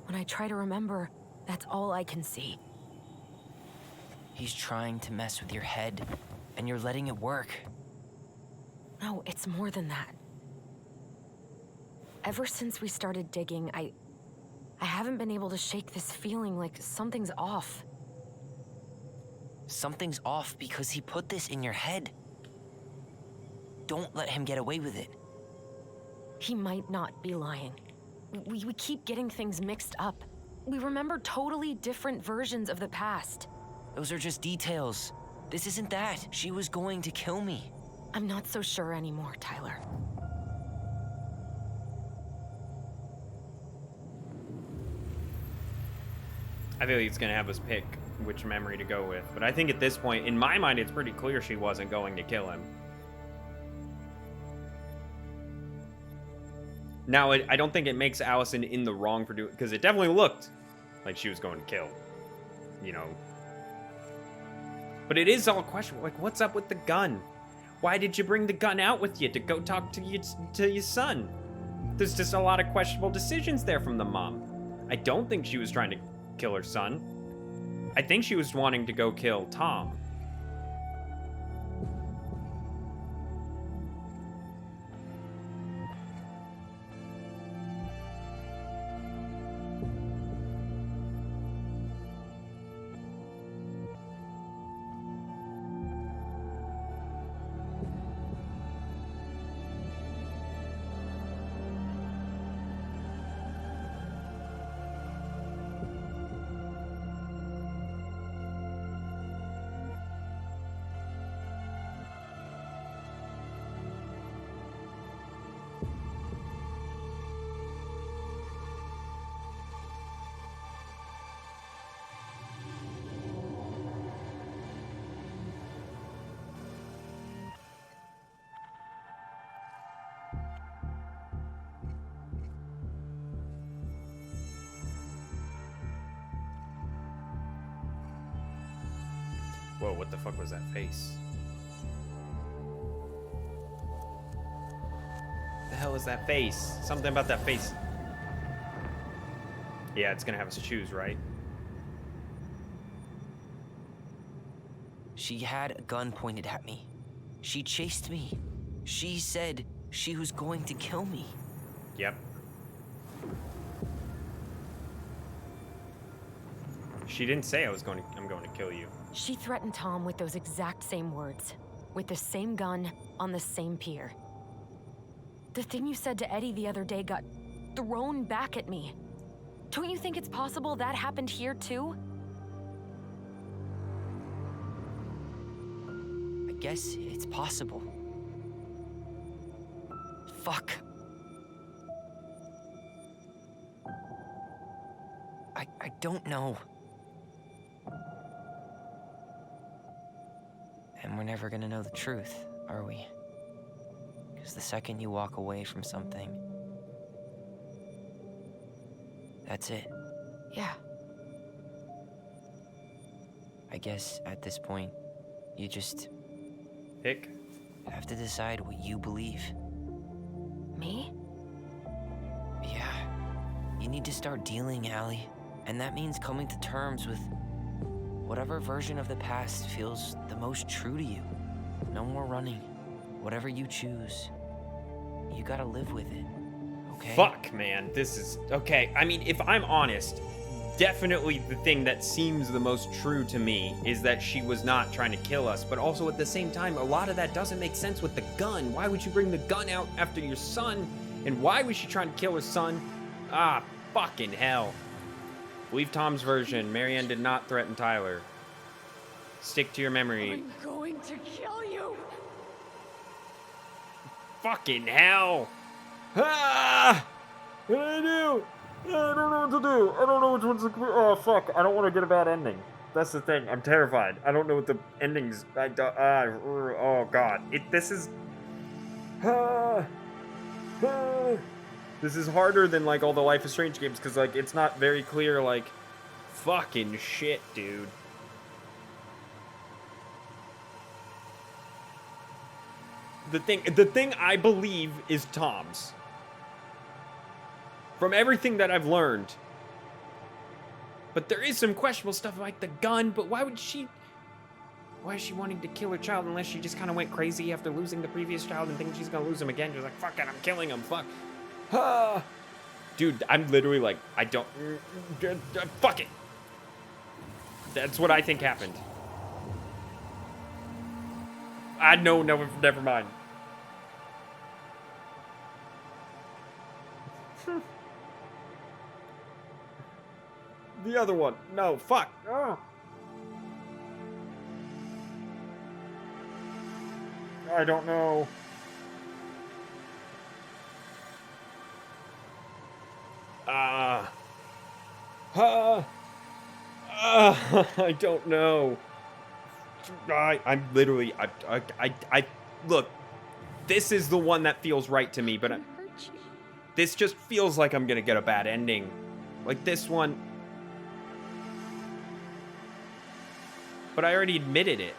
when I try to remember, that's all I can see. He's trying to mess with your head, and you're letting it work. No, it's more than that. Ever since we started digging, I haven't been able to shake this feeling like something's off. Something's off because he put this in your head. Don't let him get away with it. He might not be lying. We keep getting things mixed up. We remember totally different versions of the past. Those are just details. This isn't that. She was going to kill me. I'm not so sure anymore, Tyler. I feel like it's gonna have us pick which memory to go with, but I think at this point, in my mind, it's pretty clear she wasn't going to kill him. Now, I don't think it makes Alyson in the wrong for doing, because it definitely looked like she was going to kill, you know. But it is all questionable. Like, what's up with the gun? Why did you bring the gun out with you to go talk to your son? There's just a lot of questionable decisions there from the mom. I don't think she was trying to kill her son. I think she was wanting to go kill Tom. Whoa, what the fuck was that face? The hell is that face? Something about that face. Yeah, it's gonna have us choose, right? She had a gun pointed at me. She chased me. She said she was going to kill me. Yep. She didn't say I'm going to kill you. She threatened Tom with those exact same words, with the same gun on the same pier. The thing you said to Eddie the other day got thrown back at me. Don't you think it's possible that happened here too? I guess it's possible. Fuck. I don't know. And we're never gonna know the truth, are we? Because the second you walk away from something, that's it. Yeah. I guess at this point, you just Pick. have to decide what you believe. Me? Yeah. You need to start dealing, Allie. And that means coming to terms with whatever version of the past feels the most true to you. No more running. Whatever you choose, you gotta live with it. Okay? Fuck, man. This is... Okay, I mean, if I'm honest, definitely the thing that seems the most true to me is that she was not trying to kill us, but also at the same time, a lot of that doesn't make sense with the gun. Why would you bring the gun out after your son? And why was she trying to kill her son? Ah, fucking hell. Believe Tom's version. Marianne did not threaten Tyler. Stick to your memory. I'm going to kill you. Fucking hell. Ah! What do I do? I don't know what to do. I don't know which one's the... Oh, fuck. I don't want to get a bad ending. That's the thing. I'm terrified. I don't know what the endings... oh, God. This is... This is harder than, like, all the Life is Strange games, because, like, it's not very clear, like... Fucking shit, dude. The thing I believe is Tom's. From everything that I've learned. But there is some questionable stuff like the gun, but why is she wanting to kill her child unless she just kind of went crazy after losing the previous child and thinks she's gonna lose him again? She's like, fuck it, I'm killing him, fuck. Ah. Dude, I'm literally like, I don't... Fuck it. That's what I think happened. No, never mind. The other one. No, fuck. Oh. I don't know. I don't know. I'm literally, look, this is the one that feels right to me, but this just feels like I'm gonna get a bad ending. Like this one. But I already admitted it.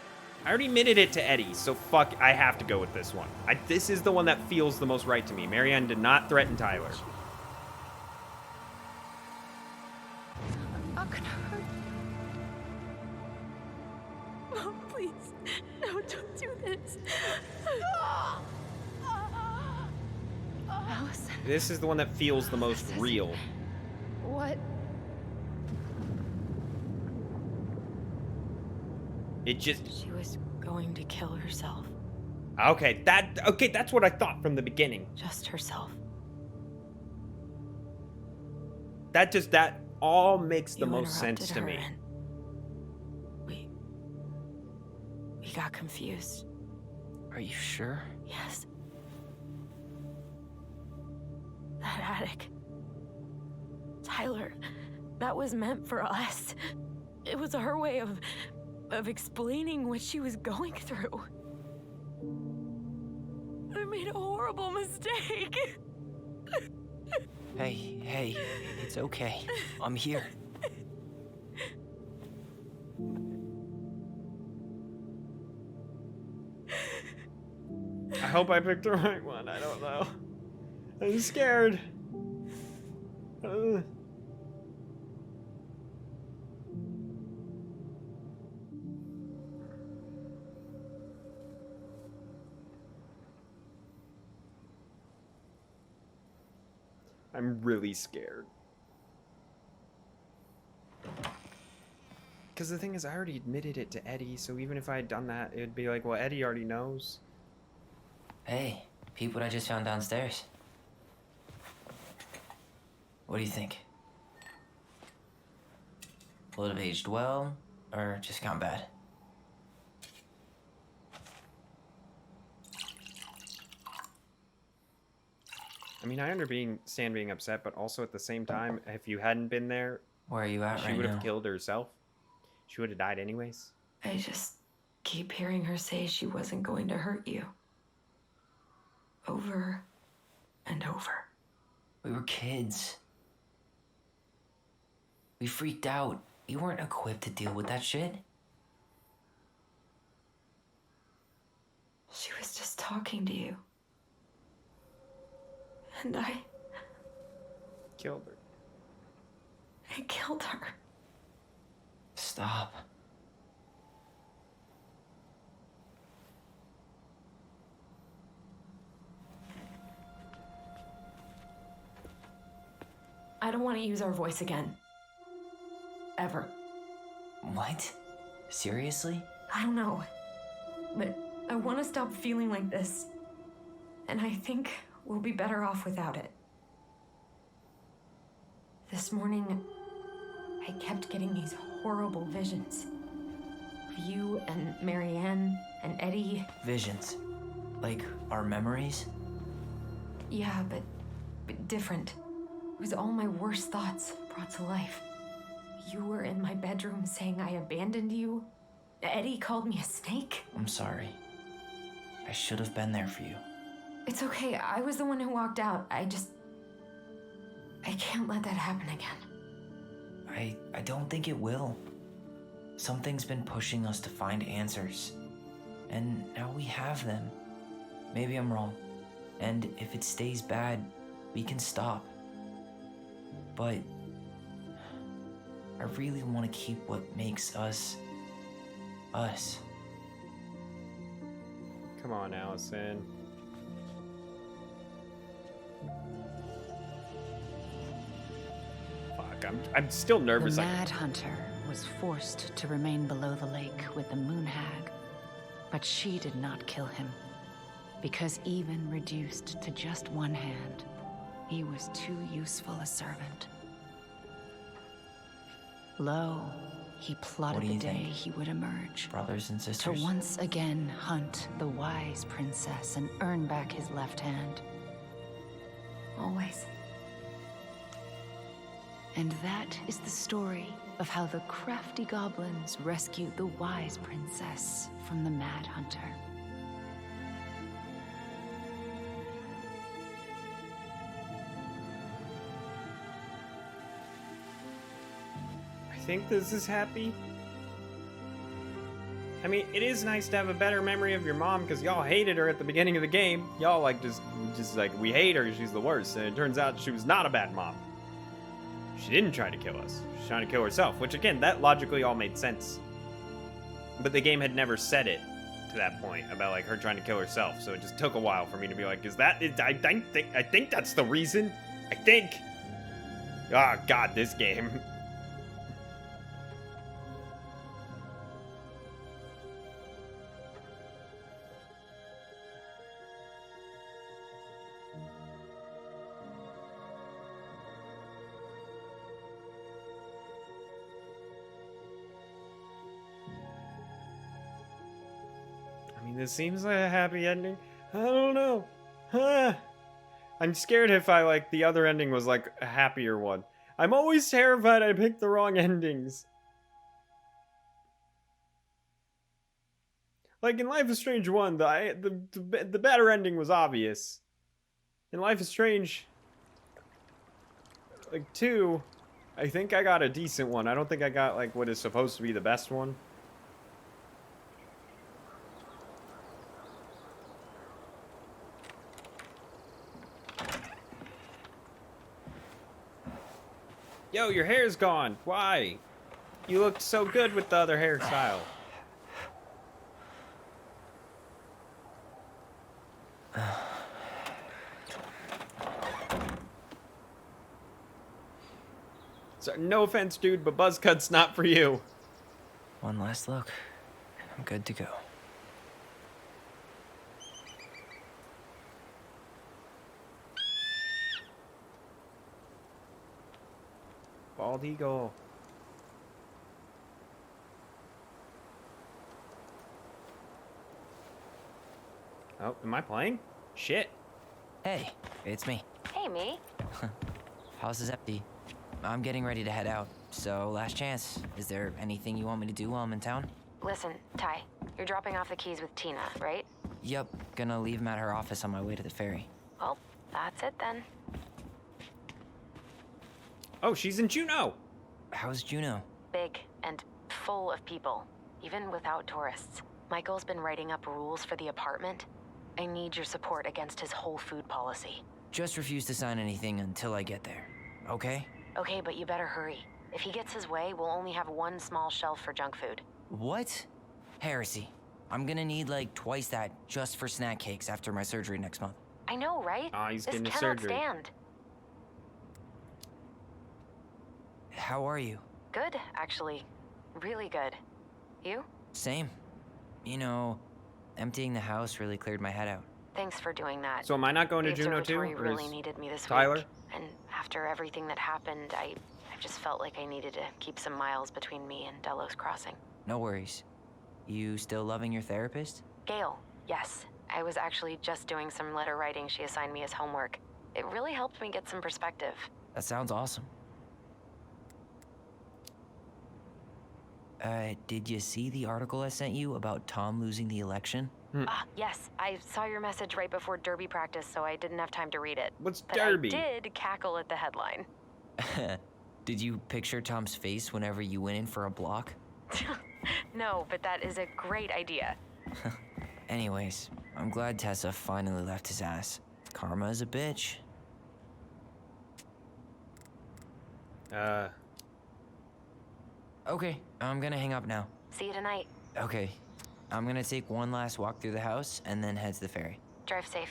I already admitted it to Eddie, so fuck, I have to go with this one. This is the one that feels the most right to me. Marianne did not threaten Tyler. I'm not gonna hurt you. Mom, please. No, don't do this. Alyson. This is the one that feels the most real. What? It just... She was going to kill herself. Okay, that's what I thought from the beginning. Just herself. That all makes the You most sense to interrupted me. her and we got confused. Are you sure? Yes. That attic. Tyler, that was meant for us. It was her way of explaining what she was going through. I made a horrible mistake. Hey, it's okay. I'm here. I hope I picked the right one. I don't know. I'm scared. I'm really scared. Because the thing is, I already admitted it to Eddie, so even if I had done that, it'd be like, well, Eddie already knows. Hey, peep what I just found downstairs. What do you think? Will it have aged well, or just gone bad? I mean, I understand being upset, but also at the same time, if you hadn't been there, Where are you at she right would now? have killed herself. She would have died anyways. I just keep hearing her say she wasn't going to hurt you. Over and over. We were kids. We freaked out. You weren't equipped to deal with that shit. She was just talking to you. And I Killed her. killed her. Stop. I don't want to use our voice again. Ever. What? Seriously? I don't know. But I want to stop feeling like this. And I think we'll be better off without it. This morning, I kept getting these horrible visions. Of you and Marianne and Eddie. Visions. Like our memories? Yeah, but different. It was all my worst thoughts brought to life. You were in my bedroom saying I abandoned you. Eddie called me a snake. I'm sorry. I should have been there for you. It's okay. I was the one who walked out. I can't let that happen again. I don't think it will. Something's been pushing us to find answers. And now we have them. Maybe I'm wrong. And if it stays bad, we can stop. But I really want to keep what makes us, us. Come on, Alyson. Fuck, I'm still nervous. The Mad Hunter was forced to remain below the lake with the Moon Hag, but she did not kill him, because even reduced to just one hand, he was too useful a servant. Lo, he plotted the day he would emerge. Brothers and sisters? To once again hunt the wise princess and earn back his left hand. Always. And that is the story of how the crafty goblins rescued the wise princess from the Mad Hunter. I think this is happy. I mean, it is nice to have a better memory of your mom because y'all hated her at the beginning of the game. Y'all like just like, we hate her, she's the worst. And it turns out she was not a bad mom. She didn't try to kill us. She's trying to kill herself, which again, that logically all made sense. But the game had never said it to that point about like her trying to kill herself. So it just took a while for me to be like, is that it? I think that's the reason. I think. Oh God, this game. This seems like a happy ending. I don't know. I'm scared if the other ending was like a happier one. I'm always terrified I picked the wrong endings. Like in Life is Strange 1, the better ending was obvious. In Life is Strange 2, I think I got a decent one. I don't think I got what is supposed to be the best one. Yo, your hair's gone. Why? You looked so good with the other hairstyle. So, no offense, dude, but buzz cut's not for you. One last look, and I'm good to go. Bald eagle. Oh, am I playing? Shit. Hey, it's me. Hey, Hey, me. House is empty. I'm getting ready to head out, so last chance. Is there anything you want me to do while I'm in town? Listen, Ty, you're dropping off the keys with Tina, right? Yep, gonna leave them at her office on my way to the ferry. Well, that's it then. Oh, she's in Juneau. How's Juneau? Big and full of people, even without tourists. Michael's been writing up rules for the apartment. I need your support against his whole food policy. Just refuse to sign anything until I get there, okay? Okay, but you better hurry. If he gets his way, we'll only have one small shelf for junk food. What? Heresy. I'm gonna need like twice that just for snack cakes after my surgery next month. I know, right? Ah, he's This getting a cannot surgery. stand. How are you? Good, actually. Really good. You? Same. You know, emptying the house really cleared my head out. Thanks for doing that. So am I not going to The Juneau too? observatory Or really is needed me this Tyler? week. And after everything that happened, I just felt like I needed to keep some miles between me and Delos Crossing. No worries. You still loving your therapist? Gail, yes. I was actually just doing some letter writing she assigned me as homework. It really helped me get some perspective. That sounds awesome. Did you see the article I sent you about Tom losing the election? Ah, yes. I saw your message right before Derby practice, so I didn't have time to read it. What's But Derby? I did cackle at the headline. Did you picture Tom's face whenever you went in for a block? No, but that is a great idea. Anyways, I'm glad Tessa finally left his ass. Karma is a bitch. Okay, I'm gonna hang up now. See you tonight. Okay, I'm gonna take one last walk through the house and then head to the ferry. Drive safe.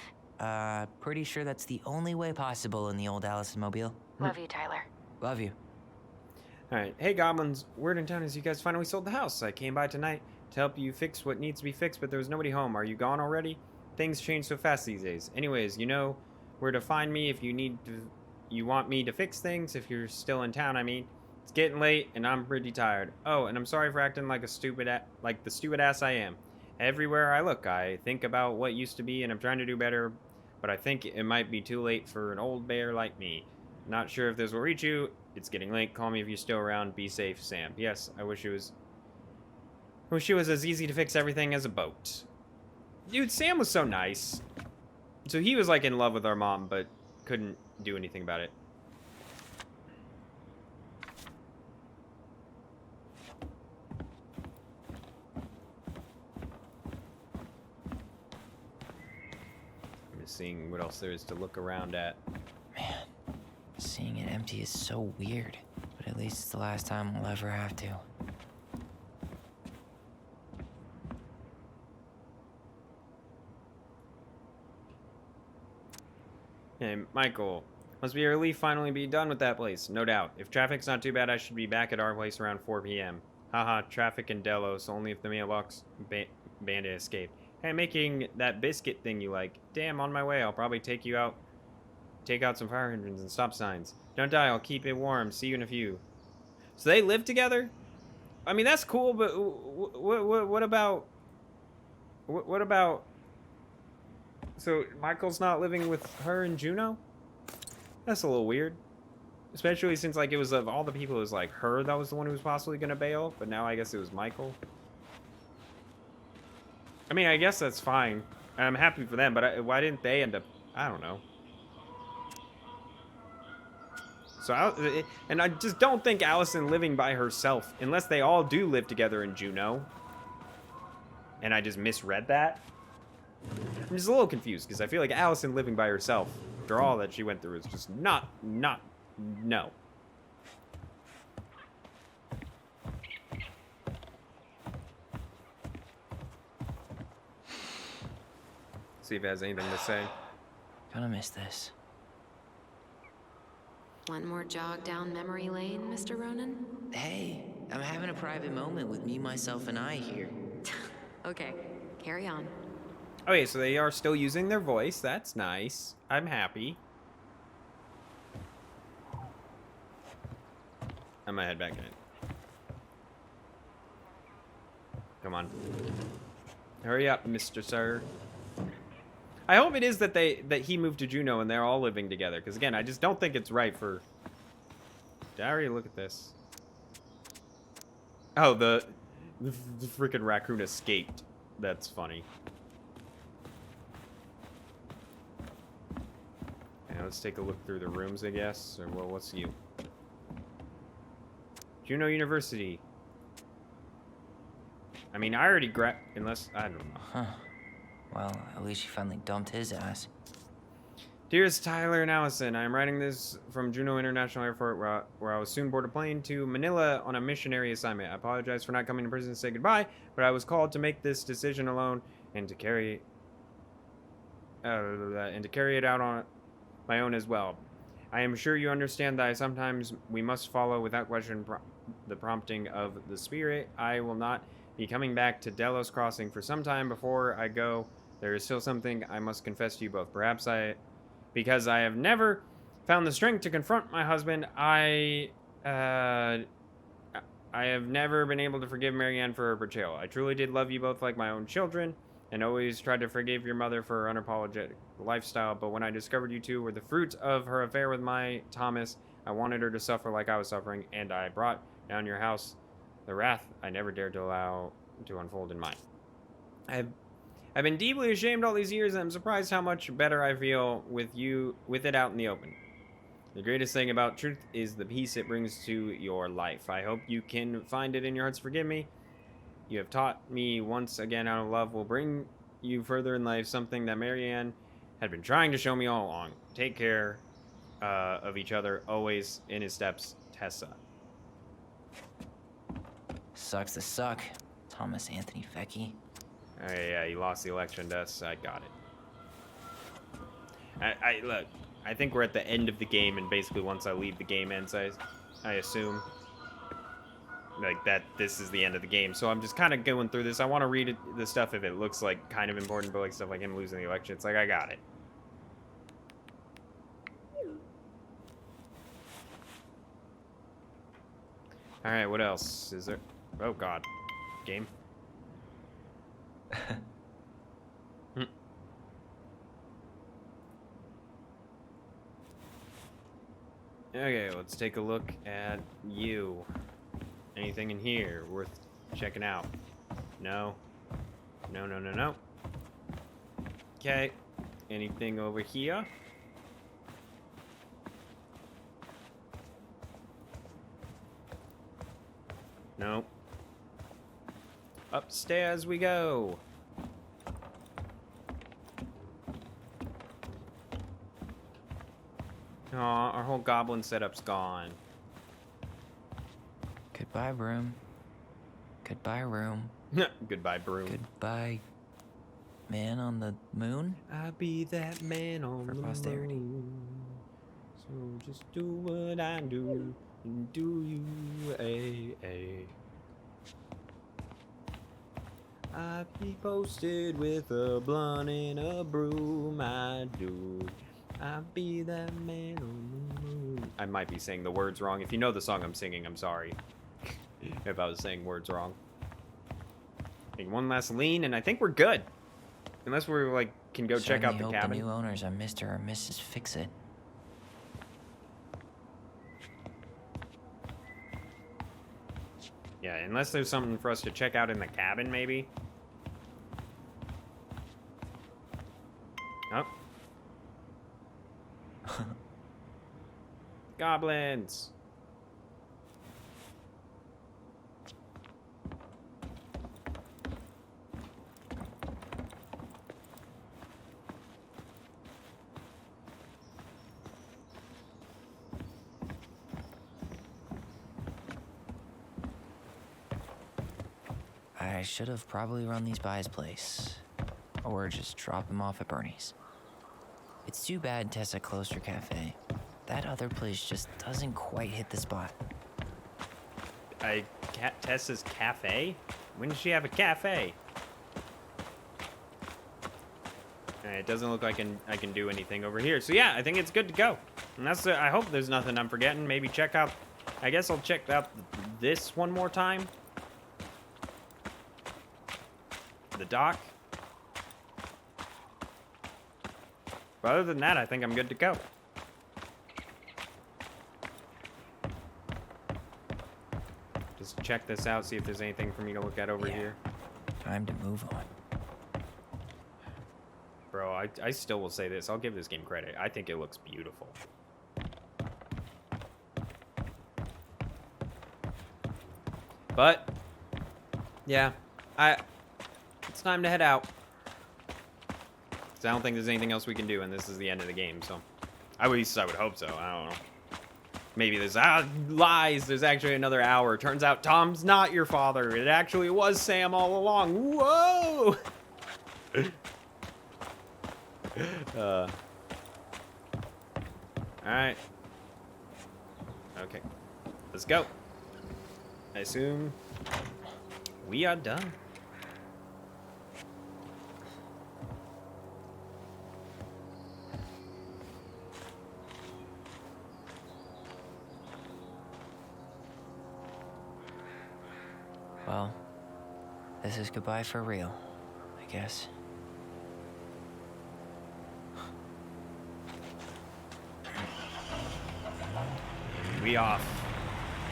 Pretty sure that's the only way possible in the old Alyson mobile. Love you, Tyler. Love you. Alright, hey goblins, word in town is you guys finally sold the house. I came by tonight to help you fix what needs to be fixed, but there was nobody home. Are you gone already? Things change so fast these days. Anyways, you know where to find me if you want me to fix things, if you're still in town, I mean. It's getting late and I'm pretty tired. Oh, and I'm sorry for acting like the stupid ass I am. Everywhere I look, I think about what used to be and I'm trying to do better, but I think it might be too late for an old bear like me. Not sure if this will reach you. It's getting late. Call me if you're still around. Be safe, Sam. Yes, I wish it was as easy to fix everything as a boat. Dude, Sam was so nice. So he was like in love with our mom, but couldn't do anything about it. I'm just seeing what else there is to look around at. Man, seeing it empty is so weird, but at least it's the last time we'll ever have to. Hey, Michael. Must be a relief finally be done with that place, no doubt. If traffic's not too bad, I should be back at our place around 4 p.m. Haha, traffic in Delos, only if the mailbox bandit escaped. Hey, I'm making that biscuit thing you like. Damn, on my way. I'll probably take out some fire hydrants and stop signs. Don't die, I'll keep it warm. See you in a few. So they live together? I mean, that's cool, but what about... What about... So Michael's not living with her in Juneau? That's a little weird. Especially since, like, it was of all the people, it was, like, her that was the one who was possibly going to bail. But now I guess it was Michael. I mean, I guess that's fine. I'm happy for them, but why didn't they end up... I don't know. So, I just don't think Alyson living by herself, unless they all do live together in Juneau. And I just misread that. I'm just a little confused, because I feel like Alyson living by herself, after all that she went through, is just no. See if it has anything to say. Gonna miss this. One more jog down memory lane, Mr. Ronan? Hey, I'm having a private moment with me, myself, and I here. Okay, carry on. Okay, so they are still using their voice. That's nice. I'm happy. I'm gonna head back in. Come on. Hurry up, Mr. Sir. I hope it is that he moved to Juneau and they're all living together. Because again, I just don't think it's right for. Did I already look at this? Oh, the freaking raccoon escaped. That's funny. And let's take a look through the rooms, I guess. Or well, what's you? Juneau University. I mean, I already unless I don't know. Huh. Well, at least she finally dumped his ass. Dearest Tyler and Alyson, I am writing this from Juneau International Airport where I was soon board a plane to Manila on a missionary assignment. I apologize for not coming to prison to say goodbye, but I was called to make this decision alone and to carry it out on my own as well. I am sure you understand that sometimes we must follow without question the prompting of the spirit. I will not be coming back to Delos Crossing for some time. Before I go, there is still something I must confess to you both. Because I have never found the strength to confront my husband, I have never been able to forgive Marianne for her betrayal. I truly did love you both like my own children, and always tried to forgive your mother for her unapologetic lifestyle, but when I discovered you two were the fruit of her affair with my Thomas, I wanted her to suffer like I was suffering, and I brought down your house the wrath I never dared to allow to unfold in mine. I've been deeply ashamed all these years, and I'm surprised how much better I feel with it out in the open. The greatest thing about truth is the peace it brings to your life. I hope you can find it in your hearts to forgive me. You have taught me once again how love will bring you further in life, something that Marianne had been trying to show me all along. Take care of each other, always. In his steps, Tessa. Sucks to suck, Thomas Anthony Fecky. Oh, yeah, he lost the election, Tess. I got it. Look, I think we're at the end of the game, and basically once I leave the game ends, I assume. Like, that this is the end of the game. So I'm just kind of going through this. I want to read the stuff if it looks like kind of important, but like stuff like him losing the election. It's like, I got it. Alright, what else is there? Oh, God. Game? Okay, let's take a look at you. Anything in here worth checking out? No. No, no, no, no. Okay. Anything over here? No. Upstairs we go. Aw, our whole goblin setup's gone. Goodbye, room. Goodbye, room. Goodbye, broom. Goodbye, man on the moon. I'll be that man on for the posterity. moon. So just do what I do, and do you, I be posted with a blunt and a broom, I do. I'll be that man on the moon. I might be saying the words wrong. If you know the song I'm singing, I'm sorry. If I was saying words wrong. Okay, one last lean, and I think we're good. Unless we're like, can go check out the hope cabin. The new owners are Mr. or Mrs. Fix-It. Yeah, unless there's something for us to check out in the cabin, maybe. Oh. Goblins. I should have probably run these by his place. Or just drop him off at Bernie's. It's too bad Tessa closed her cafe. That other place just doesn't quite hit the spot. Tessa's cafe? When did she have a cafe? It doesn't look like I can do anything over here. So yeah, I think it's good to go. And that's I hope there's nothing I'm forgetting. Maybe check out, I guess I'll check out this one more time. The dock. But other than that, I think I'm good to go. Just check this out, see if there's anything for me to look at over here. Time to move on. Bro, I still will say this. I'll give this game credit. I think it looks beautiful. But, yeah, it's time to head out. 'Cause I don't think there's anything else we can do, and this is the end of the game, so. At least I would hope so. I don't know. Maybe there's lies. There's actually another hour. Turns out Tom's not your father. It actually was Sam all along. Whoa! Alright. Okay. Let's go. I assume we are done. Well, this is goodbye for real, I guess. We off.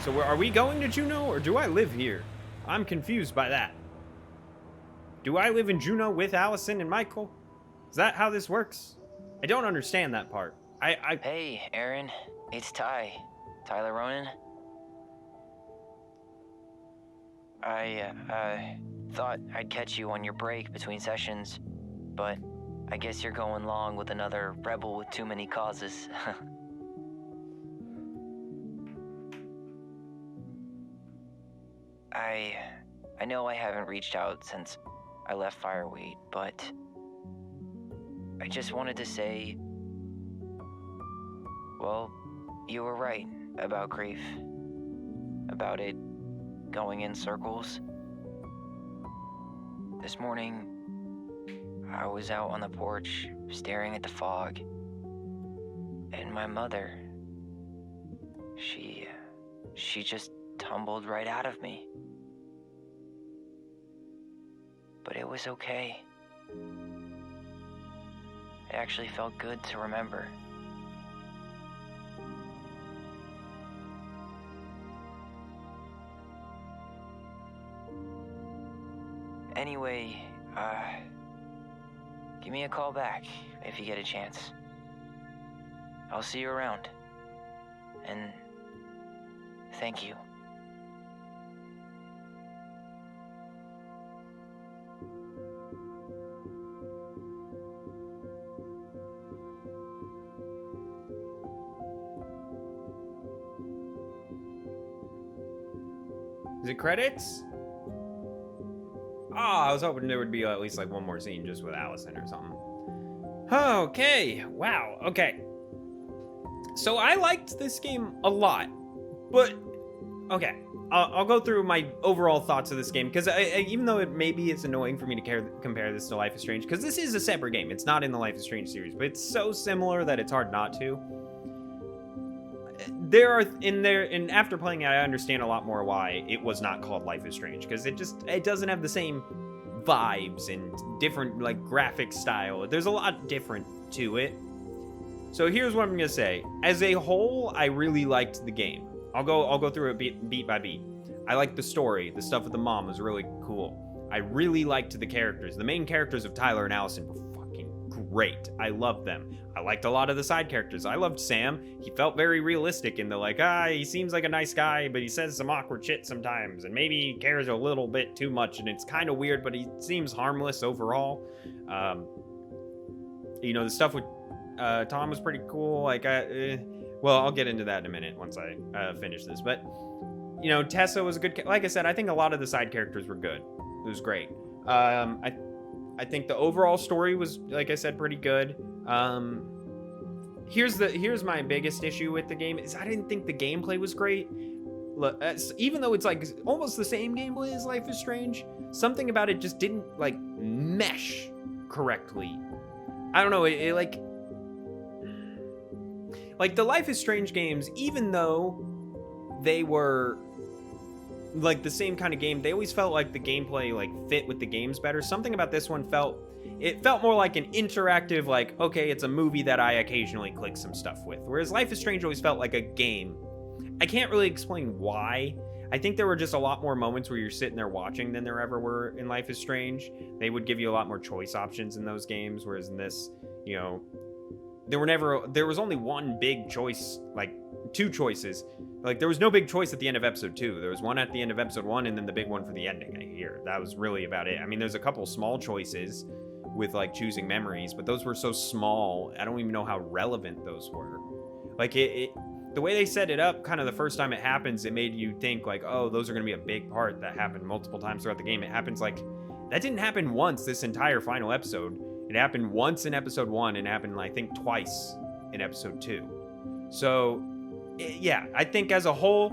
So are we going to Juneau, or do I live here? I'm confused by that. Do I live in Juneau with Alyson and Michael? Is that how this works? I don't understand that part. Hey, Aaron. It's Tyler Ronan. I thought I'd catch you on your break between sessions, but I guess you're going along with another rebel with too many causes. I know I haven't reached out since I left Fireweed, but I just wanted to say, well, you were right about grief, about it going in circles. This morning, I was out on the porch staring at the fog, and my mother, she just tumbled right out of me. But it was okay. It actually felt good to remember. Anyway, give me a call back if you get a chance. I'll see you around. And thank you. Is it credits? Oh, I was hoping there would be at least like one more scene just with Alyson or something. Okay, wow, okay. So I liked this game a lot, but okay. I'll go through my overall thoughts of this game, because even though maybe it's annoying for me to compare this to Life is Strange, because this is a separate game. It's not in the Life is Strange series, but it's so similar that it's hard not to. And after playing it, I understand a lot more why it was not called Life is Strange, because it doesn't have the same vibes and different like graphic style. There's a lot different to it. So here's what I'm gonna say. As a whole, I really liked the game. I'll go through it beat by beat. I liked the story. The stuff with the mom was really cool. I really liked the characters. The main characters of Tyler and Alyson were fucking great. I loved them. I liked a lot of the side characters. I loved Sam. He felt very realistic in the like, he seems like a nice guy, but he says some awkward shit sometimes, and maybe he cares a little bit too much, and it's kind of weird, but he seems harmless overall. You know, the stuff with Tom was pretty cool. Like, well, I'll get into that in a minute once I finish this. But, you know, Tessa was a good... Like I said, I think a lot of the side characters were good. It was great. I think the overall story was, like I said, pretty good. Here's my biggest issue with the game is I didn't think the gameplay was great. Look, even though it's like almost the same gameplay as Life is Strange, something about it just didn't like mesh correctly. I don't know. It like the Life is Strange games, even though they were like the same kind of game, they always felt like the gameplay like fit with the games better. Something about this one felt It felt more like an interactive, like, okay, it's a movie that I occasionally click some stuff with. Whereas Life is Strange always felt like a game. I can't really explain why. I think there were just a lot more moments where you're sitting there watching than there ever were in Life is Strange. They would give you a lot more choice options in those games, whereas in this, you know, there was only one big choice, like 2 choices. Like, there was no big choice at the end of episode 2. There was one at the end of episode 1 and then the big one for the ending here. That was really about it. I mean, there's a couple small choices with like choosing memories, but those were so small. I don't even know how relevant those were. Like the way they set it up, kind of the first time it happens, it made you think like, oh, those are going to be a big part that happened multiple times throughout the game. It happens like, that didn't happen once this entire final episode. It happened once in episode 1 and happened, I think, twice in episode 2. So, yeah, I think as a whole,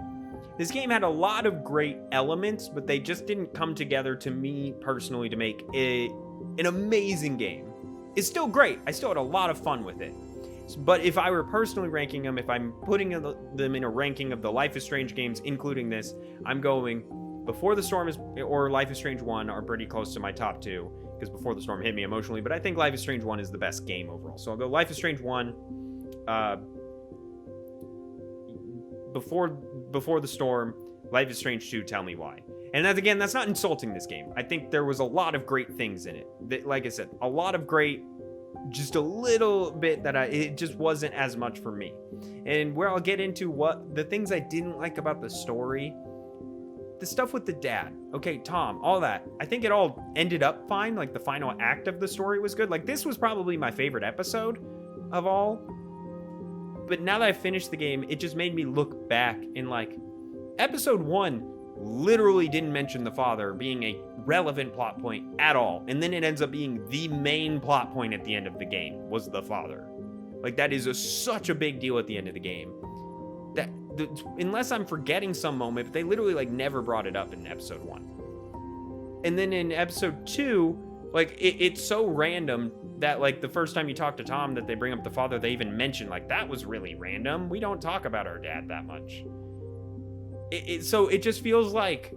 this game had a lot of great elements, but they just didn't come together to me personally to make an amazing game. It's still great. I still had a lot of fun with it. But if I were personally ranking them, if I'm putting them in a ranking of the Life is Strange games, including this, I'm going Before the Storm or Life is Strange 1 are pretty close to my top 2, because Before the Storm hit me emotionally, but I think Life is Strange 1 is the best game overall. So I'll go Life is Strange 1, Before the Storm, Life is Strange 2, Tell Me Why. And that's not insulting this game. I think there was a lot of great things in it. Like I said, a lot of great, just a little bit that it just wasn't as much for me. And where I'll get into what the things I didn't like about the story, the stuff with the dad, okay, Tom, all that, I think it all ended up fine. Like, the final act of the story was good. Like, this was probably my favorite episode of all. But now that I finished the game, it just made me look back and like, episode 1 literally didn't mention the father being a relevant plot point at all. And then it ends up being the main plot point at the end of the game was the father. Like, that is such a big deal at the end of the game. Unless I'm forgetting some moment, but they literally like never brought it up in episode 1. And then in episode 2, like it's so random that like the first time you talk to Tom that they bring up the father, they even mention like, that was really random. We don't talk about our dad that much. So it just feels like,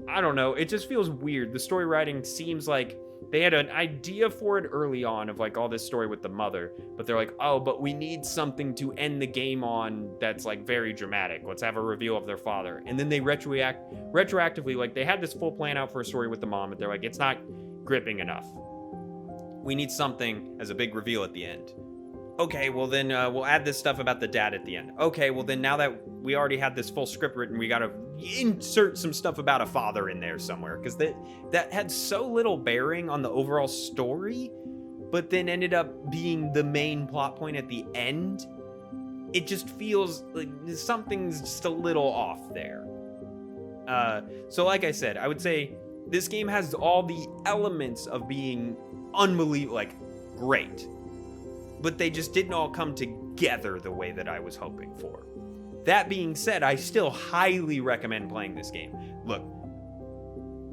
I don't know, it just feels weird. The story writing seems like they had an idea for it early on of like all this story with the mother, but they're like, oh, but we need something to end the game on that's like very dramatic. Let's have a reveal of their father. And then they retroactively, like they had this full plan out for a story with the mom, but they're like, it's not gripping enough. We need something as a big reveal at the end. Okay, well then we'll add this stuff about the dad at the end. Okay, well then now that we already had this full script written, we gotta insert some stuff about a father in there somewhere, because that had so little bearing on the overall story, but then ended up being the main plot point at the end. It just feels like something's just a little off there. So like I said, I would say this game has all the elements of being unbelievable, like great. But they just didn't all come together the way that I was hoping for. That being said, I still highly recommend playing this game. Look,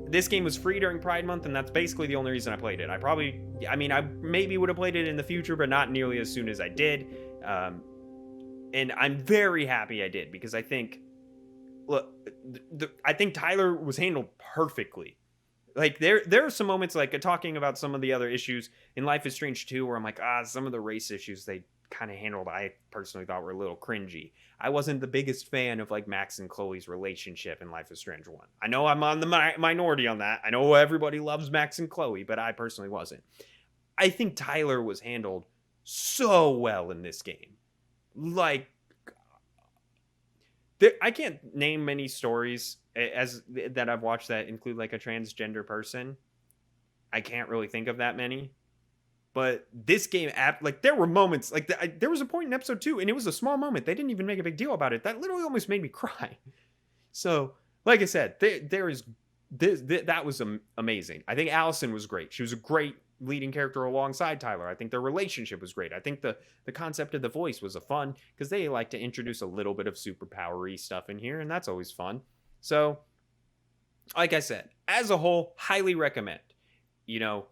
this game was free during Pride Month, and that's basically the only reason I played it. I maybe would have played it in the future, but not nearly as soon as I did. And I'm very happy I did, because I think, look, I think Tyler was handled perfectly. Like, there are some moments, like, talking about some of the other issues in Life is Strange 2, where I'm like, some of the race issues they kind of handled, I personally thought were a little cringy. I wasn't the biggest fan of, like, Max and Chloe's relationship in Life is Strange 1. I know I'm on the minority on that. I know everybody loves Max and Chloe, but I personally wasn't. I think Tyler was handled so well in this game. Like, I can't name many stories that I've watched that include like a transgender person. I can't really think of that many. But this game, like there were moments, like there was a point in episode 2, and it was a small moment. They didn't even make a big deal about it. That literally almost made me cry. So, like I said, that was amazing. I think Alyson was great. She was a great leading character alongside Tyler. I think their relationship was great. I think the concept of the voice was fun, because they like to introduce a little bit of superpower-y stuff in here, and that's always fun. So, like I said, as a whole, highly recommend. You know,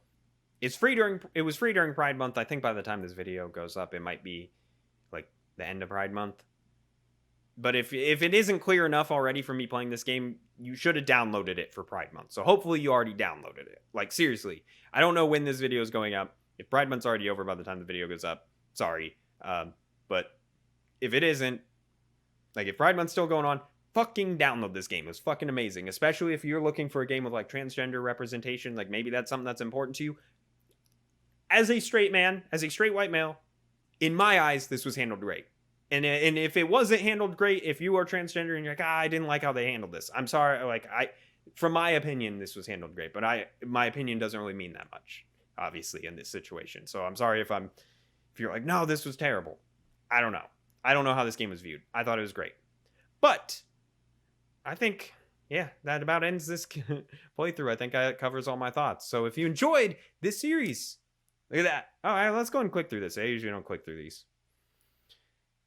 it was free during Pride Month. I think by the time this video goes up, it might be like the end of Pride Month. But if it isn't clear enough already for me playing this game, you should have downloaded it for Pride Month. So hopefully you already downloaded it. Like, seriously. I don't know when this video is going up. If Pride Month's already over by the time the video goes up, sorry. But if it isn't, like, if Pride Month's still going on, fucking download this game. It's fucking amazing. Especially if you're looking for a game with, like, transgender representation. Like, maybe that's something that's important to you. As a straight man, as a straight white male, in my eyes, this was handled great. And if it wasn't handled great, if you are transgender and you're like, I didn't like how they handled this, I'm sorry. Like, from my opinion, this was handled great. But my opinion doesn't really mean that much, obviously, in this situation. So I'm sorry if you're like, no, this was terrible. I don't know. I don't know how this game was viewed. I thought it was great. But I think, yeah, that about ends this playthrough. I think that covers all my thoughts. So if you enjoyed this series, look at that. All right, let's go and click through this. I usually don't click through these.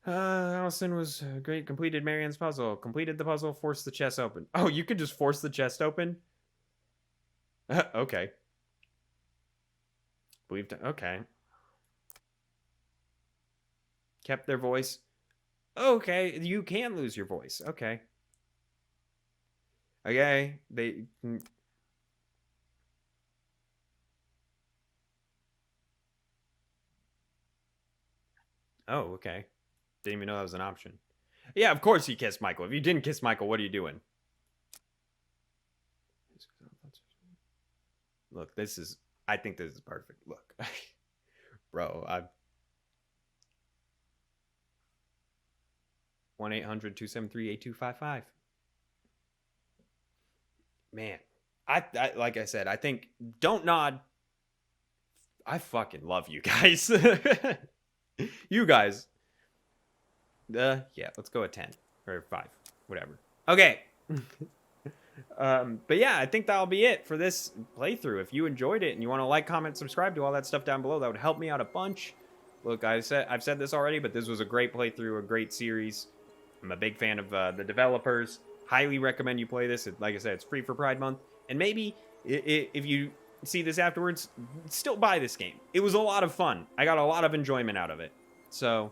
Alyson was great. Completed Marianne's puzzle. Completed the puzzle. Forced the chest open. Oh, you could just force the chest open? Okay. Okay. Kept their voice. Okay, you can lose your voice. Okay. Okay, Oh, okay. Didn't even know that was an option. Yeah, of course you kissed Michael. If you didn't kiss Michael, what are you doing? Look, I think this is perfect. Look. Bro, 1-800-273-8255. Man, I like I said, I think Dontnod. I fucking love you guys. You guys. Yeah, let's go at 10 or 5, whatever. Okay. But yeah, I think that'll be it for this playthrough. If you enjoyed it and you want to like, comment, subscribe, do all that stuff down below, that would help me out a bunch. Look, I've said this already, but this was a great playthrough, a great series. I'm a big fan of the developers. Highly recommend you play this. Like I said, it's free for Pride Month. And maybe if you see this afterwards, still buy this game. It was a lot of fun. I got a lot of enjoyment out of it. So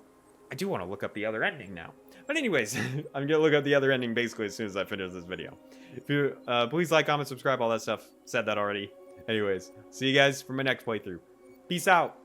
I do want to look up the other ending now. But anyways, I'm going to look up the other ending basically as soon as I finish this video. If you please like, comment, subscribe, all that stuff. Said that already. Anyways, see you guys for my next playthrough. Peace out.